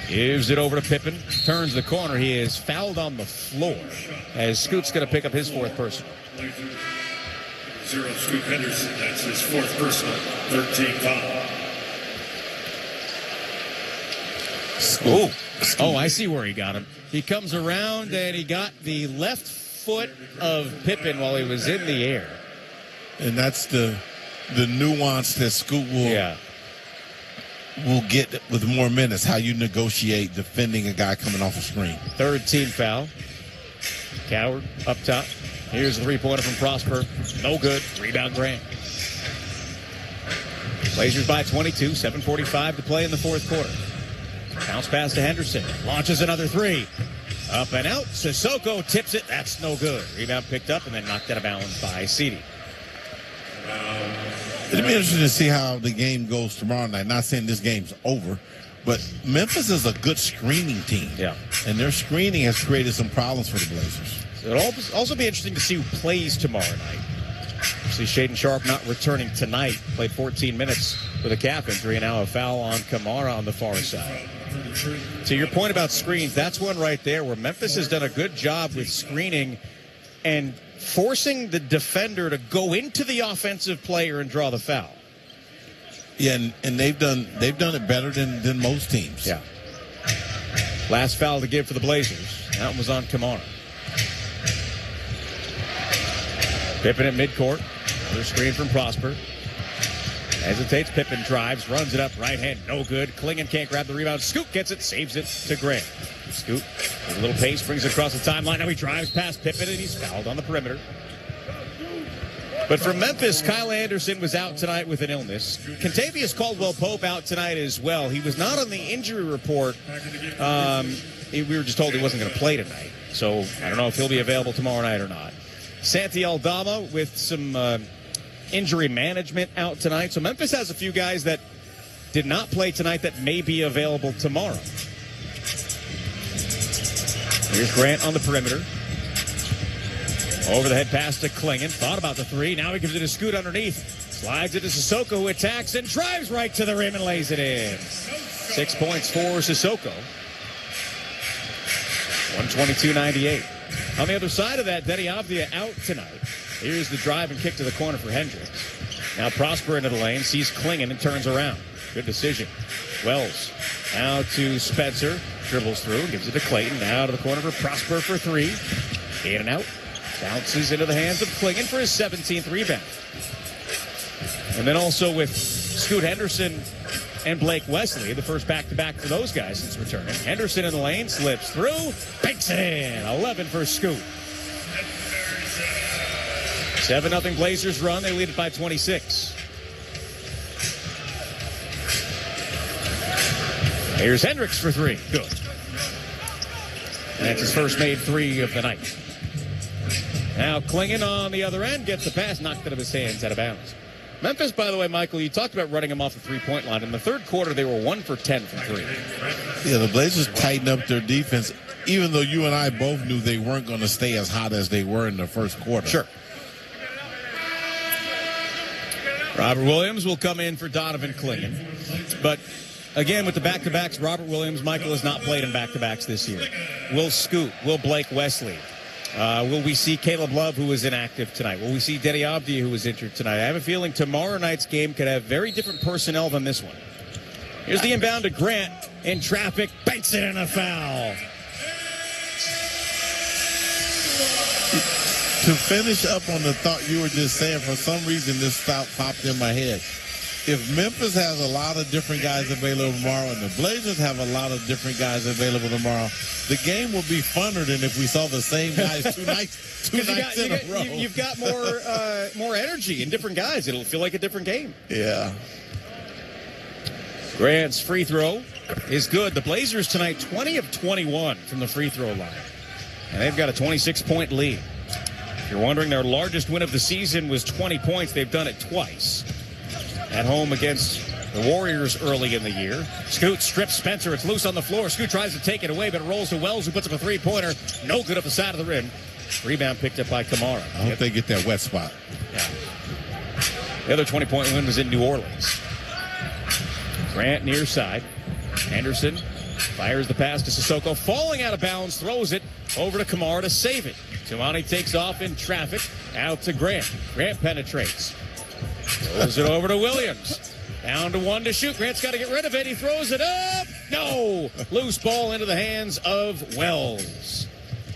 Gives it over to Pippen. Turns the corner. He is fouled on the floor as Scoot's going to pick up his 4th personal. 0 Scoot Henderson. That's his 4th personal. 13 foul. Oh, I see where he got him. He comes around and he got the left foot of Pippen while he was in the air. And that's the nuance that Scoot will get with more minutes, how you negotiate defending a guy coming off a screen. 3rd team foul. Coward up top. Here's a 3-pointer from Prosper. No good. Rebound Grant. Blazers by 22. 7:45 to play in the fourth quarter. Bounce pass to Henderson. Launches another 3. Up and out. Sissoko tips it. That's no good. Rebound picked up and then knocked out of bounds by Sidi. It'll be interesting to see how the game goes tomorrow night. Not saying this game's over, but Memphis is a good screening team. Yeah. And their screening has created some problems for the Blazers. It'll also be interesting to see who plays tomorrow night. See Shaden Sharp not returning tonight. Played 14 minutes with a calf injury, and now a foul on Kamara on the far side. To your point about screens, that's one right there where Memphis has done a good job with screening and forcing the defender to go into the offensive player and draw the foul. Yeah, and they've done it better than most teams. Yeah. Last foul to give for the Blazers. That one was on Kamara. Pippen at midcourt. Another screen from Prosper. Hesitates. Pippen drives, runs it up. Right hand, no good. Klingon can't grab the rebound. Scoot gets it, saves it to Grant. Scoot with a little pace, brings it across the timeline. Now he drives past Pippen, and he's fouled on the perimeter. But for Memphis, Kyle Anderson was out tonight with an illness. Kentavious Caldwell-Pope out tonight as well. He was not on the injury report. We were just told he wasn't going to play tonight. So I don't know if he'll be available tomorrow night or not. Santi Aldama with some injury management out tonight. So Memphis has a few guys that did not play tonight that may be available tomorrow. Here's Grant on the perimeter. Over the head pass to Klingon. Thought about the 3. Now he gives it a Scoot underneath. Slides it to Sissoko, who attacks and drives right to the rim and lays it in. 6 points for Sissoko. 122-98. On the other side of that, Denny Avdia out tonight. Here's the drive and kick to the corner for Hendricks. Now Prosper into the lane, sees Klingon and turns around. Good decision. Wells now to Spencer. Dribbles through, gives it to Clayton. Now to the corner for Prosper for 3. In and out. Bounces into the hands of Klingon for his 17th rebound. And then also with Scoot Henderson and Blake Wesley, the first back-to-back for those guys since returning. Henderson in the lane, slips through, banks it in. 11 for Scoot. 7-0 Blazers run. They lead it by 26. Here's Hendricks for three. Good. And that's his first made three of the night. Now Klingon on the other end gets the pass knocked out of his hands, out of bounds. Memphis, by the way, Michael, you talked about running them off the three-point line. In the third quarter, they were 1 for 10 from three. Yeah, the Blazers tightened up their defense, even though you and I both knew they weren't going to stay as hot as they were in the first quarter. Sure. Robert Williams will come in for Donovan Klingon. But, again, with the back-to-backs, Robert Williams, Michael, has not played in back-to-backs this year. Will Scoot? Will Blake Wesley? Will we see Caleb Love, who was inactive tonight? Will we see Deni Avdija, who was injured tonight? I have a feeling tomorrow night's game could have very different personnel than this one. Here's the inbound to Grant in traffic. Banks it in a foul. To finish up on the thought you were just saying, for some reason this thought popped in my head. If Memphis has a lot of different guys available tomorrow and the Blazers have a lot of different guys available tomorrow, the game will be funner than if we saw the same guys two nights in a row. You've got more energy in different guys. It'll feel like a different game. Yeah. Grant's free throw is good. The Blazers tonight, 20 of 21 from the free throw line. And they've got a 26-point lead. If you're wondering, their largest win of the season was 20 points. They've done it twice. At home against the Warriors early in the year. Scoot strips Spencer. It's loose on the floor. Scoot tries to take it away, but it rolls to Wells, who puts up a three-pointer. No good up the side of the rim. Rebound picked up by Kamara. I hope they get that wet spot. Yeah. The other 20-point win was in New Orleans. Grant near side. Anderson fires the pass to Sissoko. Falling out of bounds, throws it over to Kamara to save it. Tumani takes off in traffic. Out to Grant. Grant penetrates. Throws it over to Williams. Down to one to shoot. Grant's got to get rid of it. He throws it up. No! Loose ball into the hands of Wells.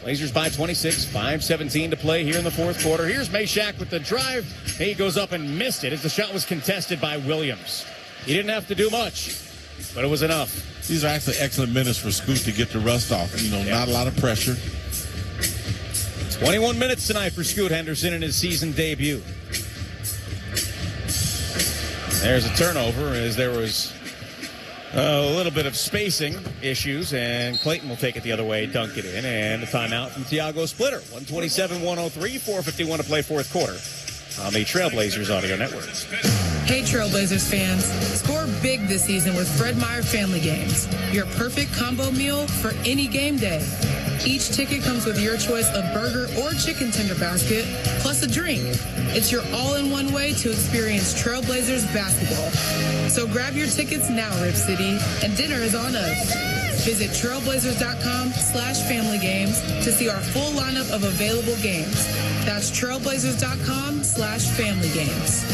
Blazers by 26. 5:17 to play here in the fourth quarter. Here's Meshack with the drive. He goes up and missed it as the shot was contested by Williams. He didn't have to do much, but it was enough. These are actually excellent minutes for Scoot to get the rust off. Not a lot of pressure. 21 minutes tonight for Scoot Henderson in his season debut. There's a turnover as there was a little bit of spacing issues, and Clayton will take it the other way, dunk it in, and a timeout from Tiago Splitter. 127-103, 4:51 to play fourth quarter on the Trailblazers Audio Network. Hey Trailblazers fans, score big this season with Fred Meyer Family Games, your perfect combo meal for any game day. Each ticket comes with your choice of burger or chicken tender basket, plus a drink. It's your all-in-one way to experience Trailblazers basketball. So grab your tickets now, Rip City, and dinner is on us. Visit trailblazers.com/familygames to see our full lineup of available games. That's trailblazers.com/familygames.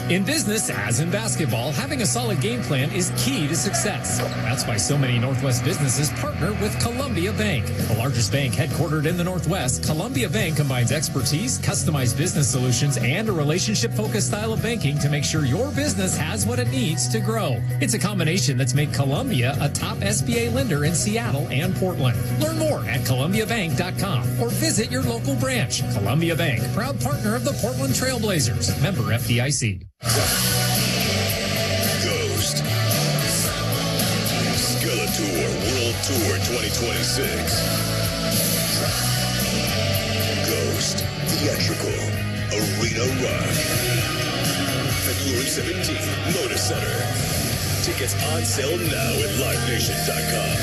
In business, as in basketball, having a solid game plan is key to success. That's why so many Northwest businesses partner with Columbia Bank. The largest bank headquartered in the Northwest, Columbia Bank combines expertise, customized business solutions, and a relationship-focused style of banking to make sure your business has what it needs to grow. It's a combination that's made Columbia a top SBA lender in Seattle and Portland. Learn more at ColumbiaBank.com or visit your local branch. Columbia Bank, proud partner of the Portland Trailblazers. Member FDIC. Ghost. Skeletor World Tour 2026. Ghost. Theatrical. Arena Rock. February 17th, Motor Center. Tickets on sale now at LiveNation.com.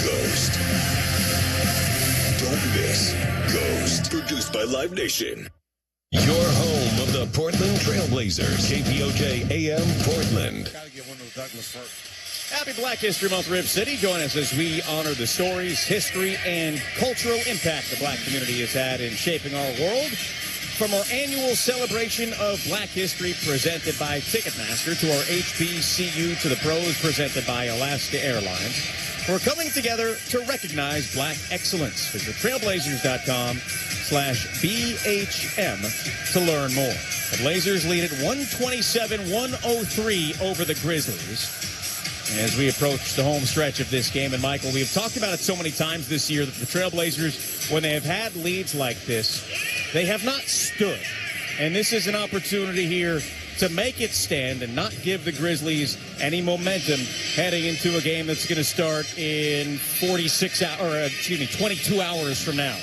Ghost. Don't miss Ghost. Produced by Live Nation. Your home of the Portland Trailblazers. KPOJ AM Portland. Gotta get one of those Douglas first. Happy Black History Month, Rib City. Join us as we honor the stories, history, and cultural impact the black community has had in shaping our world. From our annual celebration of Black History presented by Ticketmaster to our HBCU to the pros presented by Alaska Airlines, we're coming together to recognize black excellence. Visit trailblazers.com/BHM to learn more. The Blazers lead at 127-103 over the Grizzlies as we approach the home stretch of this game. And, Michael, we have talked about it so many times this year that the Trailblazers, when they have had leads like this, they have not stood. And this is an opportunity here to make it stand and not give the Grizzlies any momentum heading into a game that's going to start in 22 hours from now.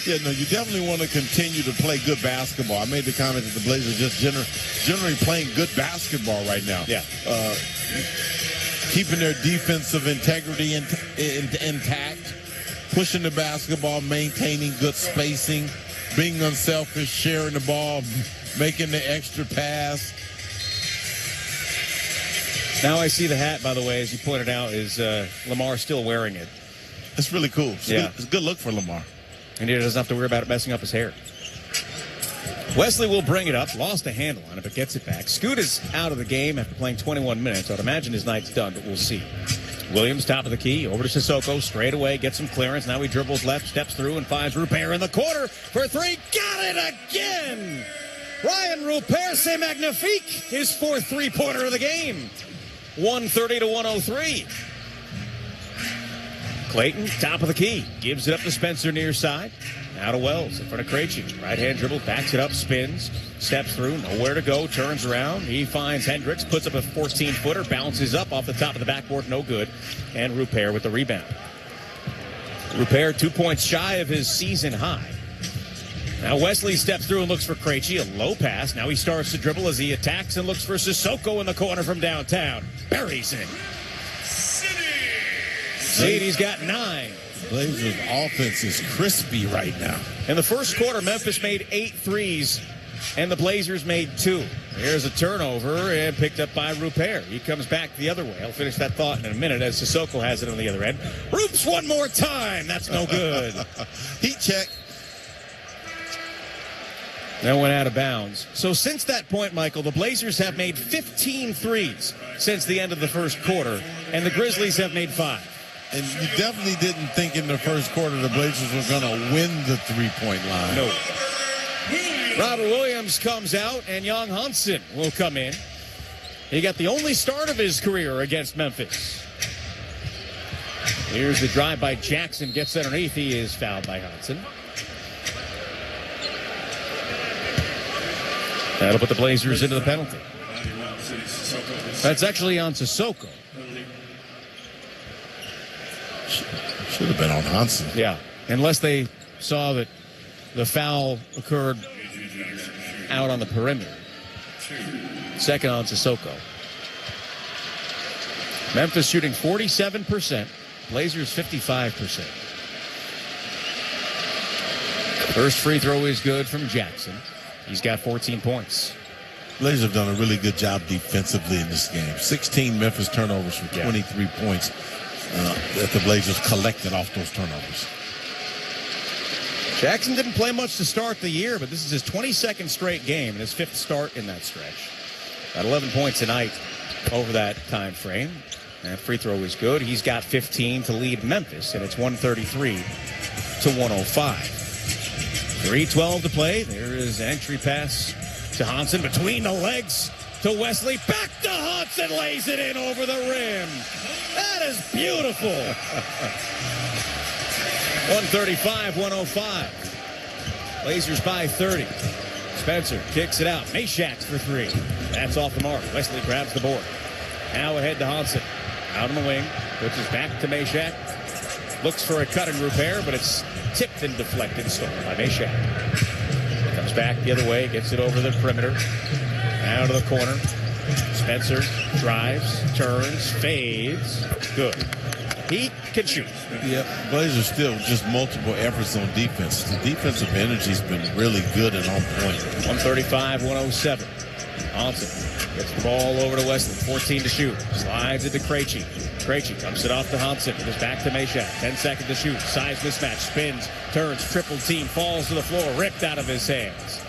Yeah, no, you definitely want to continue to play good basketball. I made the comment that the Blazers just generally playing good basketball right now. Yeah. Keeping their defensive integrity intact, pushing the basketball, maintaining good spacing, being unselfish, sharing the ball, making the extra pass. Now I see the hat, by the way, as you pointed out, is Lamar still wearing it. It's really cool. It's a good look for Lamar. And he doesn't have to worry about it messing up his hair. Wesley will bring it up. Lost a handle on it, but gets it back. Scoot is out of the game after playing 21 minutes. I'd imagine his night's done, but we'll see. Williams, top of the key, over to Sissoko, straight away, gets some clearance. Now he dribbles left, steps through, and finds Rupert in the corner for three. Got it again! Ryan Rupert, c'est magnifique. His fourth three-pointer of the game. 130 to 103. Clayton, top of the key, gives it up to Spencer near side. Now to Wells in front of Krejci. Right-hand dribble, backs it up, spins, steps through, nowhere to go, turns around. He finds Hendricks, puts up a 14-footer, bounces up off the top of the backboard, no good. And Rupert with the rebound. Rupert 2 points shy of his season high. Now Wesley steps through and looks for Krejci, a low pass. Now he starts to dribble as he attacks and looks for Sissoko in the corner from downtown. Buries it. Sadie's got 9. Blazers' offense is crispy right now. In the first quarter, Memphis made 8 threes, and the Blazers made 2. Here's a turnover and picked up by Rupert. He comes back the other way. I'll finish that thought in a minute as Sissoko has it on the other end. Roops one more time. That's no good. Heat check. That went out of bounds. So since that point, Michael, the Blazers have made 15 threes since the end of the first quarter, and the Grizzlies have made 5. And you definitely didn't think in the first quarter the Blazers were going to win the three-point line. No. Robert Williams comes out, and Young Hansen will come in. He got the only start of his career against Memphis. Here's the drive by Jackson. Gets underneath. He is fouled by Hansen. That'll put the Blazers into the penalty. That's actually on Sissoko. Should have been on Hansen. Yeah, unless they saw that the foul occurred out on the perimeter. Second on Sissoko. Memphis shooting 47%. Blazers 55%. First free throw is good from Jackson. He's got 14 points. Blazers have done a really good job defensively in this game. 16 Memphis turnovers from 23 points that the Blazers collected off those turnovers. Jackson didn't play much to start the year, but this is his 22nd straight game and his 5th start in that stretch. Got 11 points a night over that time frame. That free throw is good. He's got 15 to lead Memphis, and it's 133 to 105. 3:12 to play. There is an entry pass to Hansen between the legs to Wesley. Back to Hansen, lays it in over the rim. That is beautiful. 135-105. Blazers by 30. Spencer kicks it out. Meshack's for 3. That's off the mark. Wesley grabs the board. Now ahead to Hansen. Out on the wing. Puts his back to Meshack. Looks for a cut and repair, but it's tipped and deflected. Stolen by Meshack. Comes back the other way. Gets it over the perimeter. Now to the corner. Spencer drives, turns, fades. Good. He can shoot. Yeah, Blazers still just multiple efforts on defense. The defensive energy's been really good and on point. 135-107. Hansen gets the ball over to Wesley. 14 to shoot. Slides it to Krejci. Krejci dumps it off to Hansen. Goes back to Meshack. 10 seconds to shoot. Size mismatch. Spins. Turns. Triple team. Falls to the floor. Ripped out of his hands.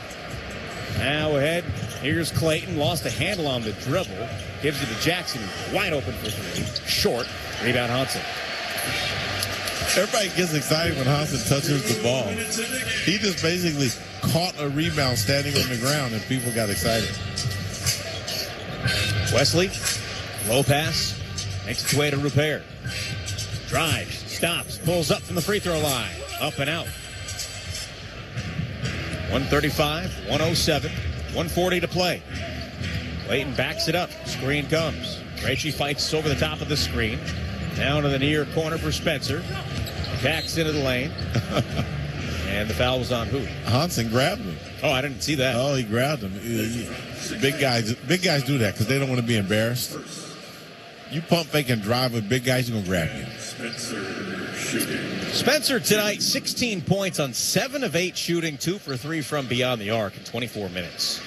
Now ahead. Here's Clayton. Lost a handle on the dribble. Gives it to Jackson. Wide open for 3. Short. Rebound Hansen. Everybody gets excited when Hansen touches the ball. He just basically caught a rebound standing on the ground, and people got excited. Wesley, low pass, makes its way to Rupert. Drives, stops, pulls up from the free throw line. Up and out. 135-107. 1:40 to play. Clayton backs it up. Screen comes. Krejci fights over the top of the screen. Down to the near corner for Spencer. Backs into the lane. And the foul was on who? Hansen grabbed him. Oh, I didn't see that. Oh, he grabbed him. Big guys do that because they don't want to be embarrassed. You pump fake and drive with big guys, you're going to grab you. Spencer tonight, 16 points on 7 of 8 shooting, 2 for 3 from beyond the arc in 24 minutes.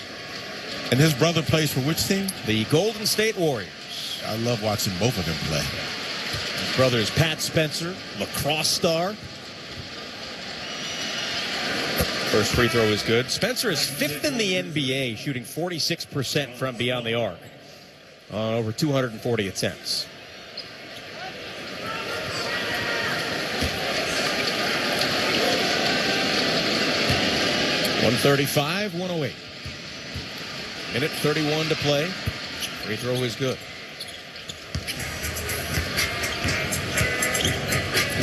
And his brother plays for which team? The Golden State Warriors. I love watching both of them play. His brother is Pat Spencer, lacrosse star. First free throw is good. Spencer is 5th in the NBA, shooting 46% from beyond the arc on over 240 attempts. .135-108. Minute 31 to play. Free throw is good.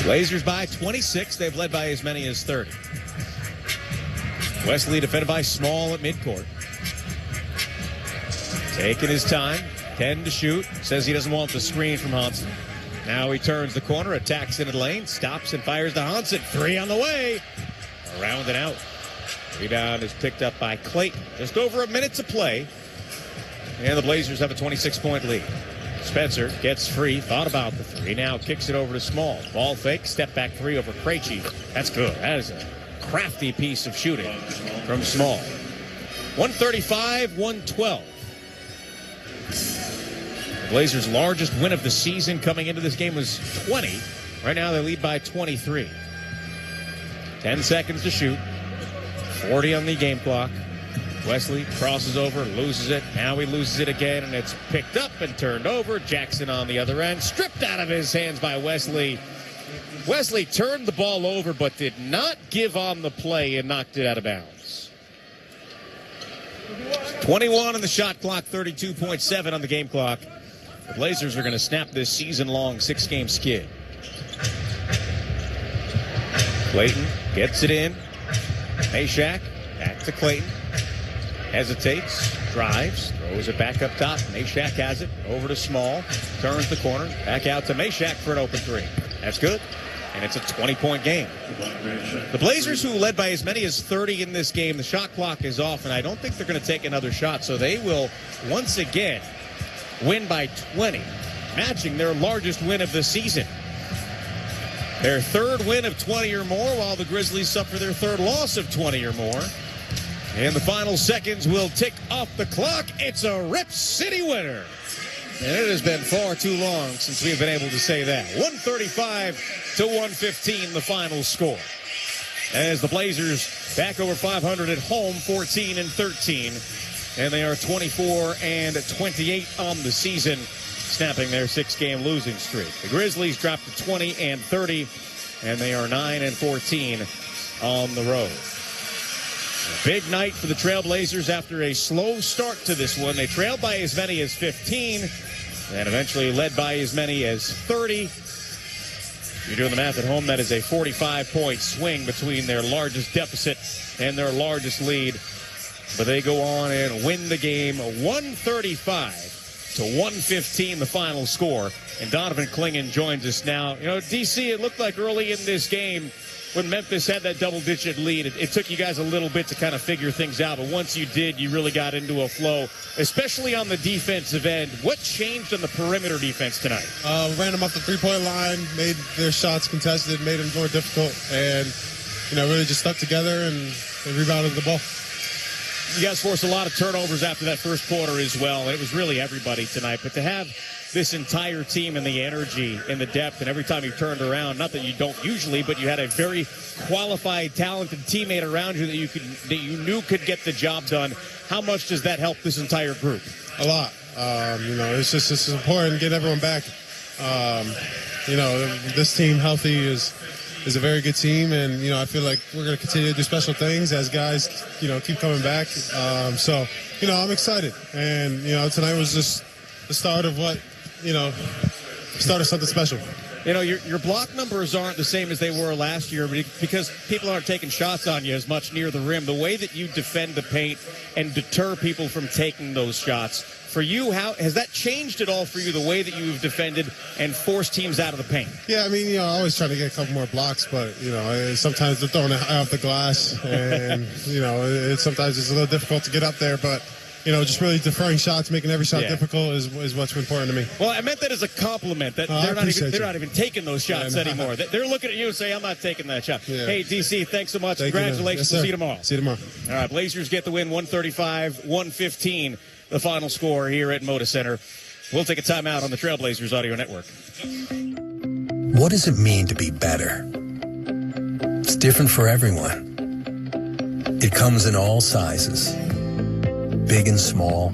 Blazers by 26. They've led by as many as 30. Wesley defended by Small at midcourt. Taking his time. 10 to shoot. Says he doesn't want the screen from Hansen. Now he turns the corner, attacks into the lane, stops and fires to Hansen. 3 on the way. Around and out. Rebound is picked up by Clayton. Just over a minute to play. And the Blazers have a 26-point lead. Spencer gets free. Thought about the 3. Now kicks it over to Small. Ball fake. Step back 3 over Krejci. That's good. That is a crafty piece of shooting from Small. 135-112. The Blazers' largest win of the season coming into this game was 20. Right now they lead by 23. 10 seconds to shoot. 40 on the game clock. Wesley crosses over, loses it. Now he loses it again, and it's picked up and turned over. Jackson on the other end. Stripped out of his hands by Wesley. Wesley turned the ball over, but did not give on the play and knocked it out of bounds. 21 on the shot clock, 32.7 on the game clock. The Blazers are going to snap this season-long 6-game skid. Clayton gets it in. Meshack back to Clayton. Hesitates, drives, throws it back up top. Meshack has it, over to Small. Turns the corner, back out to Meshack for an open 3. That's good, and it's a 20-point game. The Blazers, who led by as many as 30 in this game, the shot clock is off, and I don't think they're going to take another shot, so they will once again win by 20, matching their largest win of the season. Their third win of 20 or more, while the Grizzlies suffer their third loss of 20 or more. And the final seconds will tick off the clock. It's a Rip City winner. And it has been far too long since we've been able to say that. 135-115, the final score. As the Blazers back over 500 at home, 14-13. And they are 24-28 on the season, snapping their 6-game losing streak. The Grizzlies dropped to 20-30, and they are 9-14 on the road. A big night for the Trailblazers after a slow start to this one. They trailed by as many as 15 and eventually led by as many as 30. If you're doing the math at home, that is a 45-point swing between their largest deficit and their largest lead. But they go on and win the game 135-115, the final score. And Donovan Clingan joins us now. You know, DC, it looked like early in this game when Memphis had that double-digit lead, it took you guys a little bit to kind of figure things out. But once you did, you really got into a flow, especially on the defensive end. What changed on the perimeter defense tonight? Ran them off the three-point line, made their shots contested, made them more difficult, and, you know, really just stuck together and rebounded the ball. You guys forced a lot of turnovers after that first quarter as well, and it was really everybody tonight. But to have this entire team and the energy and the depth, and every time you turned around, not that you don't usually, but you had a very qualified, talented teammate around you that you knew could get the job done. How much does that help this entire group? A lot. You know, it's important to get everyone back. You know, this team healthy is a very good team, and, you know, I feel like we're going to continue to do special things as guys, you know, keep coming back. So, you know, I'm excited. And, you know, tonight was just the start of what, you know, start of something special. Your block numbers aren't the same as they were last year because people aren't taking shots on you as much near the rim. The way that you defend the paint and deter people from taking those shots, for you, how has that changed at all for you, the way that you've defended and forced teams out of the paint? Yeah, I always try to get a couple more blocks, but, sometimes they're throwing it off the glass, and, sometimes it's a little difficult to get up there, but just really deferring shots, making every shot difficult is what's important to me. Well, I meant that as a compliment, that they're not even taking those shots anymore. They're looking at you and say, I'm not taking that shot. Yeah. Hey, DC, thanks so much. Congratulations. We'll see you tomorrow. See you tomorrow. All right, Blazers get the win, 135-115, the final score here at Moda Center. We'll take a timeout on the Trailblazers Audio Network. What does it mean to be better? It's different for everyone. It comes in all sizes. Big and small,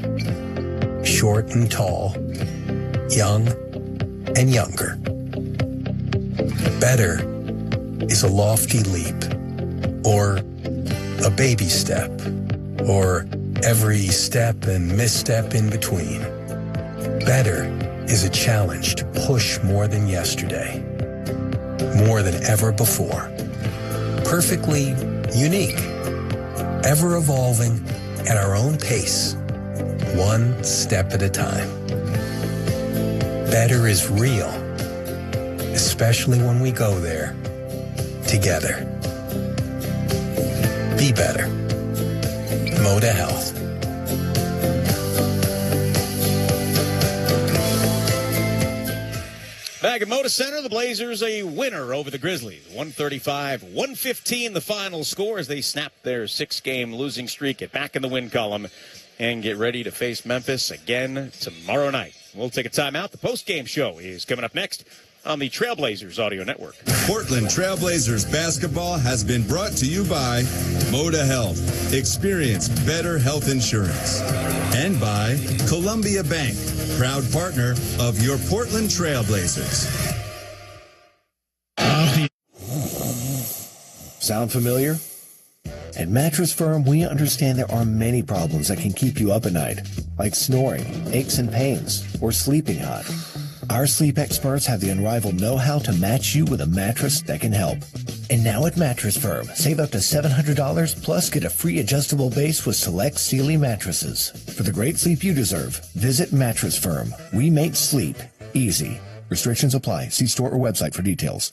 short and tall, young and younger. Better is a lofty leap, or a baby step, or every step and misstep in between. Better is a challenge to push more than yesterday, more than ever before. Perfectly unique, ever evolving, at our own pace, one step at a time. Better is real, especially when we go there together. Be better. Moda Health. Back at Moda Center, the Blazers a winner over the Grizzlies. 135-115 the final score as they snap their 6-game losing streak, get back in the win column, and get ready to face Memphis again tomorrow night. We'll take a timeout. The post-game show is coming up next on the Trailblazers Audio Network. Portland Trailblazers basketball has been brought to you by Moda Health. Experience better health insurance. And by Columbia Bank, proud partner of your Portland Trailblazers. Sound familiar? At Mattress Firm, we understand there are many problems that can keep you up at night, like snoring, aches and pains, or sleeping hot. Our sleep experts have the unrivaled know-how to match you with a mattress that can help. And now at Mattress Firm, save up to $700 plus get a free adjustable base with select Sealy mattresses. For the great sleep you deserve, visit Mattress Firm. We make sleep easy. Restrictions apply. See store or website for details.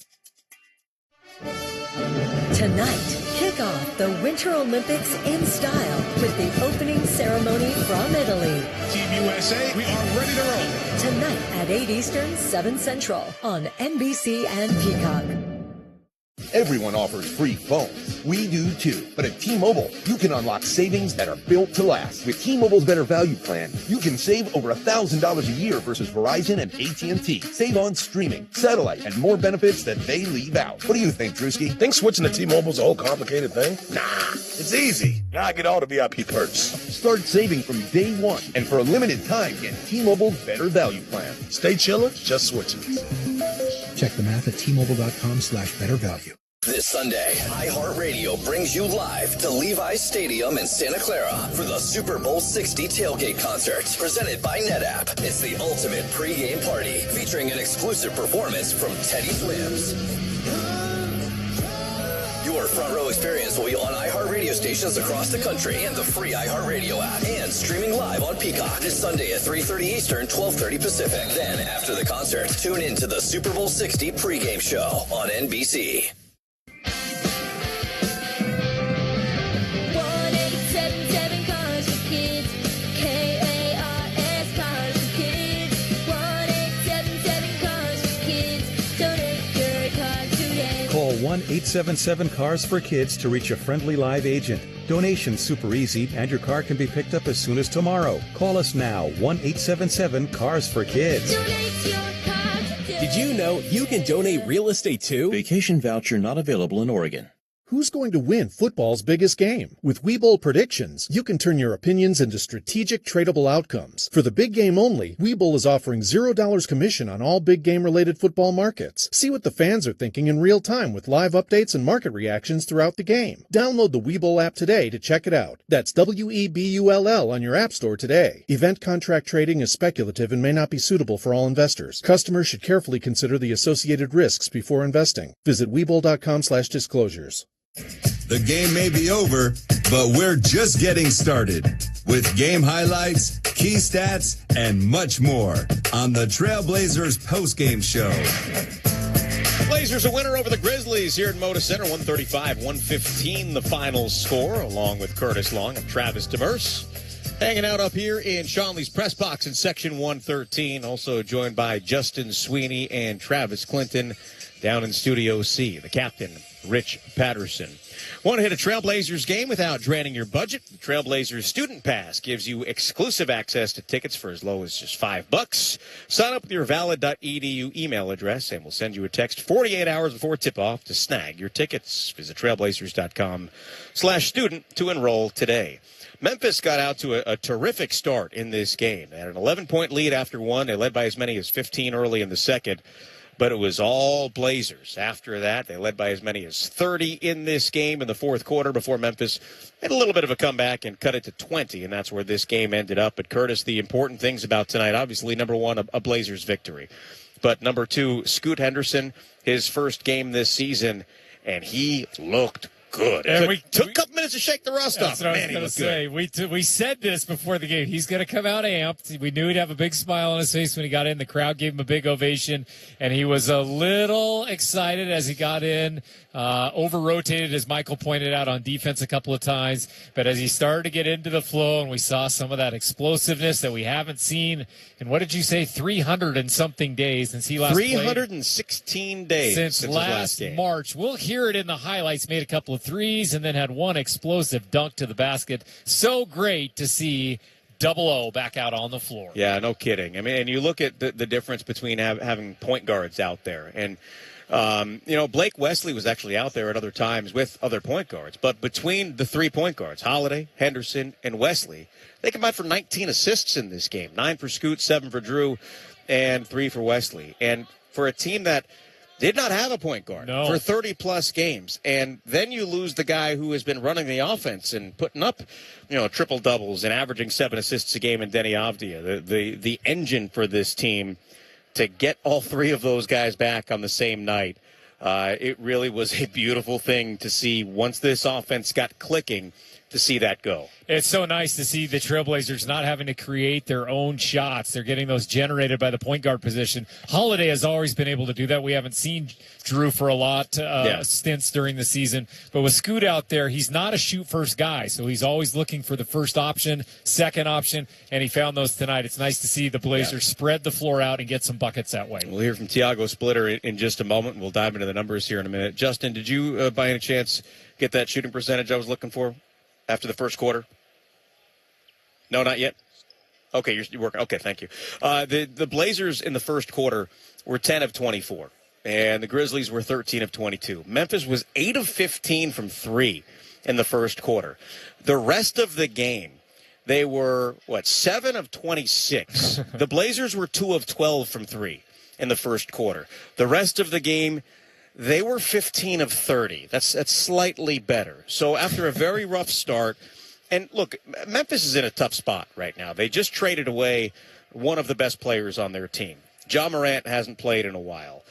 Tonight, kick off the Winter Olympics in style with the opening ceremony from Italy. Team USA, we are ready to roll. Tonight at 8 Eastern, 7 Central on NBC and Peacock. Everyone offers free phones. We do too. But at T-Mobile, you can unlock savings that are built to last. With T-Mobile's Better Value Plan, you can save over $1,000 a year versus Verizon and AT&T. Save on streaming, satellite, and more benefits that they leave out. What do you think, Drewski? Think switching to T-Mobile's a whole complicated thing? Nah, it's easy. Now I get all the VIP perks. Start saving from day one. And for a limited time, get T-Mobile's Better Value Plan. Stay chiller, just switching. Check the math at T-Mobile.com/bettervalue. This Sunday, iHeartRadio brings you live to Levi's Stadium in Santa Clara for the Super Bowl 60 tailgate concert presented by NetApp. It's the ultimate pregame party featuring an exclusive performance from Teddy Swims. Your front row experience will be on iHeartRadio stations across the country and the free iHeartRadio app and streaming live on Peacock this Sunday at 3:30 Eastern, 12:30 Pacific. Then after the concert, tune in to the Super Bowl 60 pregame show on NBC. 1-877 Cars for Kids, KARS Cars for Kids. 1-877 Cars for Kids. Donate your car today. Call 1-877-CARS-FOR-KIDS to reach a friendly live agent. Donation's super easy, and your car can be picked up as soon as tomorrow. Call us now, 1-877-CARS-FOR-KIDS. Donate your car today. Did you know you can donate real estate too? Vacation voucher not available in Oregon. Who's going to win football's biggest game? With Webull Predictions, you can turn your opinions into strategic tradable outcomes. For the big game only, Webull is offering $0 commission on all big game-related football markets. See what the fans are thinking in real time with live updates and market reactions throughout the game. Download the Webull app today to check it out. That's WEBULL on your app store today. Event contract trading is speculative and may not be suitable for all investors. Customers should carefully consider the associated risks before investing. Visit Webull.com/disclosures. The game may be over, but we're just getting started with game highlights, key stats, and much more on the Trailblazers postgame show. Blazers a winner over the Grizzlies here at Moda Center, 135-115 the final score, along with Curtis Long and Travis Demers. Hanging out up here in Sean Lee's press box in section 113, also joined by Justin Sweeney and Travis Clinton down in Studio C, the captain, Rich Patterson. Want to hit a Trailblazers game without draining your budget? The Trailblazers Student Pass gives you exclusive access to tickets for as low as just $5. Sign up with your valid.edu email address, and we'll send you a text 48 hours before tip-off to snag your tickets. Visit trailblazers.com/student to enroll today. Memphis got out to a terrific start in this game. They had an 11-point lead after one. They led by as many as 15 early in the second. But it was all Blazers. After that, they led by as many as 30 in this game in the fourth quarter before Memphis had a little bit of a comeback and cut it to 20, and that's where this game ended up. But, Curtis, the important things about tonight, obviously, number one, a Blazers victory. But number two, Scoot Henderson, his first game this season, and he looked good. And we took a couple minutes to shake the rust off. Man, I was going to say. We said this before the game. He's going to come out amped. We knew he'd have a big smile on his face when he got in. The crowd gave him a big ovation, and he was a little excited as he got in. Over-rotated, as Michael pointed out, on defense a couple of times. But as he started to get into the flow and we saw some of that explosiveness that we haven't seen in, what did you say, 300 and something days since he last played? 316 days since last March. We'll hear it in the highlights. Made a couple of threes and then had one explosive dunk to the basket. So great to see Double O back out on the floor. Yeah, no kidding. I mean, and you look at the difference between having point guards out there. And, Blake Wesley was actually out there at other times with other point guards. But between the 3 point guards, Holiday, Henderson, and Wesley, they combined for 19 assists in this game. 9 for Scoot, 7 for Drew, and 3 for Wesley. And for a team that did not have a point guard for 30-plus games. And then you lose the guy who has been running the offense and putting up, triple-doubles and averaging 7 assists a game in Denny Avdia, the engine for this team. To get all 3 of those guys back on the same night, it really was a beautiful thing to see once this offense got clicking, to see that go. It's so nice to see the Trailblazers not having to create their own shots. They're getting those generated by the point guard position. Holiday has always been able to do that. We haven't seen Drew for a lot stints during the season. But with Scoot out there, he's not a shoot-first guy. So he's always looking for the first option, second option, and he found those tonight. It's nice to see the Blazers spread the floor out and get some buckets that way. We'll hear from Tiago Splitter in just a moment, and we'll dive into the numbers here in a minute. Justin, did you, by any chance, get that shooting percentage I was looking for after the first quarter? No, not yet? Okay, you're working. Okay, thank you. The Blazers in the first quarter were 10 of 24, and the Grizzlies were 13 of 22. Memphis was 8 of 15 from 3 in the first quarter. The rest of the game, they were, 7 of 26. The Blazers were 2 of 12 from 3 in the first quarter. The rest of the game, they were 15 of 30. That's slightly better. So after a very rough start, and look, Memphis is in a tough spot right now. They just traded away one of the best players on their team. Ja Morant hasn't played in a while.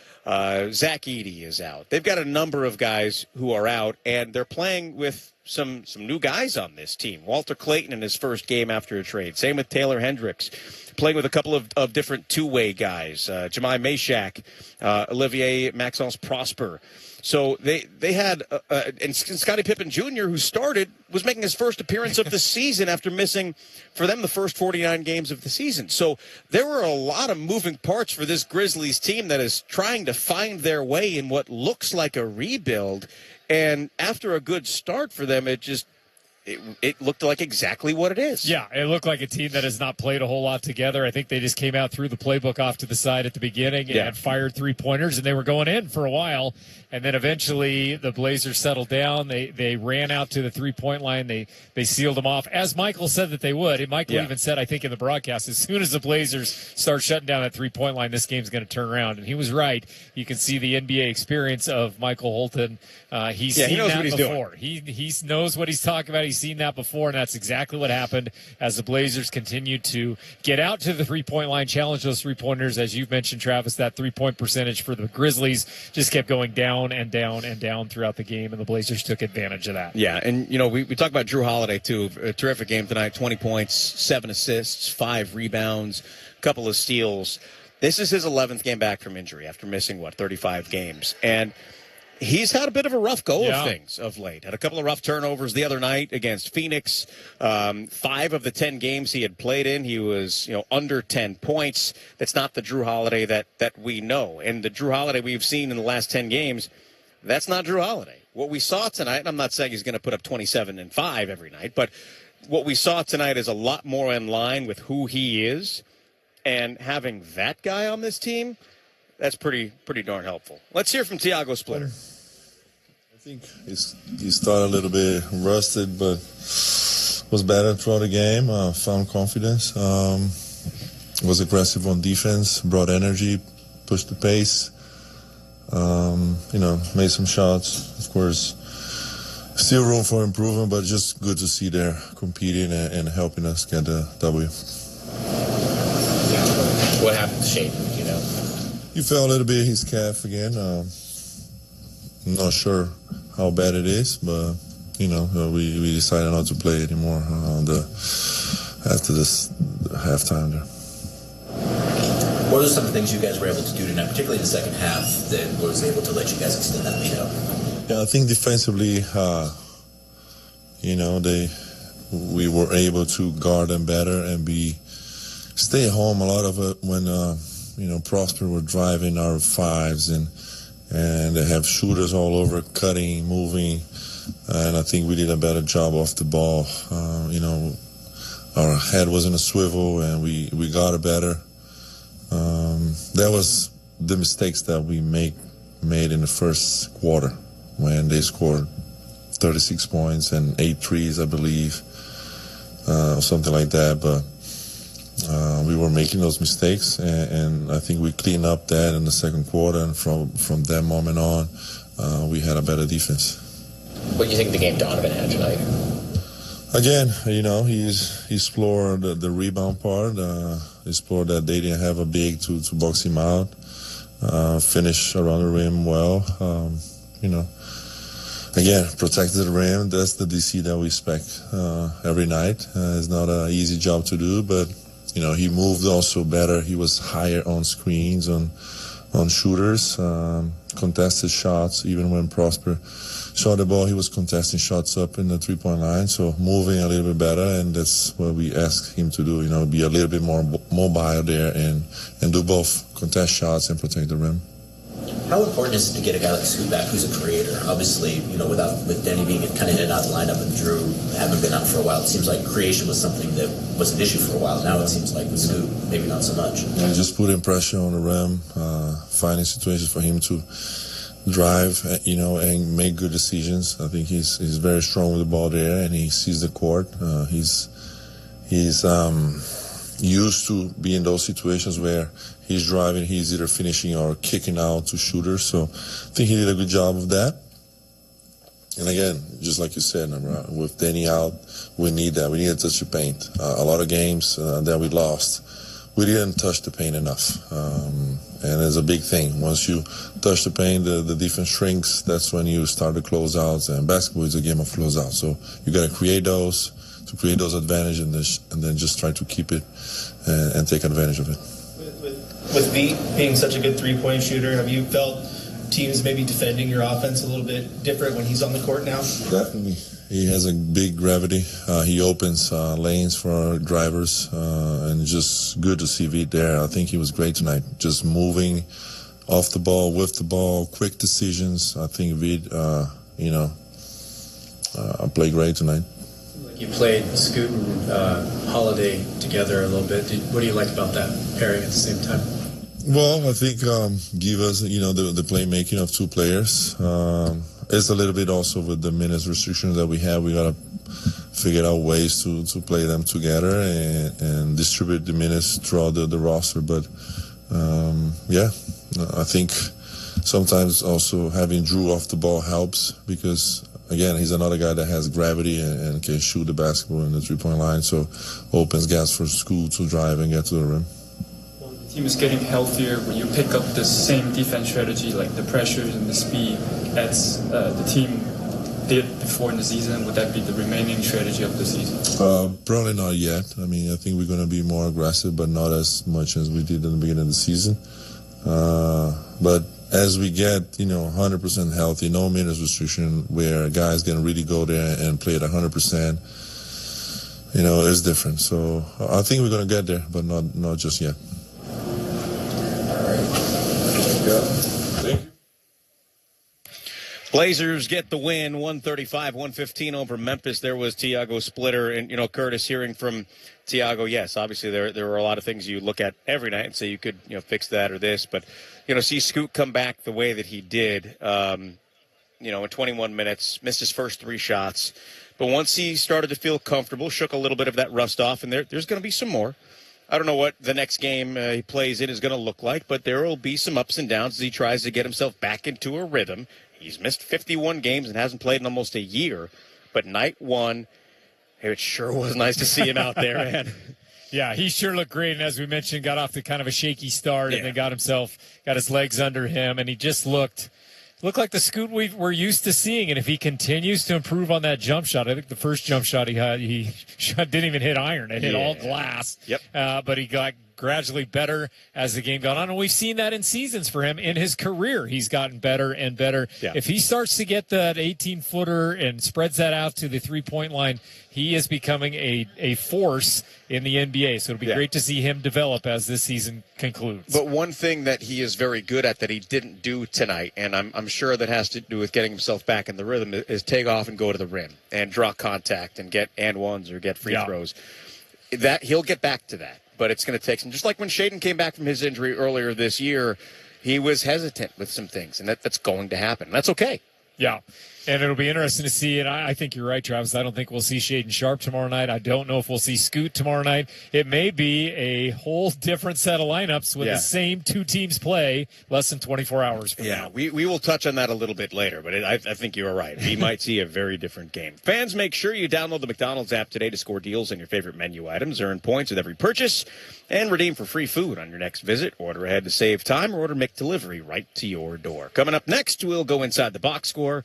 Zach Edey is out. They've got a number of guys who are out, and they're playing with some new guys on this team. Walter Clayton in his first game after a trade. Same with Taylor Hendricks. Playing with a couple of different two-way guys. Jemai Meshack, Olivier Maxence Prosper. So they had, and Scottie Pippen Jr., who started, was making his first appearance of the season after missing, for them, the first 49 games of the season. So there were a lot of moving parts for this Grizzlies team that is trying to find their way in what looks like a rebuild. And after a good start for them, it it looked like exactly what it is. Yeah, it looked like a team that has not played a whole lot together. I think they just came out, threw the playbook off to the side at the beginning and fired 3-pointers, and they were going in for a while. And then eventually the Blazers settled down. They ran out to the 3-point line. They sealed them off, as Michael said that they would. And Michael even said, I think in the broadcast, as soon as the Blazers start shutting down that 3-point line, this game's going to turn around. And he was right. You can see the NBA experience of Michael Holton. He's seen that before. He knows what he's talking about. He's seen that before, and that's exactly what happened as the Blazers continued to get out to the 3-point line, challenge those 3-pointers. As you've mentioned, Travis, that 3-point percentage for the Grizzlies just kept going down and down and down throughout the game, and the Blazers took advantage of that. Yeah, and, we talked about Drew Holiday, too. A terrific game tonight, 20 points, 7 assists, 5 rebounds, a couple of steals. This is his 11th game back from injury after missing, 35 games. And he's had a bit of a rough go of things of late. Had a couple of rough turnovers the other night against Phoenix. 5 of the 10 games he had played in, he was, under 10 points. That's not the Drew Holiday that we know. And the Drew Holiday we've seen in the last 10 games, that's not Drew Holiday. What we saw tonight, and I'm not saying he's going to put up 27 and 5 every night, but what we saw tonight is a lot more in line with who he is. And having that guy on this team, that's pretty darn helpful. Let's hear from Tiago Splitter. I think he started a little bit rusted, but was better throughout the game. Found confidence. Was aggressive on defense. Brought energy. Pushed the pace. Made some shots. Of course, still room for improvement, but just good to see they're competing and helping us get the W. What happened to Shaedon, He fell a little bit his calf again. I'm not sure how bad it is, but, we decided not to play anymore after this halftime there. What are some of the things you guys were able to do tonight, particularly in the second half, that was able to let you guys extend that lead out? Yeah, I think defensively, we were able to guard them better and stay home a lot of it when, Prosper were driving our 5s and they have shooters all over, cutting, moving, and I think we did a better job off the ball. Our head was in a swivel and we got it better. That was the mistakes that we made in the first quarter when they scored 36 points and 8 threes, I believe, or something like that, but we were making those mistakes, and I think we cleaned up that in the second quarter, and from that moment on, we had a better defense. What do you think the game Donovan had tonight? Again, he's explored the rebound part, explored that they didn't have a big to box him out, finish around the rim well, Again, protected the rim. That's the DC that we expect every night. It's not an easy job to do, but he moved also better. He was higher on screens, on shooters, contested shots. Even when Prosper shot the ball, he was contesting shots up in the 3-point line. So moving a little bit better, and that's what we asked him to do. Be a little bit more mobile there and do both, contest shots and protect the rim. How important is it to get a guy like Scoot back who's a creator? Obviously, with Denny being kind of in and out of the lineup and Drew having been out for a while, it seems like creation was something that was an issue for a while. Now it seems like with Scoot, maybe not so much. Yeah, just putting pressure on the rim, finding situations for him to drive, and make good decisions. I think he's very strong with the ball there, and he sees the court. He's used to be in those situations where he's driving, he's either finishing or kicking out to shooters. So I think he did a good job of that. And again, just like you said, with Denny out, we need that. We need to touch the paint. A lot of games that we lost, we didn't touch the paint enough. And it's a big thing. Once you touch the paint, the defense shrinks. That's when you start the closeouts. And basketball is a game of closeouts. So you got to create those advantages and then just try to keep it and take advantage of it. With Veit being such a good three-point shooter, have you felt teams maybe defending your offense a little bit different when he's on the court now? Definitely. He has a big gravity. He opens lanes for our drivers, and just good to see Veit there. I think he was great tonight, just moving off the ball, with the ball, quick decisions. I think Veit, played great tonight. You played Scoot and Holiday together a little bit. What do you like about that pairing at the same time? Well, I think give us, the playmaking of two players. It's a little bit also with the minutes restrictions that we have. We got to figure out ways to play them together and distribute the minutes throughout the roster. But, I think sometimes also having Drew off the ball helps because, again, he's another guy that has gravity and can shoot the basketball in the three-point line, so opens gas for Scoot to drive and get to the rim. The team is getting healthier. When you pick up the same defense strategy, like the pressures and the speed, as the team did before in the season, would that be the remaining strategy of the season? Probably not yet. I mean, I think we're going to be more aggressive, but not as much as we did in the beginning of the season. But as we get, 100% healthy, no minutes restriction, where guys can really go there and play at 100%, it's different. So I think we're going to get there, but not just yet. All right. Thank you. Blazers get the win, 135-115 over Memphis. There was Tiago Splitter. And, Curtis, hearing from Tiago, yes, obviously there were a lot of things you look at every night and say you could, fix that or this. But, see Scoot come back the way that he did, in 21 minutes, missed his first 3 shots. But once he started to feel comfortable, shook a little bit of that rust off, and there's going to be some more. I don't know what the next game he plays in is going to look like, but there will be some ups and downs as he tries to get himself back into a rhythm. He's missed 51 games and hasn't played in almost a year. But night one, it sure was nice to see him out there, man. Yeah, he sure looked great. And as we mentioned, got off to kind of a shaky start and then got his legs under him. And he just looked like the Scoot we're used to seeing. And if he continues to improve on that jump shot, I think the first jump shot he had, he didn't even hit iron. It hit all glass. Yep. But he got gradually better as the game got on. And we've seen that in seasons for him. In his career, he's gotten better and better. Yeah. If he starts to get that 18-footer and spreads that out to the three-point line, he is becoming a force in the NBA. So it'll be great to see him develop as this season concludes. But one thing that he is very good at that he didn't do tonight, and I'm sure that has to do with getting himself back in the rhythm, is take off and go to the rim and draw contact and get and ones or get free throws. That he'll get back to that. But it's going to take some. Just like when Shaedon came back from his injury earlier this year, he was hesitant with some things, and that's going to happen. That's okay. Yeah, and it'll be interesting to see. And I think you're right, Travis. I don't think we'll see Shaedon Sharpe tomorrow night. I don't know if we'll see Scoot tomorrow night. It may be a whole different set of lineups with the same two teams play less than 24 hours from now. We will touch on that a little bit later, but I think you're right. We might see a very different game. Fans, make sure you download the McDonald's app today to score deals on your favorite menu items, earn points with every purchase, and redeem for free food on your next visit. Order ahead to save time or order McDelivery right to your door. Coming up next, we'll go inside the box score,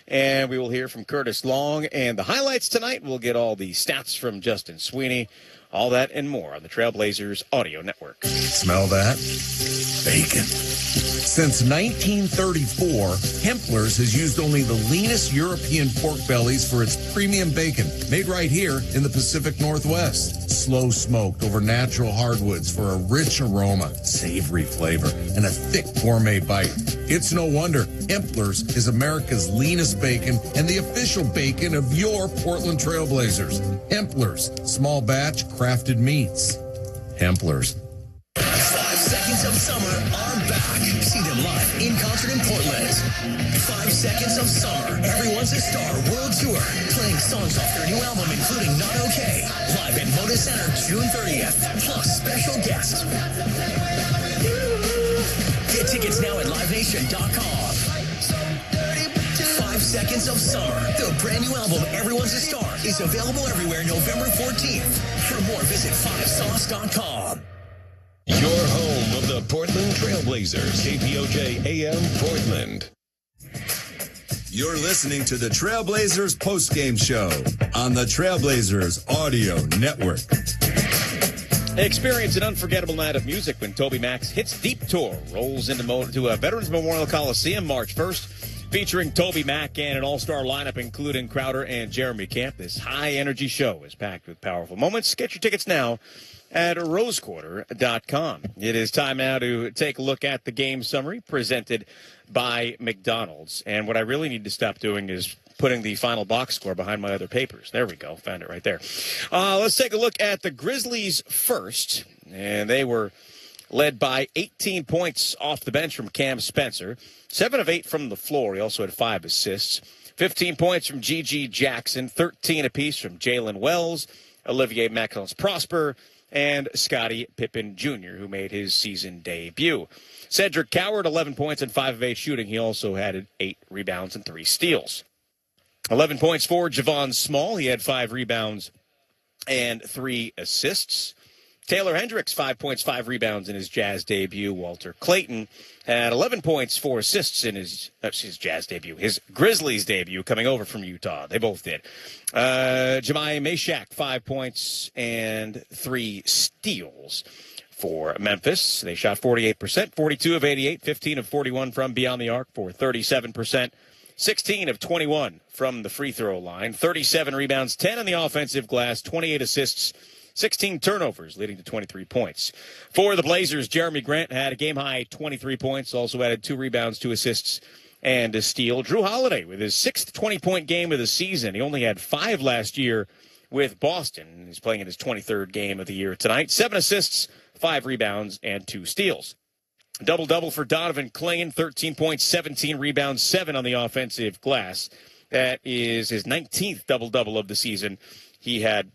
and we will hear from Curtis Long. And the highlights tonight, we'll get all the stats from Justin Sweeney. All that and more on the Trailblazers Audio Network. Smell that? Bacon. Since 1934, Hempler's has used only the leanest European pork bellies for its premium bacon, made right here in the Pacific Northwest. Slow smoked over natural hardwoods for a rich aroma, savory flavor, and a thick gourmet bite. It's no wonder Hempler's is America's leanest bacon and the official bacon of your Portland Trailblazers. Hempler's, small batch crafted meats. Hempler's. 5 Seconds of Summer are back. See them live in concert in Portland. 5 Seconds of Summer, Everyone's a Star World Tour. Playing songs off their new album, including Not Okay. Live at Moda Center, June 30th. Plus special guests. Get tickets now at LiveNation.com. 5 Seconds of Summer, the brand new album, Everyone's a Star, is available everywhere November 14th. For more, visit 5sauce.com. Your home of the Portland Trailblazers, KPOJ AM Portland. You're listening to the Trailblazers postgame show on the Trailblazers Audio Network. Experience an unforgettable night of music when Toby Mac's Hits Deep Tour rolls into a Veterans Memorial Coliseum March 1st, featuring Toby Mac and an all-star lineup including Crowder and Jeremy Camp. This high-energy show is packed with powerful moments. Get your tickets now at rosequarter.com. It is time now to take a look at the game summary presented by McDonald's. And what I really need to stop doing is putting the final box score behind my other papers. There we go. Found it right there. Let's take a look at the Grizzlies first. And they were led by 18 points off the bench from Cam Spencer. 7 of 8 from the floor. He also had 5 assists. 15 points from G.G. Jackson. 13 apiece from Jalen Wells, Olivier Mackens-Prosper, and Scottie Pippen Jr., who made his season debut. Cedric Coward, 11 points and 5 of 8 shooting. He also had 8 rebounds and 3 steals. 11 points for Javon Small. He had 5 rebounds and 3 assists. Taylor Hendricks, 5 points, 5 rebounds in his Jazz debut. Walter Clayton had 11 points, 4 assists in his Jazz debut. His Grizzlies debut coming over from Utah. They both did. Jemai Mashak, 5 points and 3 steals for Memphis. They shot 48%, 42 of 88, 15 of 41 from beyond the arc for 37%, 16 of 21 from the free throw line, 37 rebounds, 10 on the offensive glass, 28 assists, 16 turnovers, leading to 23 points. For the Blazers, Jeremy Grant had a game-high 23 points, also added 2 rebounds, 2 assists, and a steal. Drew Holiday with his 6th 20-point game of the season. He only had 5 last year with Boston. He's playing in his 23rd game of the year tonight. 7 assists, 5 rebounds, and 2 steals. Double-double for Donovan Clingan, 13 points, 17 rebounds, 7 on the offensive glass. That is his 19th double-double of the season. He had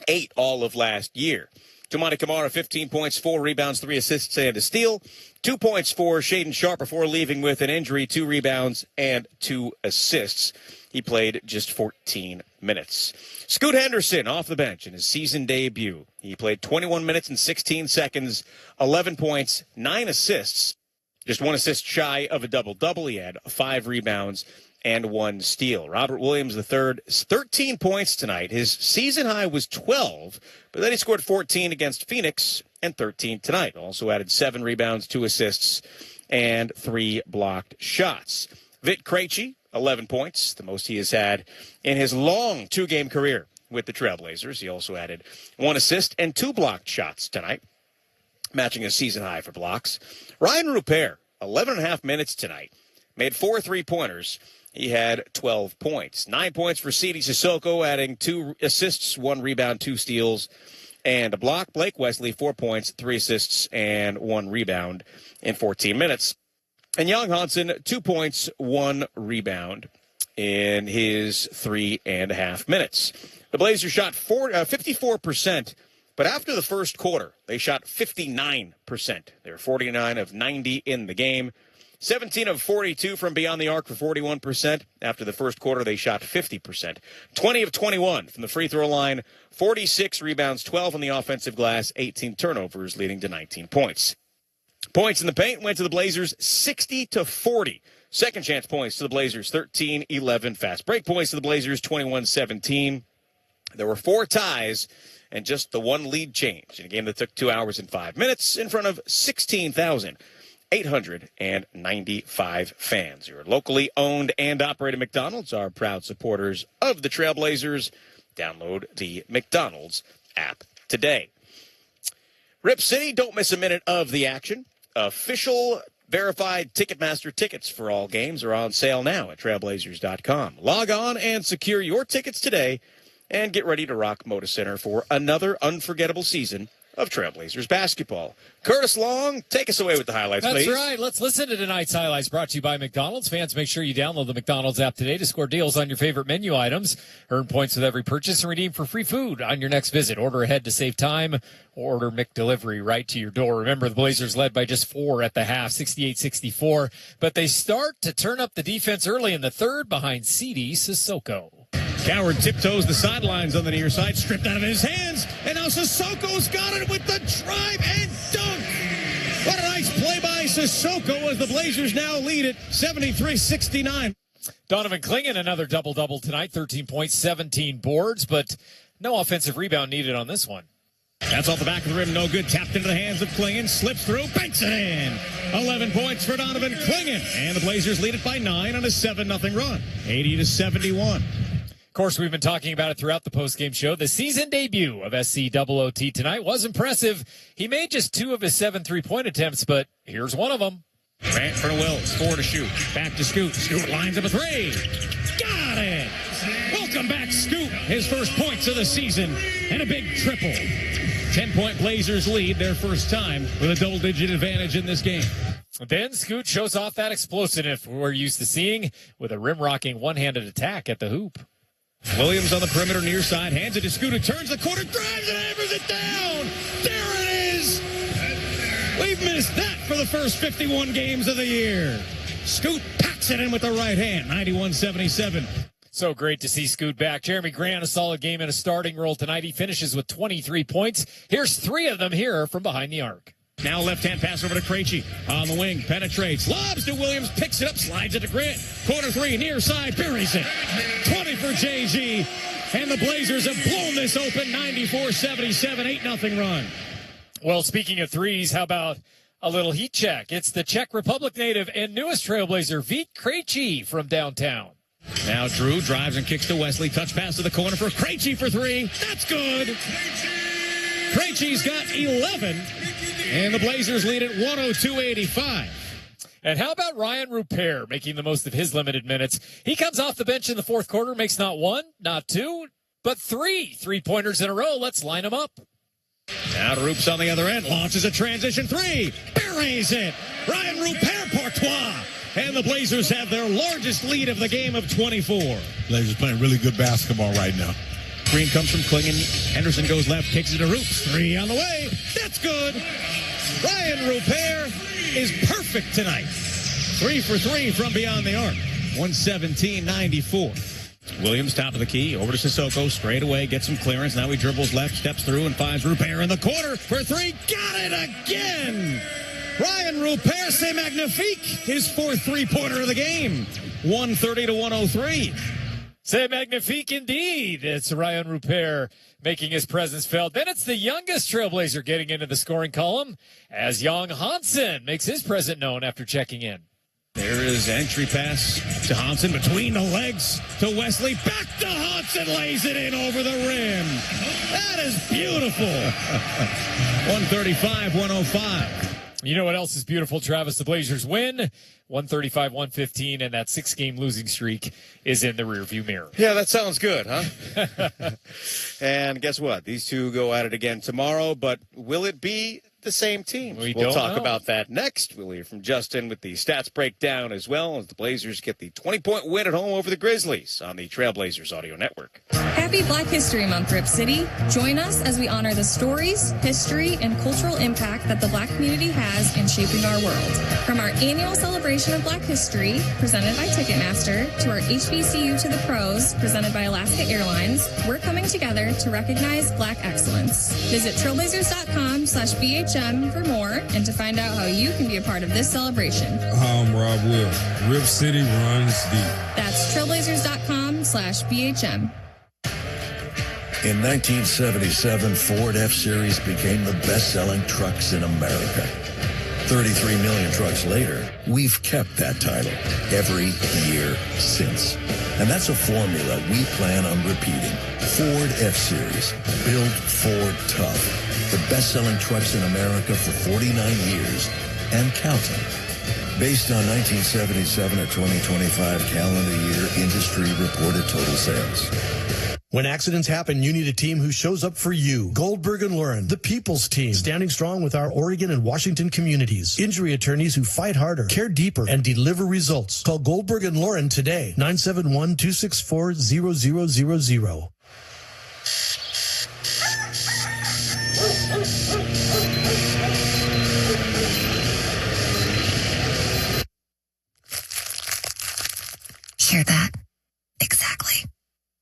8 all of last year. Toumani Camara, 15 points, 4 rebounds, 3 assists, and a steal. 2 points for Shaedon Sharpe before leaving with an injury, 2 rebounds, and 2 assists. He played just 14 minutes. Scoot Henderson off the bench in his season debut. He played 21 minutes and 16 seconds, 11 points, 9 assists, just 1 assist shy of a double-double. He had 5 rebounds and 1 steal. Robert Williams III, 13 points tonight. His season high was 12, but then he scored 14 against Phoenix and 13 tonight. Also added 7 rebounds, 2 assists, and 3 blocked shots. Vit Krejci, 11 points, the most he has had in his long 2-game career with the Trailblazers. He also added 1 assist and 2 blocked shots tonight, matching a season high for blocks. Ryan Rupert, 11.5 minutes tonight, made 4 3-pointers. He had 12 points. 9 points for Sidi Sissoko, adding 2 assists, 1 rebound, 2 steals, and a block. Blake Wesley, 4 points, 3 assists, and 1 rebound in 14 minutes. And Young Hansen, 2 points, 1 rebound in his 3.5 minutes. The Blazers shot 54%, but after the first quarter, they shot 59%. They were 49 of 90 in the game. 17 of 42 from beyond the arc for 41%. After the first quarter, they shot 50%. 20 of 21 from the free throw line, 46 rebounds, 12 on the offensive glass, 18 turnovers, leading to 19 points. Points in the paint went to the Blazers 60-40. Second chance points to the Blazers 13-11. Fast break points to the Blazers 21-17. There were 4 ties and just the 1 lead change in a game that took 2 hours and 5 minutes in front of 16,895 fans. Your locally owned and operated McDonald's are proud supporters of the Trailblazers. Download the McDonald's app today. Rip City, don't miss a minute of the action. Official verified Ticketmaster tickets for all games are on sale now at Trailblazers.com. Log on and secure your tickets today and get ready to rock Moda Center for another unforgettable season of Trailblazers basketball. Curtis Long, take us away with the highlights, please. That's right. Let's listen to tonight's highlights brought to you by McDonald's. Fans, make sure you download the McDonald's app today to score deals on your favorite menu items. Earn points with every purchase and redeem for free food on your next visit. Order ahead to save time or order McDelivery right to your door. Remember, the Blazers led by just 4 at the half, 68-64. But they start to turn up the defense early in the third behind Sidi Sissoko. Coward tiptoes the sidelines on the near side, stripped out of his hands, and now Sissoko's got it with the drive and dunk. What a nice play by Sissoko as the Blazers now lead it 73-69. Donovan Clingan, another double-double tonight, 13 points, 17 boards, but no offensive rebound needed on this one. That's off the back of the rim, no good. Tapped into the hands of Clingan, slips through, banks it in. 11 points for Donovan Clingan, and the Blazers lead it by 9 on a 7-0 run, 80-71. Of course, we've been talking about it throughout the postgame show. The season debut of SCOOT tonight was impressive. He made just 2 of his 7 3-point attempts, but here's one of them. Grant for Wills, 4 to shoot. Back to Scoot. Scoot lines up a 3. Got got it. Welcome back, Scoot. His first points of the season and a big triple. 10-point Blazers lead their first time with a double-digit advantage in this game. Then Scoot shows off that explosiveness we're used to seeing with a rim-rocking one-handed attack at the hoop. Williams on the perimeter near side, hands it to Scoot, who turns the corner, drives and hammers it down. There it is. We've missed that for the first 51 games of the year. Scoot packs it in with the right hand, 91-77. So great to see Scoot back. Jeremy Grant, a solid game in a starting role tonight. He finishes with 23 points. Here's 3 of them here from behind the arc. Now left-hand pass over to Krejci. On the wing, penetrates, lobs to Williams, picks it up, slides it to Grant. Corner 3, near side, buries it. 20 for JG. And the Blazers have blown this open, 94-77, 8-0 run. Well, speaking of threes, how about a little heat check? It's the Czech Republic native and newest Trailblazer, Vít Krejci from downtown. Now Drew drives and kicks to Wesley. Touch pass to the corner for Krejci for 3. That's good. Krejci's got 11. And the Blazers lead at 102-85. And how about Ryan Rupert making the most of his limited minutes? He comes off the bench in the fourth quarter, makes not 1, not 2, but 3 3-pointers in a row. Let's line them up. Now Rupes on the other end, launches a transition 3, buries it. Ryan Rupert Courtois. And the Blazers have their largest lead of the game of 24. Blazers playing really good basketball right now. Green comes from Klingon. Henderson goes left, kicks it to Rupes. 3 on the way. That's good. Ryan Rupert is perfect tonight. 3 for 3 from beyond the arc. 117-94. Williams, top of the key, over to Sissoko, straight away, gets some clearance. Now he dribbles left, steps through, and finds Rupert in the corner for 3. Got it again! Ryan Rupert, c'est magnifique, his 4th 3-pointer of the game. 130-103. C'est magnifique indeed. It's Ryan Rupert making his presence felt. Then it's the youngest Trailblazer getting into the scoring column as Young Hansen makes his presence known after checking in. There is entry pass to Hansen between the legs to Wesley. Back to Hansen, lays it in over the rim. That is beautiful. 135-105. You know what else is beautiful, Travis? The Blazers win 135-115, and that 6-game losing streak is in the rearview mirror. Yeah, that sounds good, huh? And guess what? These two go at it again tomorrow, but will it be the same team? We'll talk about that next. We'll hear from Justin with the stats breakdown as well as the Blazers get the 20-point win at home over the Grizzlies on the Trailblazers Audio Network. Happy Black History Month, Rip City. Join us as we honor the stories, history, and cultural impact that the Black community has in shaping our world. From our annual celebration of Black History, presented by Ticketmaster, to our HBCU to the Pros, presented by Alaska Airlines, we're coming together to recognize Black excellence. Visit trailblazers.com/BHM for more and to find out how you can be a part of this celebration. I'm Rob Will. Rip City runs deep. That's trailblazers.com/BHM. In 1977, Ford F-Series became the best-selling trucks in America. 33 million trucks later, we've kept that title every year since. And that's a formula we plan on repeating. Ford F-Series, built Ford tough. The best-selling trucks in America for 49 years and counting. Based on 1977 or 2025 calendar year industry reported total sales. When accidents happen, you need a team who shows up for you. Goldberg and Lauren, the people's team, standing strong with our Oregon and Washington communities. Injury attorneys who fight harder, care deeper, and deliver results. Call Goldberg and Lauren today, 971-264-0000. Hear that? Exactly.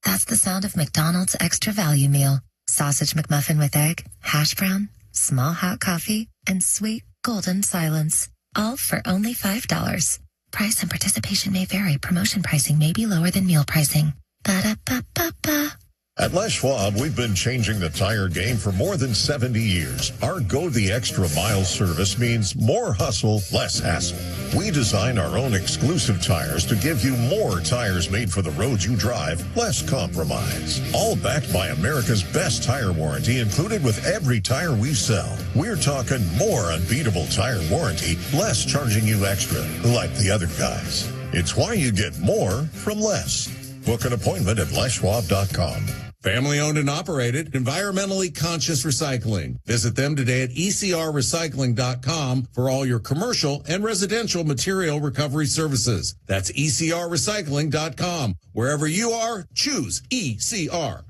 That's the sound of McDonald's Extra Value Meal. Sausage McMuffin with egg, hash brown, small hot coffee, and sweet golden silence. All for only $5. Price and participation may vary. Promotion pricing may be lower than meal pricing. Ba-da-ba-ba-ba. At Les Schwab, we've been changing the tire game for more than 70 years. Our Go the Extra Mile service means more hustle, less hassle. We design our own exclusive tires to give you more tires made for the road you drive, less compromise. All backed by America's best tire warranty included with every tire we sell. We're talking more unbeatable tire warranty, less charging you extra, like the other guys. It's why you get more from less. Book an appointment at leschwab.com. Family owned and operated, environmentally conscious recycling. Visit them today at ecrrecycling.com for all your commercial and residential material recovery services. That's ecrrecycling.com. Wherever you are, choose ECR.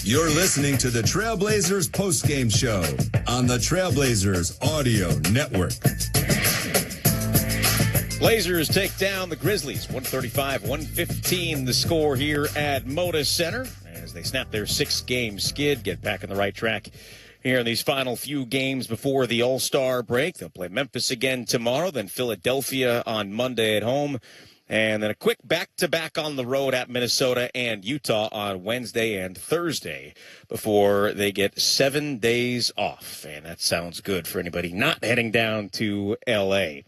You're listening to the Trailblazers postgame show on the Trailblazers Audio Network. Blazers take down the Grizzlies, 135-115 the score here at Moda Center as they snap their 6-game skid, get back on the right track here in these final few games before the All-Star break. They'll play Memphis again tomorrow, then Philadelphia on Monday at home, and then a quick back-to-back on the road at Minnesota and Utah on Wednesday and Thursday before they get 7 days off. And that sounds good for anybody not heading down to L.A.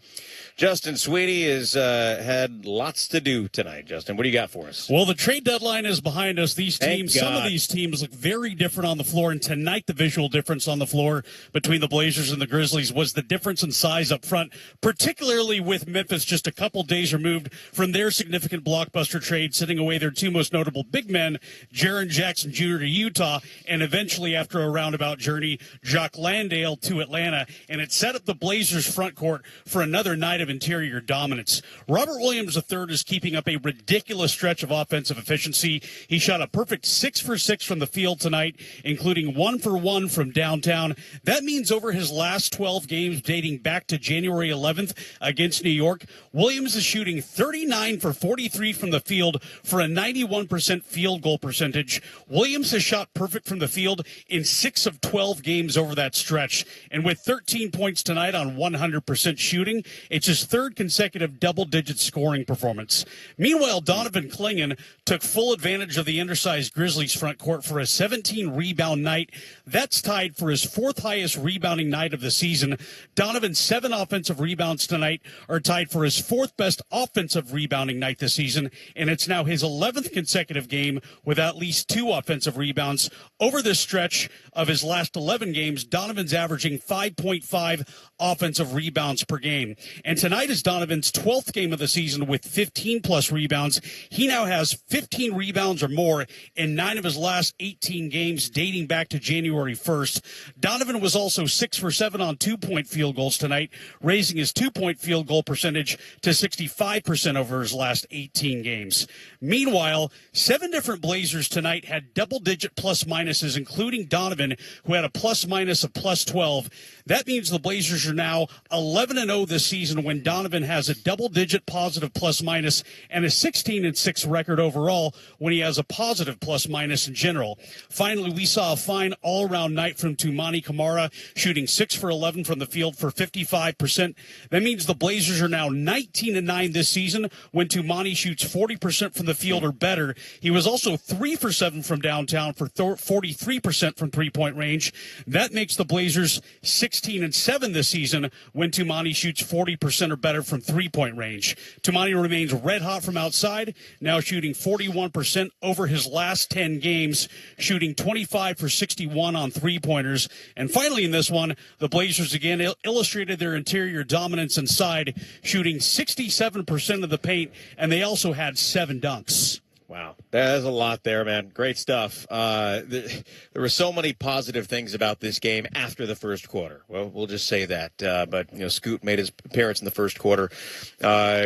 Justin Sweetie has had lots to do tonight. Justin, what do you got for us? Well, the trade deadline is behind us. These teams, Thank some of God. these teams look very different on the floor, and tonight the visual difference on the floor between the Blazers and the Grizzlies was the difference in size up front, particularly with Memphis just a couple days removed from their significant blockbuster trade, sending away their two most notable big men, Jaren Jackson Jr. to Utah, and eventually, after a roundabout journey, Jock Landale to Atlanta, and it set up the Blazers front court for another night of interior dominance. Robert Williams III is keeping up a ridiculous stretch of offensive efficiency. He shot a perfect 6 for 6 from the field tonight, including 1 for 1 from downtown. That means over his last 12 games dating back to January 11th against New York, Williams is shooting 39 for 43 from the field for a 91% field goal percentage. Williams has shot perfect from the field in 6 of 12 games over that stretch. And with 13 points tonight on 100% shooting, it's his third consecutive double-digit scoring performance. Meanwhile, Donovan Clingan took full advantage of the undersized Grizzlies front court for a 17-rebound night. That's tied for his fourth highest rebounding night of the season. Donovan's 7 offensive rebounds tonight are tied for his fourth best offensive rebounding night this season, and it's now his 11th consecutive game with at least 2 offensive rebounds. Over this stretch of his last 11 games, Donovan's averaging 5.5 offensive rebounds per game. And tonight is Donovan's 12th game of the season with 15-plus rebounds. He now has 15 rebounds or more in 9 of his last 18 games dating back to January 1st. Donovan was also 6 for 7 on 2-point field goals tonight, raising his 2-point field goal percentage to 65% over his last 18 games. Meanwhile, 7 different Blazers tonight had double-digit plus-minuses, including Donovan, who had a plus-minus of plus 12. That means the Blazers are now 11-0 this season when Donovan has a double-digit positive plus-minus and a 16-6 record overall when he has a positive plus-minus in general. Finally, we saw a fine all-around night from Toumani Camara, shooting 6 for 11 from the field for 55%. That means the Blazers are now 19-9 this season when Toumani shoots 40% from the field or better. He was also 3 for 7 from downtown for 43% from three-point range. That makes the Blazers 16-7 this season when Toumani shoots 40% or better from three-point range. Toumani remains red hot from outside, now shooting 41% over his last 10 games, shooting 25 for 61 on three-pointers. And finally in this one, the Blazers again illustrated their interior dominance inside, shooting 67% of the paint, and they also had 7 dunks. Wow, there's a lot there, man. Great stuff. There were so many positive things about this game after the first quarter. Well, we'll just say that. But, you know, Scoot made his appearance in the first quarter.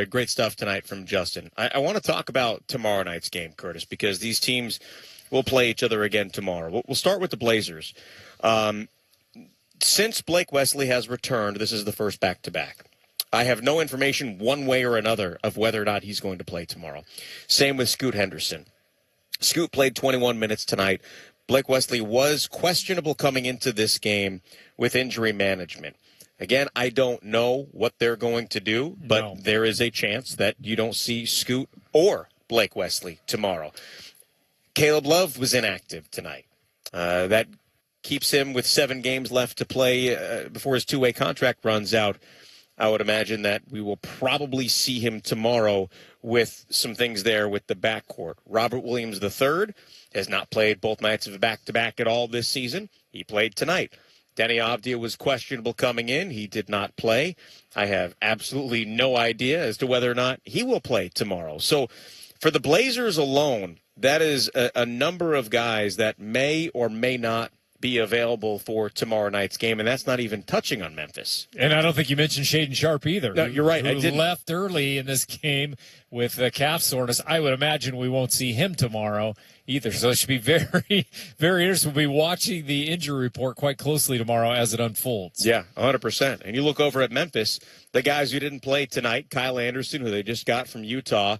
Great stuff tonight from Justin. I want to talk about tomorrow night's game, Curtis, because these teams will play each other again tomorrow. We'll start with the Blazers. Since Blake Wesley has returned, this is the first back-to-back. I have no information one way or another of whether or not he's going to play tomorrow. Same with Scoot Henderson. Scoot played 21 minutes tonight. Blake Wesley was questionable coming into this game with injury management. Again, I don't know what they're going to do, but there is a chance that you don't see Scoot or Blake Wesley tomorrow. Caleb Love was inactive tonight. That keeps him with 7 games left to play before his 2-way contract runs out. I would imagine that we will probably see him tomorrow with some things there with the backcourt. Robert Williams III has not played both nights of a back-to-back at all this season. He played tonight. Deni Avdija was questionable coming in. He did not play. I have absolutely no idea as to whether or not he will play tomorrow. So For the Blazers alone, that is a number of guys that may or may not be available for tomorrow night's game, and that's not even touching on Memphis. And I don't think you mentioned Shaden Sharp either. No, you're right. Who I didn't. left early in this game with calf soreness. I would imagine we won't see him tomorrow either. So it should be very, very interesting. We'll be watching the injury report quite closely tomorrow as it unfolds. Yeah, 100%. And you look over at Memphis, the guys who didn't play tonight, Kyle Anderson, who they just got from Utah,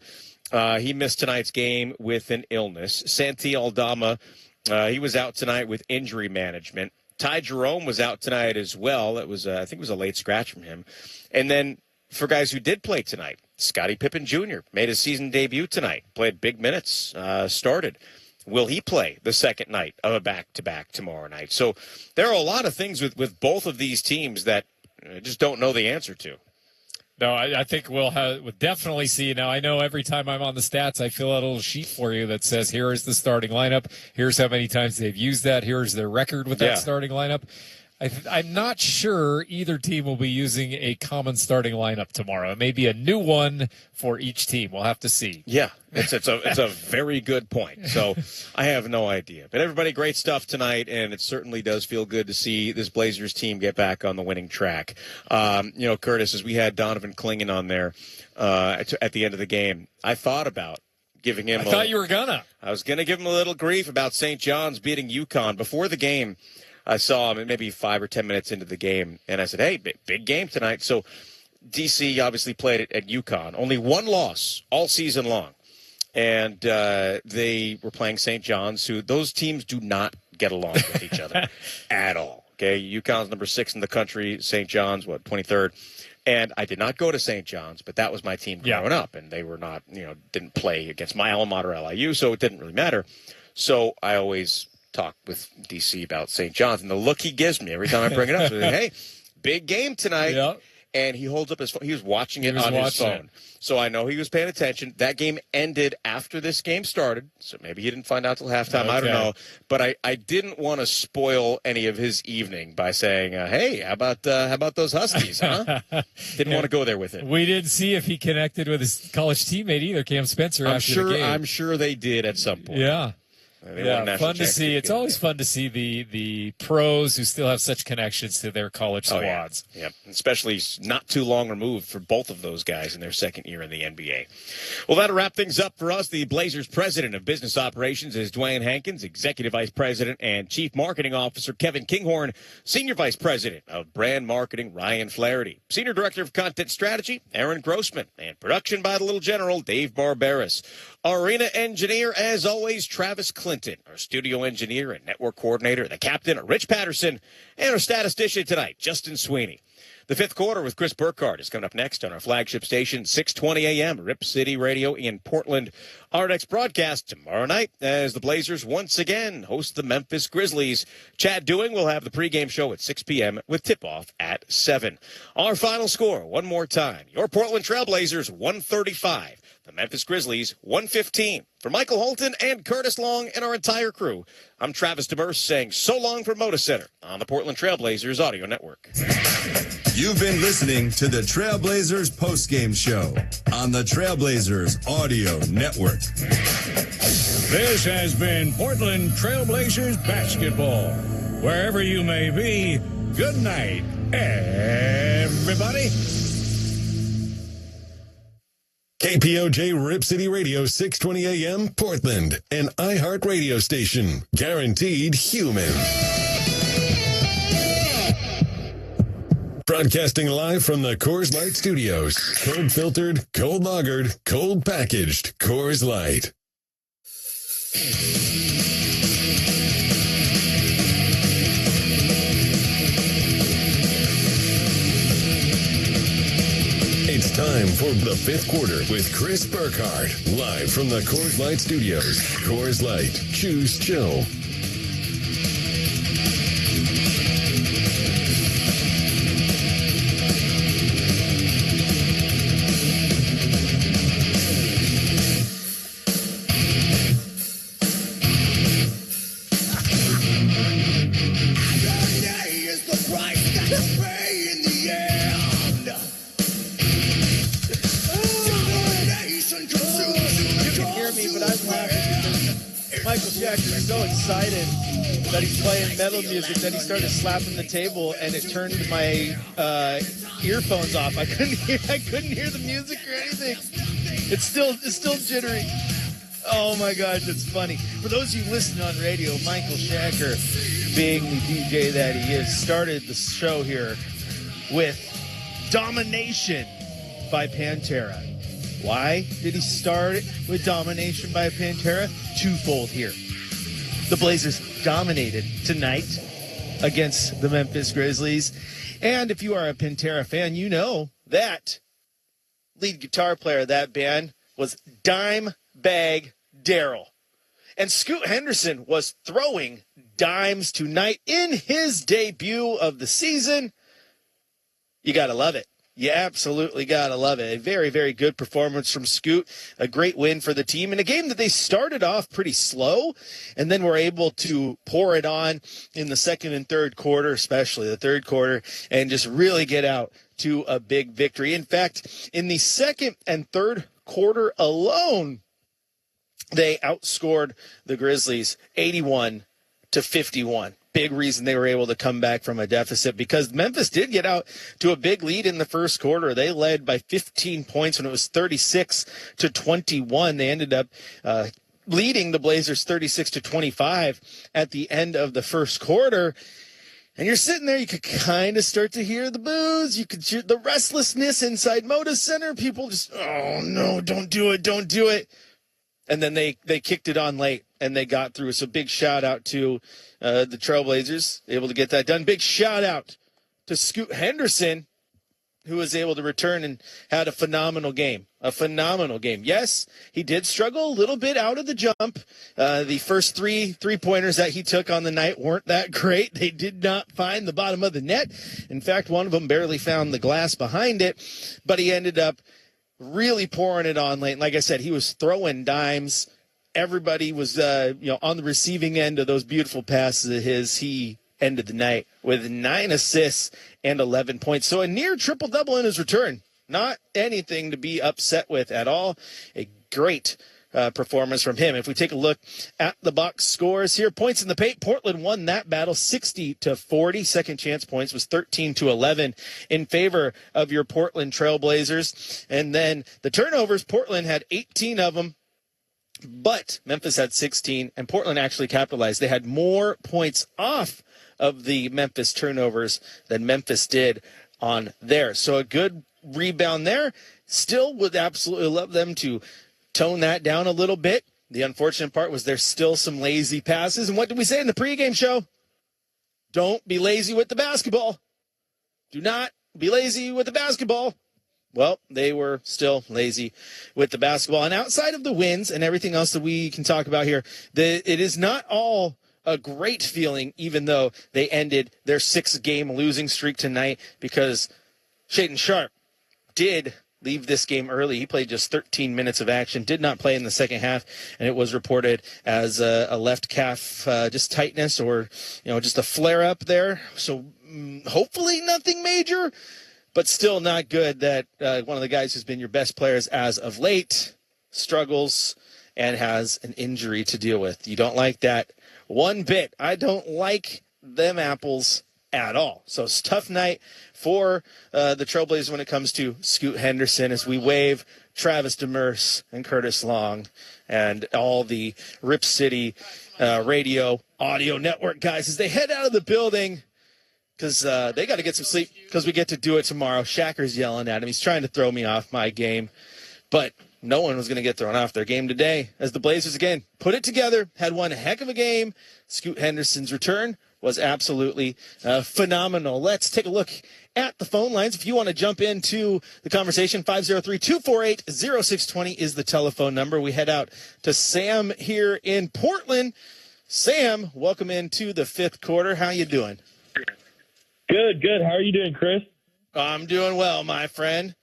he missed tonight's game with an illness. Santi Aldama, he was out tonight with injury management. Ty Jerome was out tonight as well. It was, I think it was a late scratch from him. And then for guys who did play tonight, Scottie Pippen Jr. made his season debut tonight, played big minutes, started. Will he play the second night of a back-to-back tomorrow night? So there are a lot of things with both of these teams that I just don't know the answer to. No, I think we'll definitely see. Now, I know every time I'm on the stats, I fill out a little sheet for you that says, here is the starting lineup. Here's how many times they've used that. Here's their record with that starting lineup. I'm not sure either team will be using a common starting lineup tomorrow. It may be a new one for each team. We'll have to see. Yeah, it's a very good point. So I have no idea. But everybody, great stuff tonight, and it certainly does feel good to see this Blazers team get back on the winning track. Curtis, as we had Donovan Clingan on there at the end of the game, I thought about giving him you were gonna. I was going to give him a little grief about St. John's beating UConn. Before the game, I saw him maybe 5 or 10 minutes into the game, and I said, hey, big game tonight. So DC obviously played it at UConn. Only one loss all season long. And they were playing St. John's, who those teams do not get along with each other at all. Okay, UConn's number 6 in the country, St. John's, 23rd. And I did not go to St. John's, but that was my team growing up. And they were not, didn't play against my alma mater, LIU, so it didn't really matter. So I always talk with DC about St. John's, and the look he gives me every time I bring it up. So, hey, big game tonight. Yep. And he holds up his phone. He was watching it on his phone. So I know he was paying attention. That game ended after this game started, so maybe he didn't find out till halftime. Okay. I don't know. But I didn't want to spoil any of his evening by saying, hey, how about those Huskies, huh? Didn't want to go there with it. We didn't see if he connected with his college teammate either, Cam Spencer, after the game. I'm sure they did at some point. Yeah. Fun to see. It's always fun to see the pros who still have such connections to their college squads. Yeah, especially not too long removed for both of those guys in their second year in the NBA. Well, that'll wrap things up for us. The Blazers president of business operations is Dwayne Hankins, executive vice president and chief marketing officer Kevin Kinghorn, senior vice president of brand marketing Ryan Flaherty, senior director of content strategy Aaron Grossman, and production by the little general Dave Barberis. Arena engineer, as always, Travis Clinton. Our studio engineer and network coordinator, the captain, Rich Patterson. And our statistician tonight, Justin Sweeney. The fifth quarter with Chris Burkhardt is coming up next on our flagship station, 620 a.m., Rip City Radio in Portland. Our next broadcast tomorrow night as the Blazers once again host the Memphis Grizzlies. Chad Dewing will have the pregame show at 6 p.m. with tip-off at 7. Our final score, one more time. Your Portland Trailblazers, 135. The Memphis Grizzlies, 115. For Michael Holton and Curtis Long and our entire crew, I'm Travis Demers saying so long from Moda Center on the Portland Trailblazers Audio Network. You've been listening to the Trailblazers postgame show on the Trailblazers Audio Network. This has been Portland Trailblazers basketball. Wherever you may be, good night, everybody. KPOJ Rip City Radio 620 AM Portland, an iHeart radio station. Guaranteed human. Broadcasting live from the Coors Light Studios. Cold filtered, cold lagered, cold packaged Coors Light. It's time for the fifth quarter with Chris Burkhardt, live from the Coors Light Studios. Coors Light, choose chill. You can hear Michael Jackson is so excited that he's playing metal music that he started slapping the table, and it turned my earphones off. I couldn't hear the music or anything. It's still jittery. Oh my gosh, it's funny. For those of you listening on radio, Michael Shacker, being the DJ that he is, started the show here with Domination by Pantera. Why did he start it with Domination by Pantera? Twofold here. The Blazers dominated tonight against the Memphis Grizzlies. And if you are a Pantera fan, you know that lead guitar player of that band was Dimebag Darrell. And Scoot Henderson was throwing dimes tonight in his debut of the season. You got to love it. You absolutely got to love it. A very, very good performance from Scoot. A great win for the team in a game that they started off pretty slow and then were able to pour it on in the second and third quarter, especially the third quarter, and just really get out to a big victory. In fact, in the second and third quarter alone, they outscored the Grizzlies 81-51. Big reason they were able to come back from a deficit, because Memphis did get out to a big lead in the first quarter. They led by 15 points when it was 36-21. They ended up leading the Blazers 36-25 at the end of the first quarter. And you're sitting there, you could kind of start to hear the boos. You could hear the restlessness inside Moda Center. People just, oh no, don't do it, don't do it. And then they kicked it on late and they got through. So big shout out to the Trailblazers, able to get that done. Big shout out to Scoot Henderson, who was able to return and had a phenomenal game. A phenomenal game. Yes, he did struggle a little bit out of the jump. The first three-pointers that he took on the night weren't that great. They did not find the bottom of the net. In fact, one of them barely found the glass behind it, but he ended up really pouring it on late. Like I said, he was throwing dimes. Everybody was on the receiving end of those beautiful passes of his. He ended the night with 9 assists and 11 points. So a near triple-double in his return. Not anything to be upset with at all. A great performance from him. If we take a look at the box scores here, points in the paint, Portland won that battle 60-40. Second chance points was 13-11 in favor of your Portland Trailblazers. And then the turnovers, Portland had 18 of them, but Memphis had 16, and Portland actually capitalized. They had more points off of the Memphis turnovers than Memphis did on theirs. So a good rebound there. Still would absolutely love them to tone that down a little bit. The unfortunate part was there's still some lazy passes. And what did we say in the pregame show? Don't be lazy with the basketball. Do not be lazy with the basketball. Well, they were still lazy with the basketball. And outside of the wins and everything else that we can talk about here, it is not all a great feeling, even though they ended their 6-game losing streak tonight, because Shaedon Sharpe did leave this game early. He played just 13 minutes of action, did not play in the second half, and it was reported as a left calf just tightness or just a flare-up there. So hopefully nothing major, but still not good that one of the guys who's been your best players as of late struggles and has an injury to deal with. You don't like that one bit. I don't like them apples at all. So it's a tough night for the Trailblazers when it comes to Scoot Henderson, as we wave Travis Demers and Curtis Long and all the Rip City radio audio network guys as they head out of the building, because they got to get some sleep because we get to do it tomorrow. Shacker's yelling at him. He's trying to throw me off my game, but no one was going to get thrown off their game today, as the Blazers, again, put it together, had one heck of a game. Scoot Henderson's return was absolutely phenomenal. Let's take a look at the phone lines. If you want to jump into the conversation, 503-248-0620 is the telephone number. We head out to Sam here in Portland. Sam, welcome into the fifth quarter. How you doing? Good. How are you doing, Chris? I'm doing well, my friend.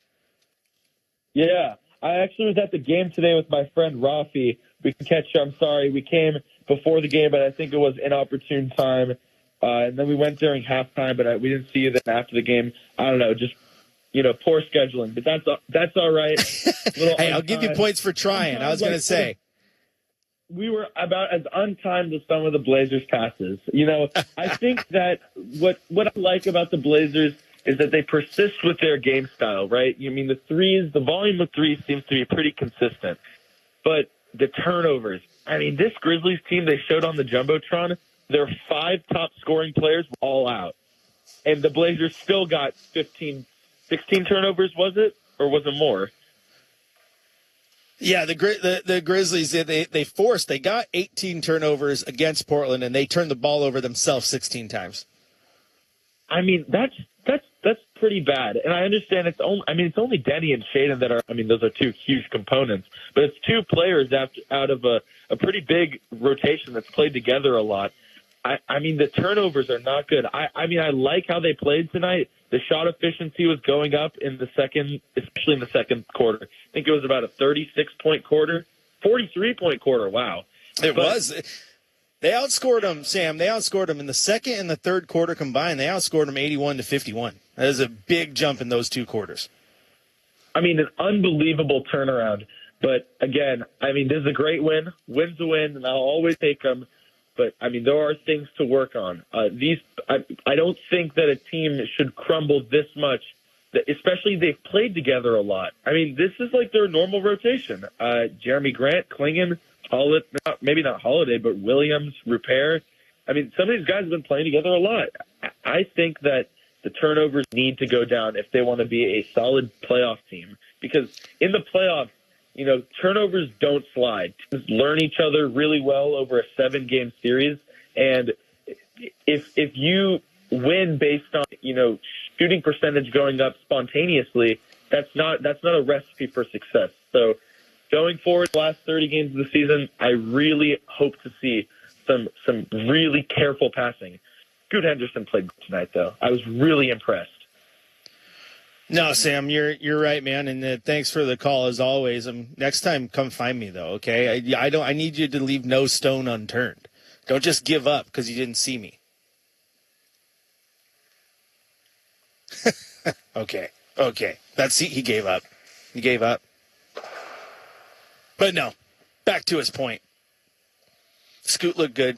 Yeah, I actually was at the game today with my friend Rafi. We can catch you. I'm sorry. We came before the game, but I think it was inopportune time. And then we went during halftime, but we didn't see you then after the game. I don't know, just, poor scheduling. But that's all right. Hey, I'll give you points for trying. I was going to say. we were about as untimed as some of the Blazers' passes. You know, I think that what I like about the Blazers is that they persist with their game style, right? You mean the volume of threes seems to be pretty consistent. But the turnovers, I mean, this Grizzlies team they showed on the Jumbotron, their 5 top scoring players were all out. And the Blazers still got 16 turnovers, was it? Or was it more? Yeah, the Grizzlies, they got 18 turnovers against Portland, and they turned the ball over themselves 16 times. I mean, that's pretty bad. And I understand it's only Denny and Shaden that are, those are 2 huge components, but it's 2 players out of a pretty big rotation that's played together a lot. I mean, the turnovers are not good. I like how they played tonight. The shot efficiency was going up especially in the second quarter. I think it was about a 36-point quarter, 43-point quarter. Wow. It was. They outscored them, Sam. They outscored them in the second and the third quarter combined. They outscored them 81-51. That is a big jump in those 2 quarters. I mean, an unbelievable turnaround. But again, this is a great win. Win's a win, and I'll always take them. But, there are things to work on. I don't think that a team should crumble this much, especially they've played together a lot. This is like their normal rotation. Jeremy Grant, Klingon, maybe not Holiday, but Williams, Rupert. Some of these guys have been playing together a lot. I think that the turnovers need to go down if they want to be a solid playoff team. Because in the playoffs, turnovers don't slide. Teams learn each other really well over a 7-game series. And if you win based on, shooting percentage going up spontaneously, that's not a recipe for success. So going forward, the last 30 games of the season, I really hope to see some really careful passing. Scoot Henderson played tonight, though. I was really impressed. No, Sam, you're right, man, and thanks for the call as always. Next time, come find me though, okay? I need you to leave no stone unturned. Don't just give up because you didn't see me. Okay. He gave up. He gave up. But no, back to his point. Scoot looked good.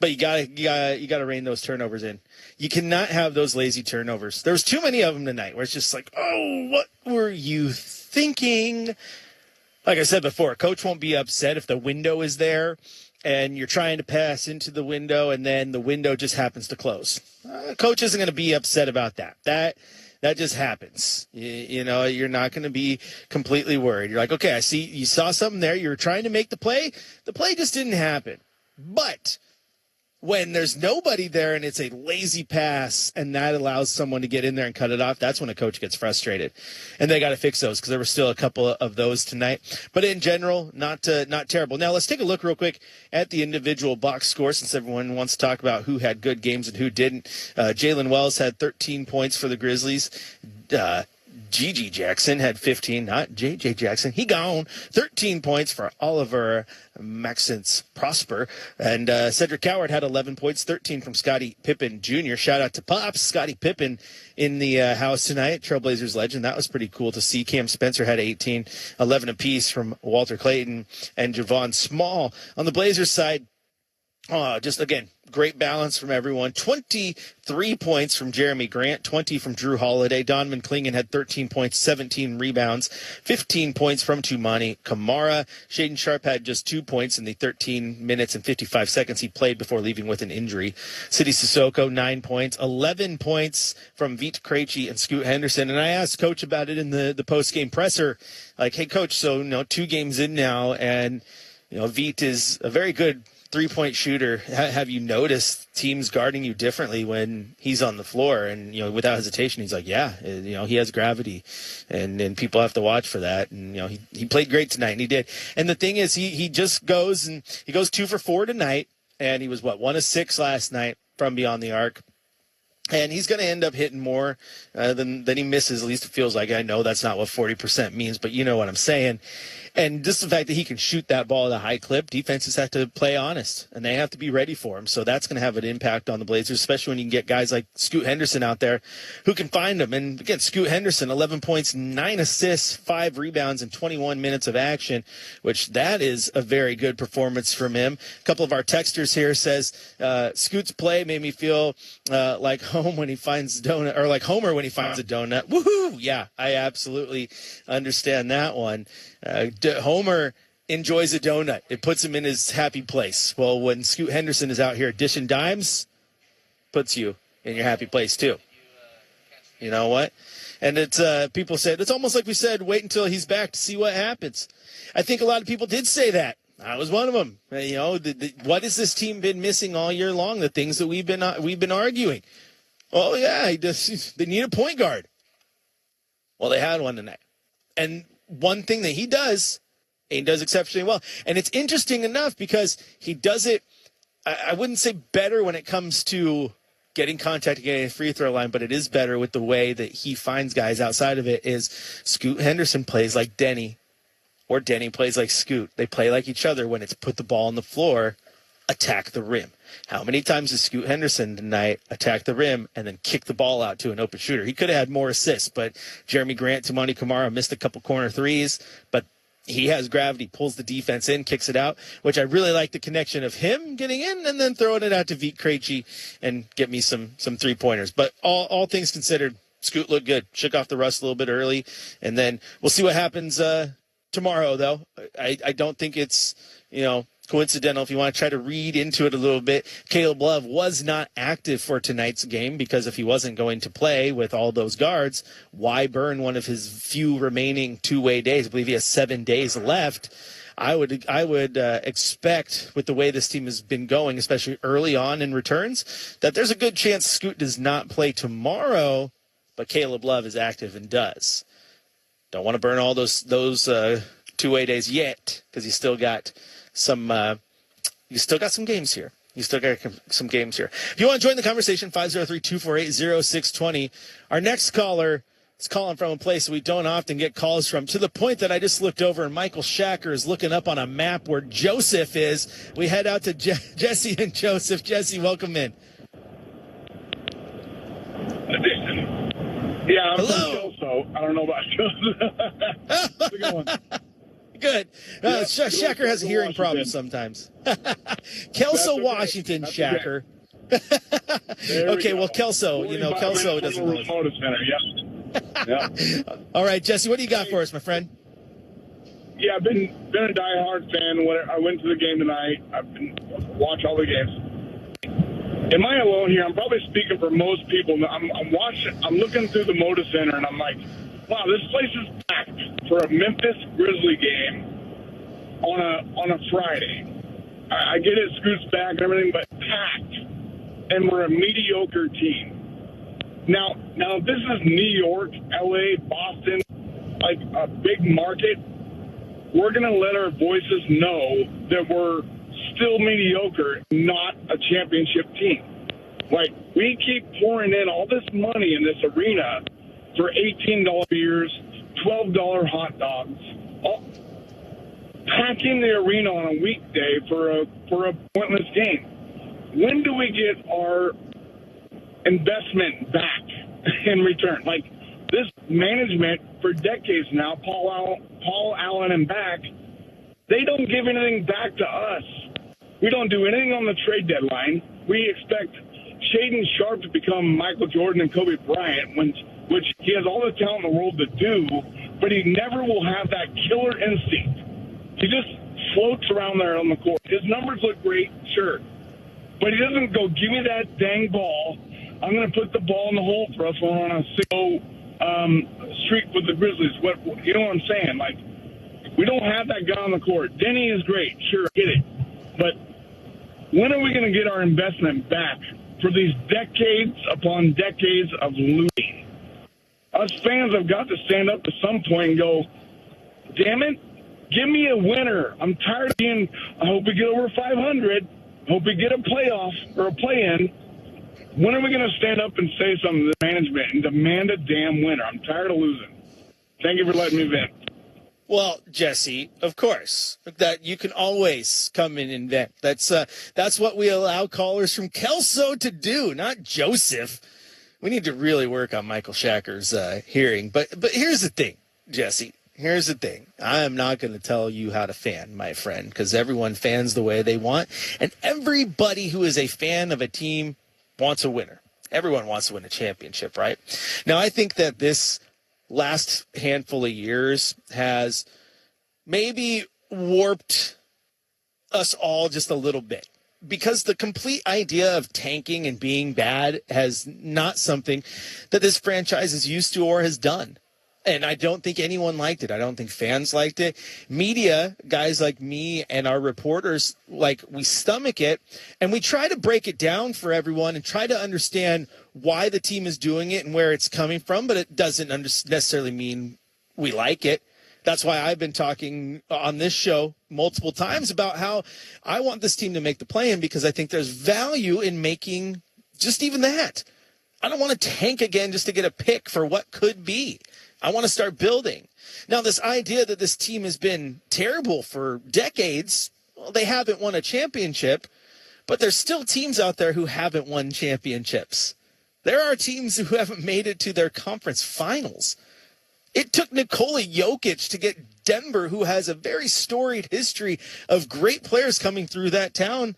But you gotta rein those turnovers in. You cannot have those lazy turnovers. There's too many of them tonight where it's just like, oh, what were you thinking? Like I said before, coach won't be upset if the window is there and you're trying to pass into the window and then the window just happens to close. Coach isn't going to be upset about that. That just happens. You're not going to be completely worried. You're like, okay, I see you saw something there. You were trying to make the play. The play just didn't happen. But when there's nobody there and it's a lazy pass and that allows someone to get in there and cut it off, that's when a coach gets frustrated. And they got to fix those because there were still a couple of those tonight. But in general, not terrible. Now, let's take a look real quick at the individual box score since everyone wants to talk about who had good games and who didn't. Jalen Wells had 13 points for the Grizzlies. Gigi Jackson had 15, not J.J. Jackson. He gone. 13 points for Oliver Maxence Prosper. And Cedric Coward had 11 points, 13 from Scottie Pippen Jr. Shout out to Pops. Scottie Pippen in the house tonight, Trailblazers legend. That was pretty cool to see. Cam Spencer had 18, 11 apiece from Walter Clayton and Javon Small. On the Blazers side, just, again, great balance from everyone. 23 points from Jeremy Grant, 20 from Drew Holiday. Donovan Clingan had 13 points, 17 rebounds, 15 points from Tumani Kamara. Shaden Sharp had just 2 points in the 13 minutes and 55 seconds he played before leaving with an injury. Sidi Sissoko, 9 points, 11 points from Vit Krejci and Scoot Henderson. And I asked Coach about it in the post-game presser, like, hey, Coach, so, 2 games in now, and, Vit is a very good three-point shooter. Have you noticed teams guarding you differently when he's on the floor? And, without hesitation, he's like, yeah, he has gravity, and people have to watch for that. And, he played great tonight, and he did. And the thing is, he just goes 2 for 4 tonight, and he was, 1 of 6 last night from beyond the arc. And he's going to end up hitting more than he misses. At least it feels like. I know that's not what 40% means, but you know what I'm saying. And just the fact that he can shoot that ball at a high clip, defenses have to play honest, and they have to be ready for him. So that's going to have an impact on the Blazers, especially when you can get guys like Scoot Henderson out there who can find them. And again, Scoot Henderson, 11 points, 9 assists, 5 rebounds, and 21 minutes of action, which that is a very good performance from him. A couple of our texters here says Scoot's play made me feel like home when he finds a donut, or like Homer when he finds a donut. Woohoo! Yeah, I absolutely understand that one. Homer enjoys a donut. It puts him in his happy place. Well, when Scoot Henderson is out here dishing dimes, puts you in your happy place too. You know what? And it's people said, it's almost like we said, wait until he's back to see what happens. I think a lot of people did say that. I was one of them. You know, what has this team been missing all year long? The things that we've been arguing. Oh yeah, they need a point guard. Well, they had one tonight. And one thing that he does, and he does exceptionally well. And it's interesting enough because he does it, I wouldn't say better when it comes to getting contact and getting a free throw line, but it is better with the way that he finds guys outside of it. Is Scoot Henderson plays like Denny, or Denny plays like Scoot. They play like each other when it's put the ball on the floor, attack the rim. How many times did Scoot Henderson tonight attack the rim and then kick the ball out to an open shooter? He could have had more assists, but Jeremy Grant, Tumani Kamara missed a couple corner threes, but he has gravity, pulls the defense in, kicks it out, which I really like the connection of him getting in and then throwing it out to Vit Krejci and get me some three-pointers. But all things considered, Scoot looked good. Shook off the rust a little bit early, and then we'll see what happens tomorrow, though. I don't think it's, coincidental. If you want to try to read into it a little bit, Caleb Love was not active for tonight's game because if he wasn't going to play with all those guards, why burn one of his few remaining two-way days? I believe he has 7 days left. I would expect, with the way this team has been going, especially early on in returns, that there's a good chance Scoot does not play tomorrow, but Caleb Love is active and does. Don't want to burn all those two-way days yet because you still got some games here. If you want to join the conversation, 503-248-0620. Our next caller is calling from a place we don't often get calls from, to the point that I just looked over and Michael Shacker is looking up on a map where Joseph is. We head out to Jesse and Joseph. Jesse, welcome in. Yeah, I'm Hello. from Kelso. I don't know about Joseph. How's it going? Good. Shacker has a hearing problem sometimes. Kelso, okay. Washington, That's Shacker. Okay, well, Kelso, Kelso doesn't know. Motor Center, yeah. All right, Jesse, what do you got for us, my friend? Yeah, I've been a diehard fan. I went to the game tonight. I've been watch all the games. Am I alone here? I'm probably speaking for most people. I'm looking through the Motor Center, and I'm like, wow, this place is packed for a Memphis Grizzly game on a Friday. I get it, Scoot's back and everything, but packed. And we're a mediocre team. Now if this is New York, LA, Boston, like a big market, we're going to let our voices know that we're still mediocre, not a championship team. Like, we keep pouring in all this money in this arena for $18 beers, $12 hot dogs, packing the arena on a weekday for a pointless game. When do we get our investment back in return? Like, this management for decades now, Paul Allen and back, they don't give anything back to us. We don't do anything on the trade deadline. We expect Shaedon Sharpe to become Michael Jordan and Kobe Bryant, which he has all the talent in the world to do, but he never will have that killer instinct. He just floats around there on the court. His numbers look great, sure, but he doesn't go, give me that dang ball. I'm going to put the ball in the hole for us when we're on a 6-0 streak with the Grizzlies. You know what I'm saying? Like, we don't have that guy on the court. Denny is great, sure, I get it. But when are we going to get our investment back for these decades upon decades of looting? Us fans have got to stand up at some point and go, damn it, give me a winner. I'm tired of being, I hope we get over 500. I hope we get a playoff or a play-in. When are we going to stand up and say something to the management and demand a damn winner? I'm tired of losing. Thank you for letting me vent. Well, Jesse, of course, that you can always come in and vent. That's what we allow callers from Kelso to do, not Joseph. We need to really work on Michael Shacker's hearing. But here's the thing, Jesse. Here's the thing. I am not going to tell you how to fan, my friend, because everyone fans the way they want. And everybody who is a fan of a team wants a winner. Everyone wants to win a championship, right? Now, I think that this last handful of years has maybe warped us all just a little bit, because the complete idea of tanking and being bad has not something that this franchise is used to or has done. And I don't think anyone liked it. I don't think fans liked it. Media, guys like me and our reporters, we stomach it, and we try to break it down for everyone and try to understand why the team is doing it and where it's coming from, but it doesn't necessarily mean we like it. That's why I've been talking on this show multiple times about how I want this team to make the play-in, because I think there's value in making just even that. I don't want to tank again just to get a pick for what could be. I want to start building. Now, this idea that this team has been terrible for decades, well, they haven't won a championship, but there's still teams out there who haven't won championships. There are teams who haven't made it to their conference finals. It took Nikola Jokic to get Denver, who has a very storied history of great players coming through that town,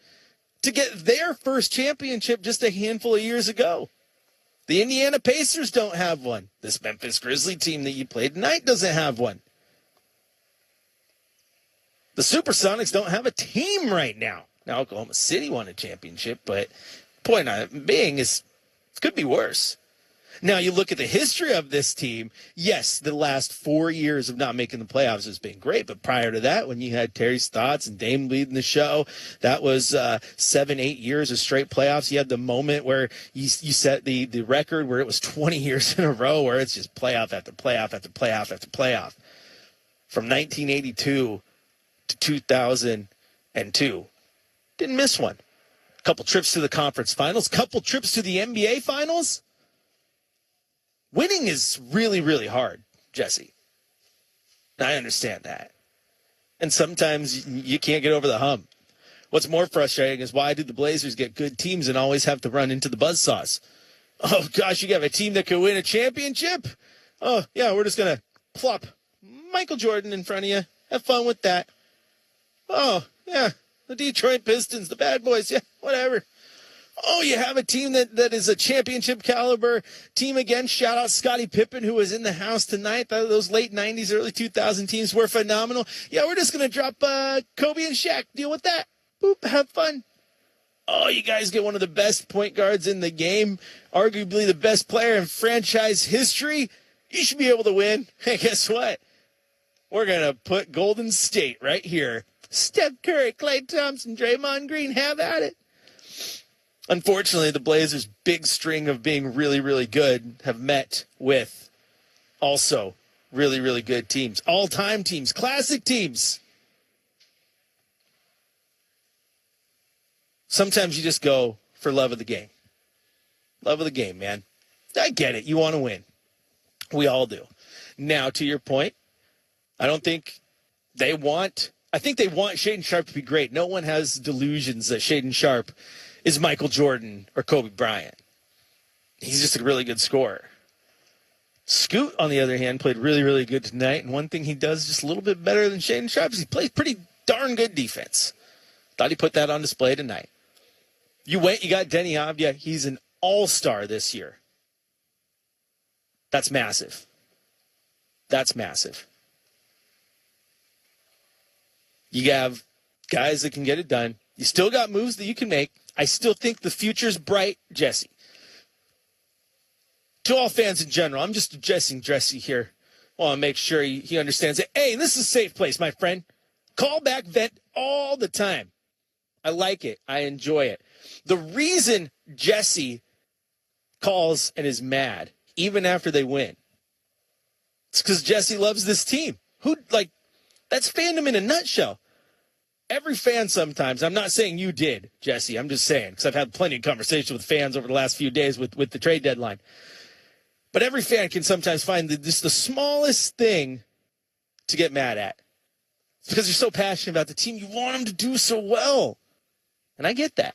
to get their first championship just a handful of years ago. The Indiana Pacers don't have one. This Memphis Grizzlies team that you played tonight doesn't have one. The Supersonics don't have a team right now. Now, Oklahoma City won a championship, but point I'm being is it could be worse. Now, you look at the history of this team. Yes, the last 4 years of not making the playoffs has been great. But prior to that, when you had Terry Stotts and Dame leading the show, that was 7-8 years of straight playoffs. You had the moment where you set the record where it was 20 years in a row where it's just playoff after playoff after playoff after playoff. From 1982 to 2002. Didn't miss one. A couple trips to the conference finals, couple trips to the NBA finals. Winning is really, really hard, Jesse. I understand that. And sometimes you can't get over the hump. What's more frustrating is, why do the Blazers get good teams and always have to run into the buzzsaws? Oh, gosh, you have a team that could win a championship? Oh, yeah, we're just going to plop Michael Jordan in front of you. Have fun with that. Oh, yeah, the Detroit Pistons, the bad boys, yeah, whatever. Oh, you have a team that is a championship caliber team again. Shout out Scottie Pippen, who was in the house tonight. Those late 90s, early 2000 teams were phenomenal. Yeah, we're just going to drop Kobe and Shaq. Deal with that. Boop, have fun. Oh, you guys get one of the best point guards in the game, arguably the best player in franchise history. You should be able to win. Hey, guess what? We're going to put Golden State right here. Steph Curry, Klay Thompson, Draymond Green, have at it. Unfortunately, the Blazers' big string of being really, really good have met with also really, really good teams. All-time teams, classic teams. Sometimes you just go for love of the game. Love of the game, man. I get it. You want to win. We all do. Now, to your point, I think they want Shaedon Sharpe to be great. No one has delusions that Shaedon Sharpe is Michael Jordan or Kobe Bryant. He's just a really good scorer. Scoot, on the other hand, played really, really good tonight. And one thing he does just a little bit better than Shaedon Sharpe is he plays pretty darn good defense. Thought he put that on display tonight. You got Denny Avdia. He's an all-star this year. That's massive. That's massive. You have guys that can get it done. You still got moves that you can make. I still think the future's bright, Jesse. To all fans in general, I'm just addressing Jesse here. I want to make sure he understands it. Hey, this is a safe place, my friend. Call back, vent all the time. I like it. I enjoy it. The reason Jesse calls and is mad, even after they win, it's because Jesse loves this team. That's fandom in a nutshell. every fan sometimes, I'm not saying you did, Jesse, I'm just saying, because I've had plenty of conversations with fans over the last few days with the trade deadline. But every fan can sometimes find just the smallest thing to get mad at. It's because you're so passionate about the team. You want them to do so well. And I get that.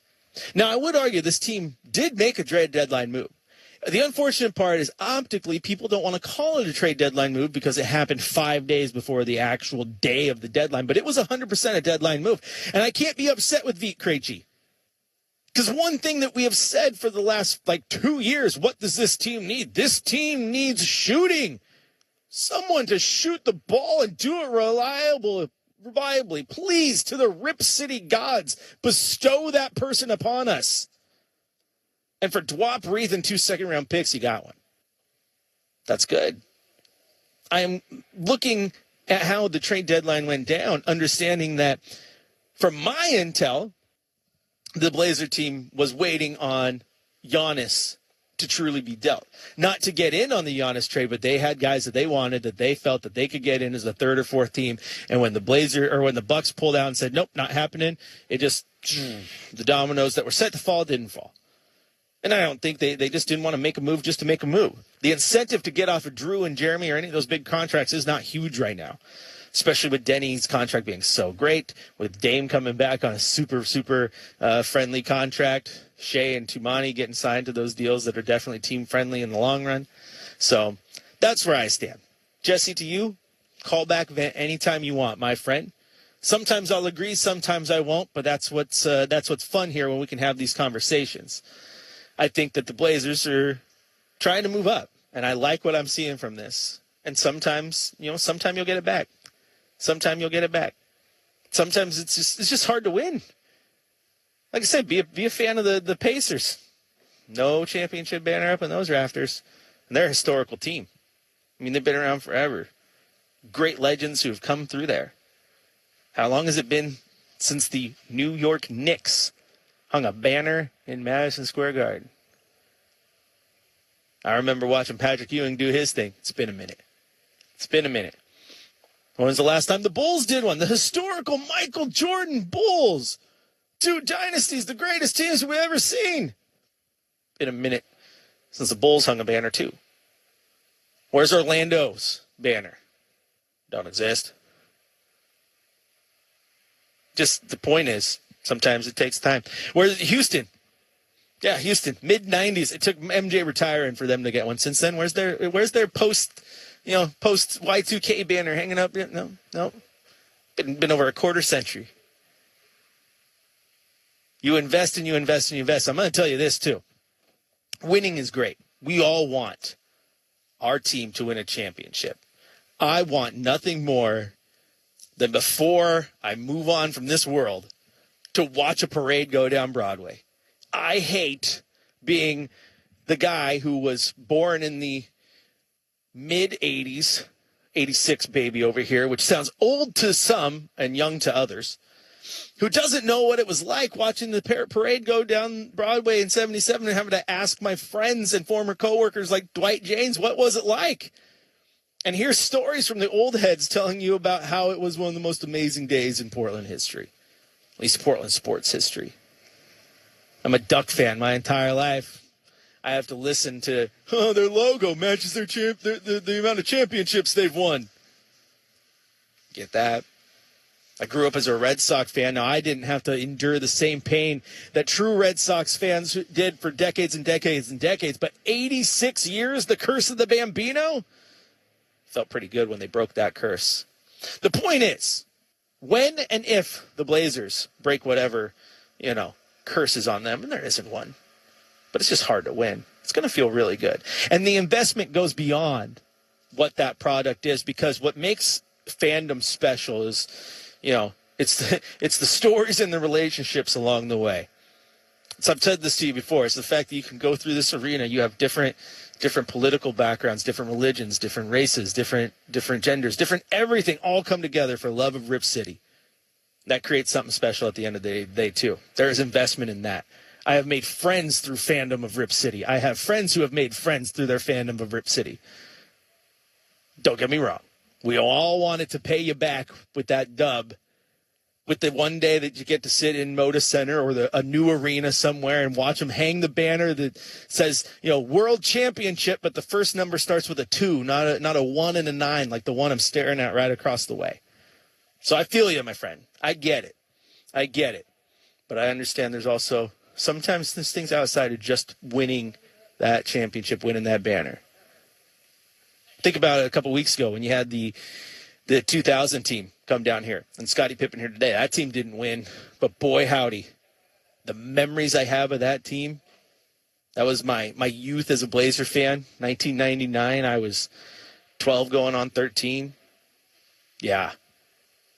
Now, I would argue this team did make a trade deadline move. The unfortunate part is optically people don't want to call it a trade deadline move because it happened 5 days before the actual day of the deadline. But it was 100% a deadline move. And I can't be upset with Vít Krejci. Because one thing that we have said for the last 2 years, what does this team need? This team needs shooting. Someone to shoot the ball and do it reliably. Please, to the Rip City gods, bestow that person upon us. And for Dwop, Reith, and 2 second-round picks, you got one. That's good. I am looking at how the trade deadline went down, understanding that from my intel, the Blazer team was waiting on Giannis to truly be dealt. Not to get in on the Giannis trade, but they had guys that they wanted, that they felt that they could get in as the third or fourth team. And when the Bucks pulled out and said, nope, not happening, it just, the dominoes that were set to fall didn't fall. And I don't think they just didn't want to make a move just to make a move. The incentive to get off of Drew and Jeremy or any of those big contracts is not huge right now, especially with Denny's contract being so great, with Dame coming back on a super friendly contract, Shea and Tumani getting signed to those deals that are definitely team-friendly in the long run. So that's where I stand. Jesse, to you, call back anytime you want, my friend. Sometimes I'll agree, sometimes I won't, but that's what's fun here when we can have these conversations. I think that the Blazers are trying to move up, and I like what I'm seeing from this. And sometimes you'll get it back. Sometimes you'll get it back. Sometimes it's just hard to win. Like I said, be a fan of the Pacers. No championship banner up in those rafters. And they're a historical team. I mean, they've been around forever. Great legends who have come through there. How long has it been since the New York Knicks hung a banner in Madison Square Garden? I remember watching Patrick Ewing do his thing. It's been a minute. When was the last time the Bulls did one? The historical Michael Jordan Bulls. 2 dynasties, the greatest teams we've ever seen. Been a minute since the Bulls hung a banner too. Where's Orlando's banner? Don't exist. Just the point is, sometimes it takes time. Where's Houston? Yeah, Houston, mid-90s. It took MJ retiring for them to get one. Since then, where's their post Y2K banner hanging up? No. Been over a quarter century. You invest and you invest and you invest. I'm going to tell you this, too. Winning is great. We all want our team to win a championship. I want nothing more than before I move on from this world to watch a parade go down Broadway. I hate being the guy who was born in the mid-'80s, 86 baby over here, which sounds old to some and young to others, who doesn't know what it was like watching the parade go down Broadway in 77 and having to ask my friends and former coworkers like Dwight James, what was it like? And hear stories from the old heads telling you about how it was one of the most amazing days in Portland history, at least Portland sports history. I'm a Duck fan my entire life. I have to listen to, their logo matches the amount of championships they've won. Get that? I grew up as a Red Sox fan. Now, I didn't have to endure the same pain that true Red Sox fans did for decades and decades and decades. But 86 years, the curse of the Bambino? Felt pretty good when they broke that curse. The point is, when and if the Blazers break whatever, curse is on them, and there isn't one, but it's just hard to win. It's going to feel really good. And the investment goes beyond what that product is, because what makes fandom special is, it's the stories and the relationships along the way. So I've said this to you before. It's the fact that you can go through this arena. You have different political backgrounds, different religions, different races, different genders, different everything all come together for love of Rip City. That creates something special at the end of the day, too. There is investment in that. I have made friends through fandom of Rip City. I have friends who have made friends through their fandom of Rip City. Don't get me wrong. We all wanted to pay you back with that dub with the one day that you get to sit in Moda Center or a new arena somewhere and watch them hang the banner that says, World Championship, but the first number starts with a 2, not a 1 and a 9 like the one I'm staring at right across the way. So I feel you, my friend. I get it. But I understand there's also sometimes there's things outside of just winning that championship, winning that banner. Think about it a couple weeks ago when you had the 2000 team come down here, and Scottie Pippen here today. That team didn't win, but boy, howdy. The memories I have of that team, that was my youth as a Blazer fan. 1999, I was 12 going on 13. Yeah.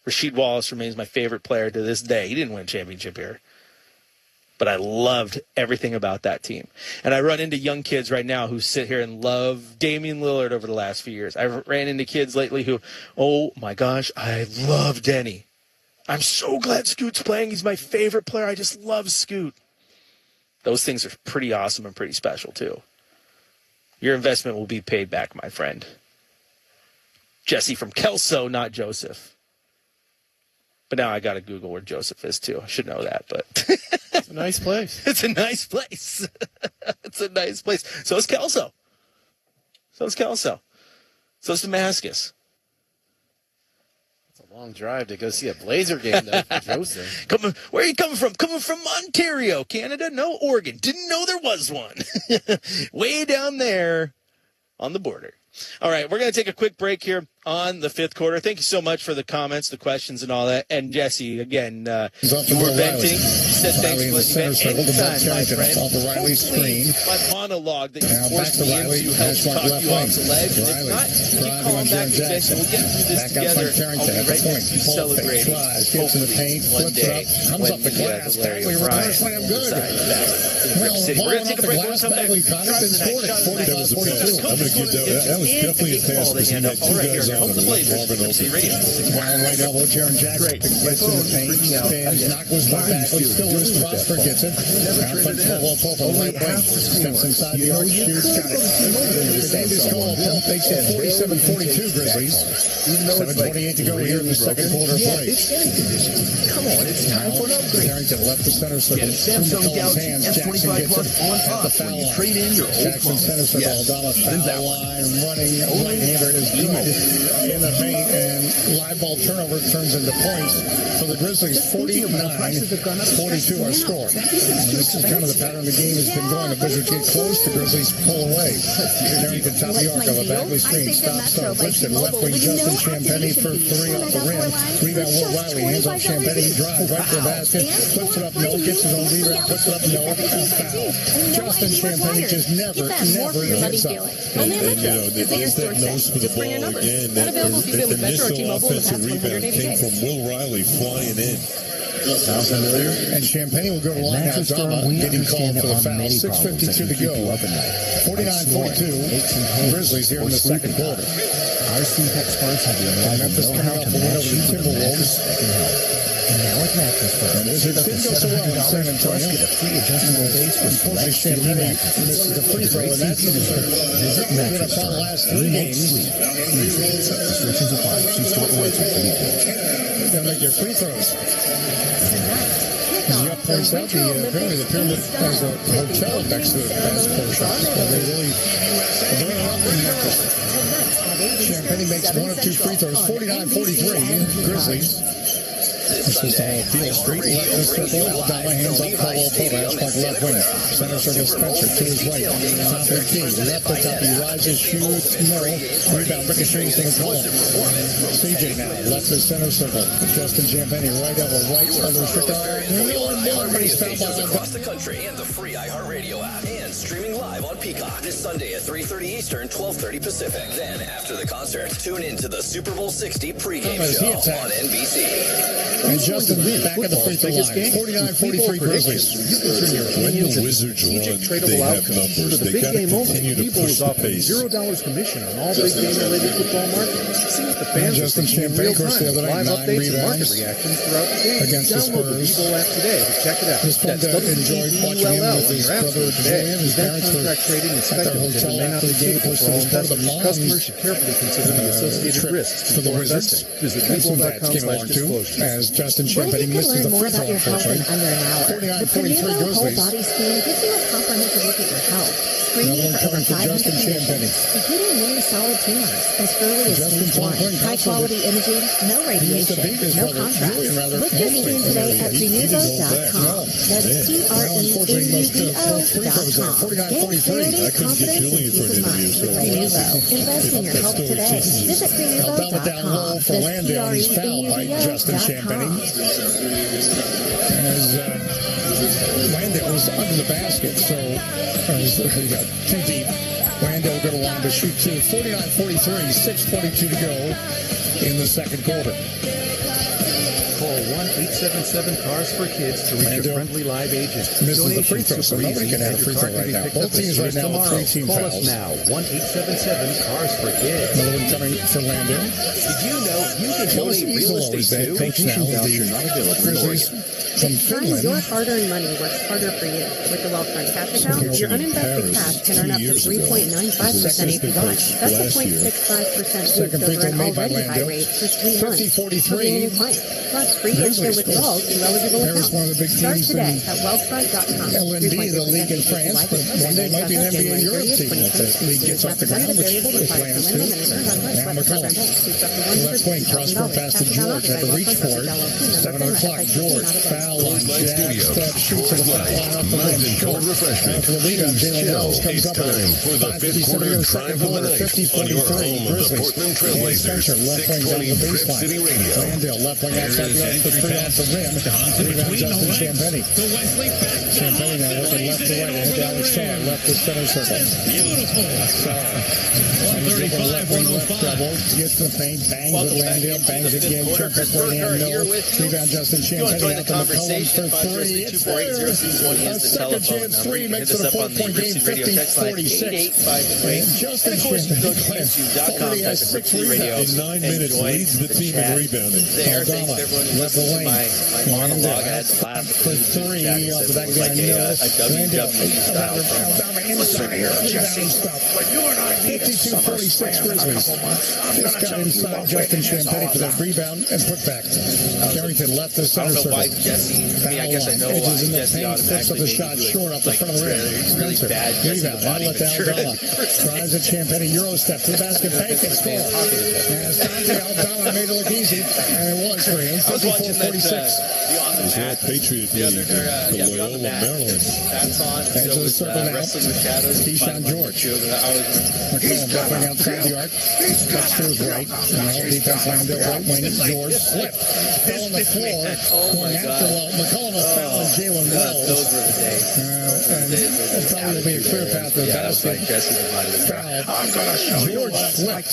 Rasheed Wallace remains my favorite player to this day. He didn't win a championship here, but I loved everything about that team. And I run into young kids right now who sit here and love Damian Lillard over the last few years. I've ran into kids lately who, oh my gosh, I love Denny. I'm so glad Scoot's playing. He's my favorite player. I just love Scoot. Those things are pretty awesome and pretty special too. Your investment will be paid back, my friend. Jesse from Kelso, not Joseph. But now I got to Google where Joseph is too. I should know that, but it's a nice place. It's a nice place. It's a nice place. So is Kelso. So is Damascus. It's a long drive to go see a Blazer game, though, for Joseph. Where are you coming from? Coming from Ontario, Canada? No, Oregon. Didn't know there was one. Way down there on the border. All right, we're going to take a quick break here on the fifth quarter. Thank you so much for the comments, the questions, and all that. And Jesse, again, you were venting. You said thanks for listening. Anytime, my friend. Hopefully, my monologue that you forced me into helps talk you off the ledge. And if not, keep calling back and venting. We'll get through this together. I'll be right next to you celebrating. Hopefully, one day, when the Larry O'Brien decides that in Rip City. We're going to take a break. We're going to come back. That was definitely a pass because he had two guys out and Marvin open. Wild right elbow, Jaren Jackson gets in the paint, spins, knuckles back, still loose, Prosper gets it. Out front, Caldwell Pope on the right wing, steps inside the arc, shoots, got it. Davis Caldwell Pope takes it 47-42 Grizzlies. 7:28 to go here in the second quarter of play. Come on, it's time for an upgrade. Carrington left the center circle. Samsung Galaxy S25 Plus on top when you trade in your old Jackson phone. center circle, Aldana foul line, running, right-hander is good in the paint, and live ball turnover turns into points for the Grizzlies. 49-42 our score. And this is kind of the pattern the game has been going. The Wizards get close, the Grizzlies pull away. Carrington top of the arc of a Bagley screen, stops Clifton, left wing Justin Champagnie for three off the rim. Rebound Will Riley, hands off Champagnie, drives right to the basket, puts it up, no, gets his own rebound, puts it up, no, foul. Justin Champagnie just never hits up. And there's that nose for the ball again. That initial offensive rebound came from Will Riley flying in. Sounds familiar. And Champagnie will go to line now. Getting called for the foul. 6:52 to go. 49-42. Grizzlies here in the second quarter. Our sleep experts have the Memphis coming off the win over the Timberwolves. And now at Mattress Firm, It didn't go so well in San Antonio. get a free adjustable base for select Champagnie misses the free throw, and that's Visit Mattress the Firm. last 3 games. Restrictions apply. See store or website for details. You're going to make your free throws. Jeff points out apparently the Pyramid has a hotel next to the basketball shop. So they really are doing it up in Memphis. Champagnie makes 1 of 2 free throws. 49-43 Grizzlies. This is Field Street, left of the circle, Aldama hands up, Caldwell Pope, Ashmark left wing, center circle Spencer, to his right, top of the key, left the top, he rises, shoots, no, rebound, ricochets to the column. CJ now, left the center circle, Justin Champagnie, right elbow, right, other restrict, everybody's fouled by across the country and the free iHeartRadio app, and streaming live on Peacock this Sunday at 3:30 Eastern, 12:30 Pacific. Then after the concert, tune in to the Super Bowl 60 pregame show on NBC. And Justin back at the free throw line. 49-43 Grizzlies. When the Wizards run, they have numbers. They got to continue to push the pace. $0 commission on all big game-related football marketing. See what the fans Justin are seeing in Champagnie, real time. the other night, Live 9 updates and market rebounds reactions throughout the game. against the Download the Spurs. Vivo app today to check it out. It's fun to enjoy watching him with his brother Julian. him. His parents were at their hotel after the game. Posted as part of the mom. Customers should carefully consider the associated risks for the Wizards. Visit came along too, as Justin Champagne misses the free throw, unfortunately. 49-43 Grizzlies. Body Scan gives you a comprehensive look at your health. Screening for over 500 conditions, including many solid tumors, as early as stage 1. High-quality imaging, no radiation, no contrast. Book your screen today at Prenuvo.com. That's Prenuvo.com. Get clarity, confidence, and peace of mind with Prenuvo. Invest in your health today. Visit Prenuvo.com. For Landale, he's fouled by Justin Champagne. As Landale was under the basket, so he got too deep. Landale going to line to shoot two. 49-43, 6:42 to go in the second quarter. Call 1-877-CARS-FOR-KIDS to reach a friendly live agent. Misses the free throw, so nobody can have a free throw right now. Both teams right now with 3 team Call fouls. us now, 1-877-CARS-FOR-KIDS. Another one coming for Landale. Did you know you can donate real estate too? Confusion voucher not available. Grizzlies from Finland. Your hard-earned money works harder for you. With the Wealthfront Cash Account, your uninvested cash can earn up to 3.95% APY. That's a 0.65% boost over an already high rate for 3 months for being a new client. Plus, free instant withdrawals to eligible accounts. Start today at wealthfront.com. LND, the league in France, but one day might be an NBA Europe team if the league gets off the ground, which it plans to. Now McCollum. Left wing, cross-court pass to George, had to reach for it. 7 o'clock, George, foul on Jack, step, shoots it off the rim. Short. After the lead on Jalen Wells comes up with it. For the fifth quarter of Tribe of the Night on your home of the Portland Trailblazers, 620 Rip City Radio. Landale, left wing outside the arc, the three off the rim. Rebound Justin Champagne. Champagne now looking left to right, ahead to Alex Sarr, left to center circle. Gets the paint, bangs with Landale, bangs again, jump up right hand, no. Rebound Justin Champagne out to McCollum for three. It's there. A second chance three makes it a 4-point game, 50-46. And Justin Champagne already has 6 rebounds. In 9 minutes, leads the team in rebounding. Aldama left the lane. Landale for three off the back of the no. Landale. Aldama inside. Rebound stuff. 52-46 Grizzlies. Just got inside Justin Champagne for that rebound and put back. Carrington left the center circle. Foul edges in the paint, flips of the shot short off the front of the rim. Spencer, rebound, outlet to Aldama. Tries at Champagne, Euro step to the basket, bank and score. As Dante Aldama made it look easy, and it was for him. 54-46. World Patriot League for Loyola, Maryland. Edge of the circle now. Keyshawn George. McCollum buffering outside the arc. Cuts to his right. Now defense lined up right wing. George slipped. Fell on the floor. Going after McCollum was fouling Jalen Wells. And it probably will be a clear path to the basket. Foul. George slipped.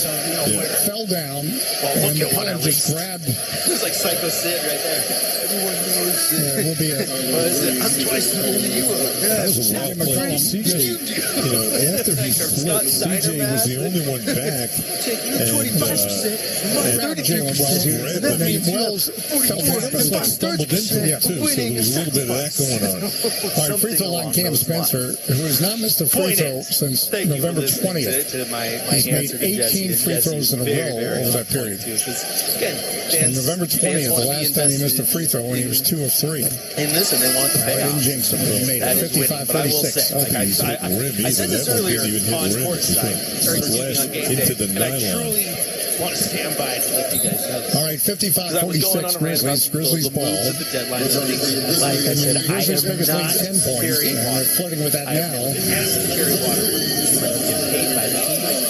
Fell down. And McCollum just grabbed. It was like Psycho Sid right there. Everyone knows. It will be a. I'm twice the older than you are. That was a wild play. CJ, after he slipped, CJ was the only one back. And 25%. Jalen Wells here. And then Wells fell back and stumbled into it, too. So there was a little bit of that going on. All right, free throw line, Cam Spencer, who has not missed a free throw since November 20th. He's made 18 free throws in a row over that period. And November 20th, the last time he missed a free throw when he was 2 of 3. And listen, they want the payoff. Didn't jinx him. He made it 55-36. I said this earlier on Courtside. Into the nylon. I want to stand by to let you guys know. All right, 55-46 Grizzlies. Grizzlies ball. And the Grizzlies' biggest lead 10 points. And they're flirting with that now.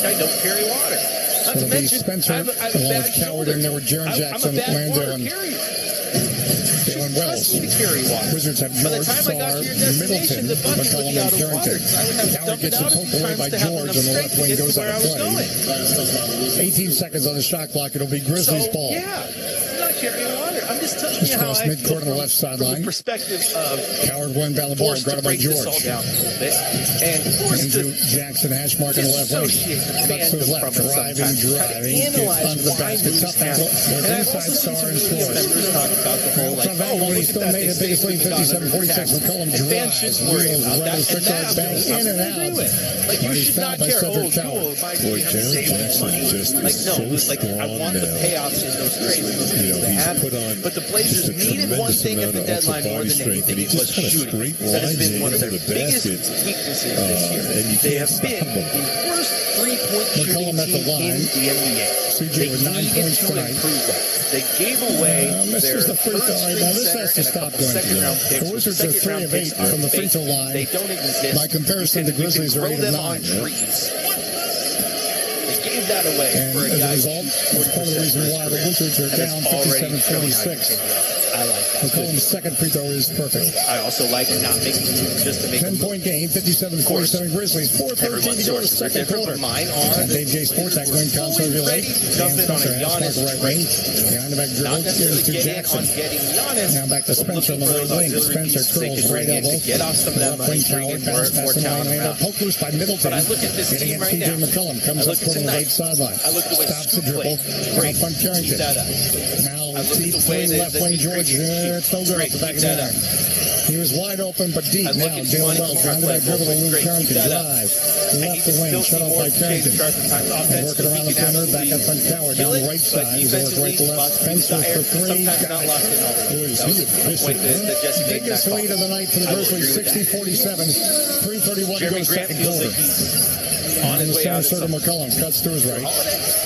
I don't carry water. So it'll be Spencer along with Coward, and there were Jaren Jackson, Landale, and Jalen Wells. Wizards have George, Sarr, Middleton, McCollum, and Carrington. Coward gets it poked away by George, and the left wing goes out of play. 18 seconds on the shot clock. It'll be Grizzlies ball. Yeah, I'm not carrying water. I'm just telling you how I feel on the left sideline. From the perspective of Coward went down the ball, forced to break this all down a little bit, and forced to Jackson hash mark on the left wing. Cuts to his left, driving, under the basket, tough angle, inside star and scores. He still made it, biggest lead, 57-46. McCollum drives, wheels, runs, Strickland bangs in and out. Like, you should not care. Oh, cool. Boy, Jared Jackson just like, no, so strong I want the payoffs in those trades. But the Blazers needed one thing at the deadline more than anything. It was shooting. That has been one of their biggest weaknesses this year. They have been the worst three-point shooting team in the NBA. They needed to improve that. They gave away their first-string center and a couple second-round picks. The Wizards are 3 of 8 from the free throw line. They don't exist. By comparison, the Grizzlies are 8 of 9. They gave that away for a guy. As a result, that's part of the reason why the Wizards are down 57-46. I like that. McCollum's second free throw is perfect. I also like not making moves just to make 10-point game, 57-47 Grizzlies. 4:13 to go to second quarter. Mine are Dave J. Sports at Glenn Council ready to dump it on a Giannis right wing. Behind the back dribble, gives to Jackson. Now back to Spencer on the right wing. Spencer twirls right elbow. Get off some of that money, bring in more talent around. Poke loose by Middleton. But I look at this team right now. McCollum comes up from the right sideline. I look at the way stops the dribble. Great. From Carrington. I look at the way left wing George. It's no good off the back of the line. He was wide open, but deep now. Jalen Wells behind the back dribble to Luke Carrington. Drive. Left the wing, shut off by Carrington. Working around the corner, back up front Coward down the right side. He's worked right to left. Spencer for 3. Biggest lead of the night for the Grizzlies, 60-47. 3:31 to go second quarter. On in the center circle, McCollum cuts to his right.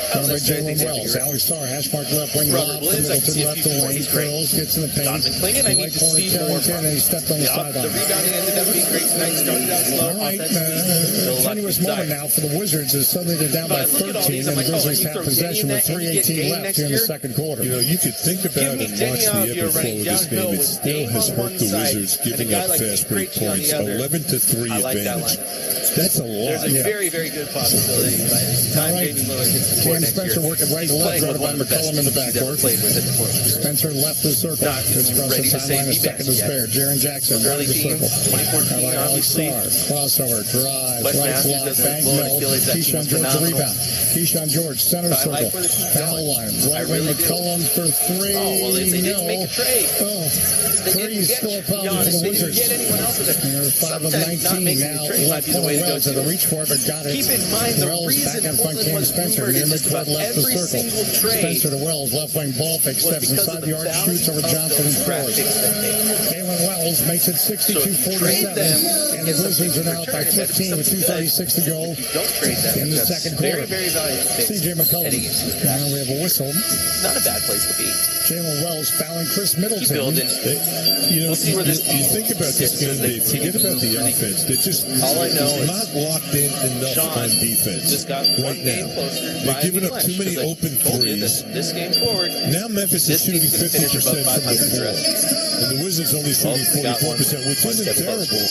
Down by Jalen Wells. Alex Starr, hash mark left wing, lob to Middleton, left to lane. Curls, gets in the paint. Donovan Clingan, I need to see more from him. And he stepped on the sideline. The rebounding ended up being great tonight. Started out slow. All right, tenuous moment now for the Wizards as suddenly they're down by 13, and the Grizzlies have possession with 3:18 left here in the second quarter. You know, you could think about and watch the ebb and flow of this game. It still has hurt the Wizards, giving up fast break points. 11-3 advantage. That's a lot. There's a very, very good possibility by the time Jamie Lillard hits the court next year. Spencer working right to left, right by McCollum in the backcourt. Spencer left the circle. Just across the sideline, a second to spare. Jaren Jackson right of the circle. 2014, obviously. Crossover, drive, right block, bank, no. Keyshawn George the rebound. Keyshawn George, center circle. Foul line. Right wing McCollum for 3. Oh, well, they didn't make a trade. Oh, 3 is still a problem for the Wizards. They're 5 of 19 now. Left corner Wells had to reach for it, but got it. Keep in mind the reason Portland was Spencer near midcourt left the circle. Spencer to Wells, left wing ball fake, steps inside the arc, shoots over Johnson and scores. Jalen Wells makes it 62-47, and the Grizzlies are now up by 15 with 2:36 to go in the second quarter. Very valuable. C.J. McCollum. Now we have a whistle. Not a bad place to be. Jalen Wells fouling Chris Middleton. We'll see where this. You think about this game, Dave. Forget about the offense. They're just not locked in enough on defense. Just got right now. They're giving up too many open threes. This game forward. Now Memphis is shooting 50% from the floor, and the Wizards only shooting 44%, which isn't terrible.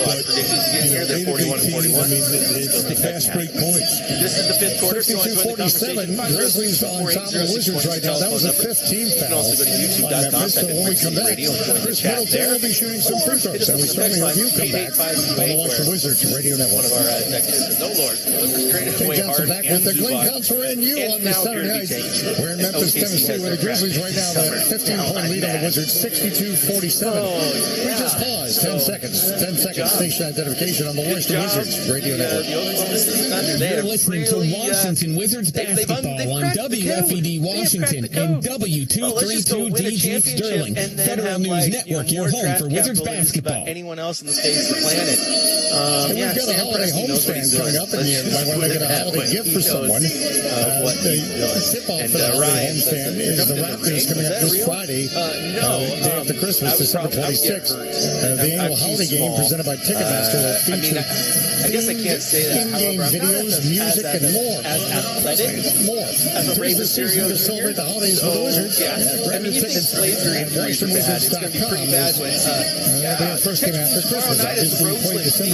I predicted to get here. They're 41-41. I mean, it's the fast break points. This is the fifth quarter. 62-47. Grizzlies on top of the Wizards right now. That was a 15th foul. Also go to YouTube.com. So when we come back, Chris Middleton will be shooting some free throws. And we certainly hope you come back on the Watch the Wizards Radio Network. One of our executives. No, Lord. Jay Johnson back with the Glenn Council and you on this Saturday night. We're in Memphis, Tennessee, where the Grizzlies right now have a 15-point lead on the Wizards, 62-47. We just paused 10 seconds. 10 seconds station identification on the Watch the Wizards Radio Network. You're listening to Washington Wizards basketball on WFED Washington and W232DG Sterling. Federal News Network, your home for Wizards basketball. Anyone else on the face of the planet. We've got a holiday homestand coming up, and you might want to get a holiday gift for someone. The tip-off for the holiday homestand is the Raptors coming up this Friday, day after Christmas, December 26th. The annual holiday game presented by Ticketmaster will feature in-game videos, music, and more. Tis the season to celebrate the holidays with the Wizards. Grab your tickets at WashingtonWizards.com. They'll be our first game after Christmas. Obviously, we played December